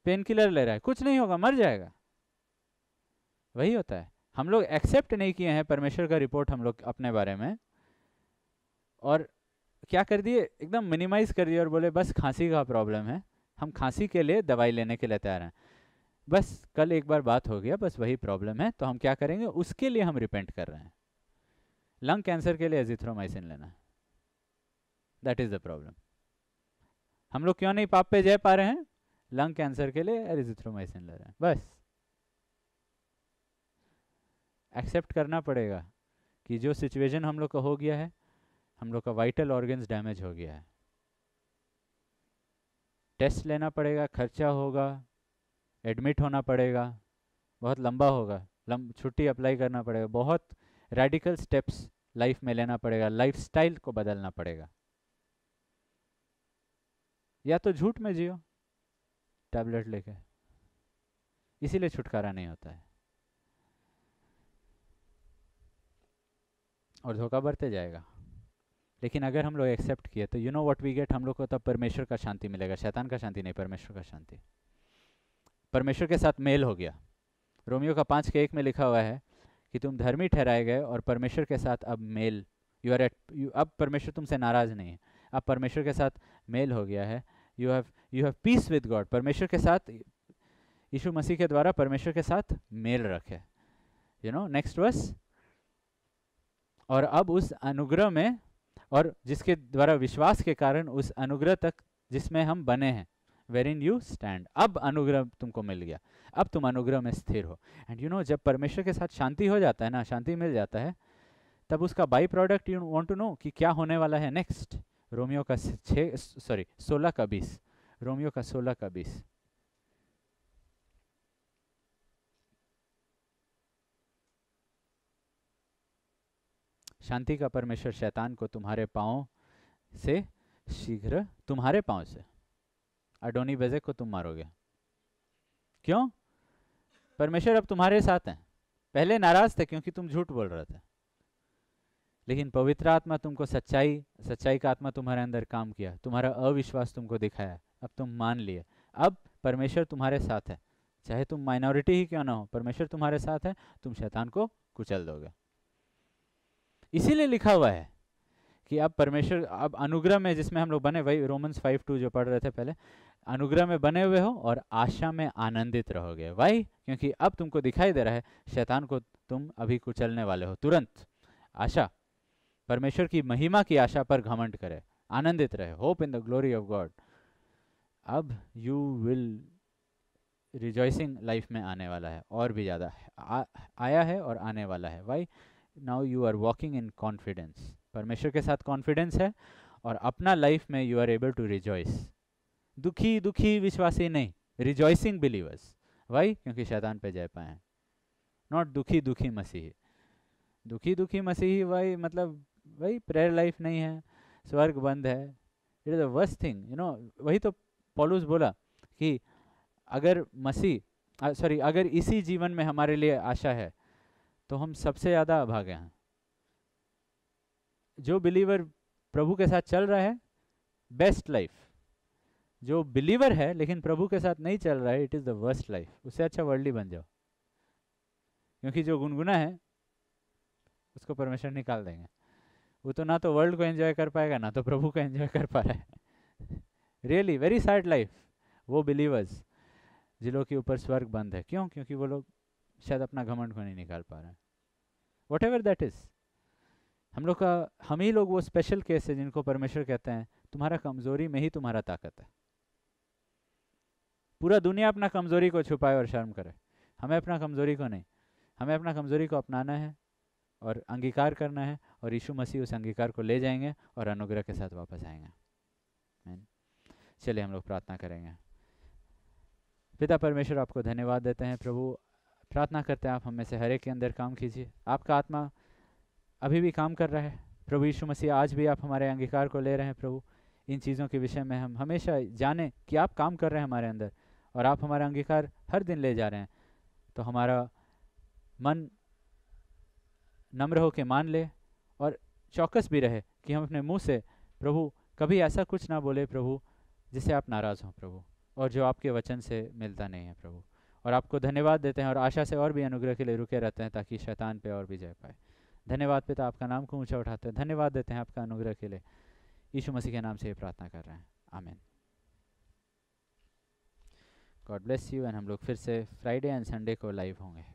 पेन किलर ले रहा है, कुछ नहीं होगा, मर जाएगा। वही होता है, हम लोग एक्सेप्ट नहीं किए हैं परमेश्वर का रिपोर्ट हम लोग अपने बारे में, और क्या कर दिए, एकदम मिनिमाइज कर दिए और बोले बस खांसी का प्रॉब्लम है, हम खांसी के लिए दवाई लेने के लिए तैयार हैं। बस कल एक बार बात हो गया, बस वही प्रॉब्लम है, तो हम क्या करेंगे, उसके लिए हम रिपेंट कर रहे हैं। लंग कैंसर के लिए एजिथ्रोमाइसिन लेना, दैट इज द प्रॉब्लम। हम लोग क्यों नहीं पाप पे जय पा रहे हैं? लंग कैंसर के लिए एजिथ्रोमाइसिन ले रहे हैं। बस एक्सेप्ट करना पड़ेगा कि जो सिचुएशन हम लोग का हो गया है, हम लोग का वाइटल ऑर्गन्स डैमेज हो गया है, टेस्ट लेना पड़ेगा, खर्चा होगा, एडमिट होना पड़ेगा, बहुत लंबा होगा, छुट्टी अप्लाई करना पड़ेगा, बहुत रेडिकल स्टेप्स लाइफ में लेना पड़ेगा, लाइफस्टाइल को बदलना पड़ेगा, या तो झूठ में जियो टैबलेट लेके, इसीलिए छुटकारा नहीं होता है और धोखा बढ़ते जाएगा। लेकिन अगर हम लोग एक्सेप्ट किए तो you know what we get, हम लोग को तब परमेश्वर का शांति मिलेगा, शैतान का शांति नहीं, परमेश्वर का शांति। परमेश्वर के साथ मेल हो गया। रोमियो का 5:1 में लिखा हुआ है कि तुम धर्मी ठहराए गए और परमेश्वर के साथ अब मेल, यू आर एट, अब परमेश्वर तुमसे नाराज नहीं है, अब परमेश्वर के साथ मेल हो गया है। You have peace with God, परमेश्वर के साथ, यीशु मसीह के द्वारा परमेश्वर के साथ मेल रखे। यू नो, नेक्स्ट वर्स, और अब उस अनुग्रह में, और जिसके द्वारा विश्वास के कारण उस अनुग्रह तक जिसमें हम बने हैं, वेरिन यू स्टैंड, अब अनुग्रह तुमको मिल गया, अब तुम अनुग्रह में स्थिर हो। एंड यू नो, जब परमेश्वर के साथ शांति हो जाता है ना, शांति मिल जाता है, तब उसका by product you want to know कि क्या होने वाला है नेक्स्ट। रोमियो का 16:20, रोमियो का 16:20, शांति का परमेश्वर शैतान को तुम्हारे पांव से शीघ्र, तुम्हारे पांव से, अडोनी बेजेक को तुम मारोगे। क्यों? परमेश्वर अब तुम्हारे साथ हैं। पहले नाराज थे क्योंकि तुम झूठ बोल रहे थे, लेकिन पवित्र आत्मा तुमको सच्चाई का आत्मा तुम्हारे अंदर काम किया, तुम्हारा अविश्वास तुमको दिखाया, अब तुम मान लिए, अब परमेश्वर तुम्हारे साथ है, चाहे तुम माइनॉरिटी ही क्यों ना हो, परमेश्वर तुम्हारे साथ है, तुम शैतान को कुचल दोगे। इसीलिए लिखा हुआ है कि अब परमेश्वर, अब अनुग्रह में जिसमें हम लोग बने, वही रोमन्स 5:2 जो पढ़ रहे थे पहले, अनुग्रह में बने हुए हो और आशा में आनंदित रहोगे। वाई? क्योंकि अब तुमको दिखाई दे रहा है शैतान को तुम अभी कुचलने वाले हो तुरंत। आशा, परमेश्वर की महिमा की आशा पर घमंड करे, आनंदित रहे, hope in the glory of God. अब यू विल, रिजॉइसिंग लाइफ में आने वाला है, और भी ज़्यादा आया है और आने वाला है। Why? Now you are walking in confidence, परमेश्वर के साथ कॉन्फिडेंस है, और अपना लाइफ में you are able to rejoice. दुखी विश्वासी नहीं, रिजॉइसिंग बिलीवर्स। वाई? क्योंकि शैतान पे जय पाए। नॉट दुखी मसीही, दुखी मसीही, वाई मतलब वही प्रेयर लाइफ नहीं है, स्वर्ग बंद है, it is the worst thing, you know. वही तो पौलुस बोला कि अगर अगर इसी जीवन में हमारे लिए आशा है तो हम सबसे ज़्यादा अभागे हैं। जो बिलीवर प्रभु के साथ चल रहा है, बेस्ट लाइफ। जो बिलीवर है लेकिन प्रभु के साथ नहीं चल रहा है, it is the worst life. उससे अच्छा वर्ल्डली बन जाओ, क्योंकि जो गुनगुना है उसको परमेश्वर निकाल देंगे। वो तो ना तो वर्ल्ड को एंजॉय कर पाएगा, ना तो प्रभु को एंजॉय कर पा रहा है। Really very sad life. वो बिलीवर्स जिलों के ऊपर स्वर्ग बंद है, क्यों? क्योंकि वो लोग शायद अपना घमंड को नहीं निकाल पा रहे हैं। वट एवर दैट इज, हम ही लोग वो स्पेशल केस है जिनको परमेश्वर कहते हैं तुम्हारा कमजोरी में ही तुम्हारा ताकत है। पूरा दुनिया अपना कमजोरी को छुपाए और शर्म करे, हमें अपना कमजोरी को नहीं, हमें अपना कमजोरी को अपनाना है और अंगीकार करना है, और यीशु मसीह उस अंगीकार को ले जाएंगे और अनुग्रह के साथ वापस आएंगे। आमीन। चलिए हम लोग प्रार्थना करेंगे। पिता परमेश्वर, आपको धन्यवाद देते हैं प्रभु, प्रार्थना करते हैं आप हम में से हर एक के अंदर काम कीजिए। आपका आत्मा अभी भी काम कर रहा है प्रभु यीशु मसीह, आज भी आप हमारे अंगीकार को ले रहे हैं प्रभु। इन चीज़ों के विषय में हम हमेशा जानें कि आप काम कर रहे हैं हमारे अंदर, और आप हमारा अंगीकार हर दिन ले जा रहे हैं। तो हमारा मन नम्र हो के मान ले, और चौकस भी रहे कि हम अपने मुंह से प्रभु कभी ऐसा कुछ ना बोले प्रभु जिससे आप नाराज़ हों प्रभु, और जो आपके वचन से मिलता नहीं है प्रभु। और आपको धन्यवाद देते हैं और आशा से और भी अनुग्रह के लिए रुके रहते हैं ताकि शैतान पे और भी जय पाए। धन्यवाद पिता, आपका नाम को ऊंचा उठाते हैं, धन्यवाद देते हैं आपका अनुग्रह के लिए। यीशु मसीह के नाम से ये प्रार्थना कर रहे हैं, आमीन। God bless you. एंड हम लोग फिर से फ्राइडे एंड संडे को लाइव होंगे।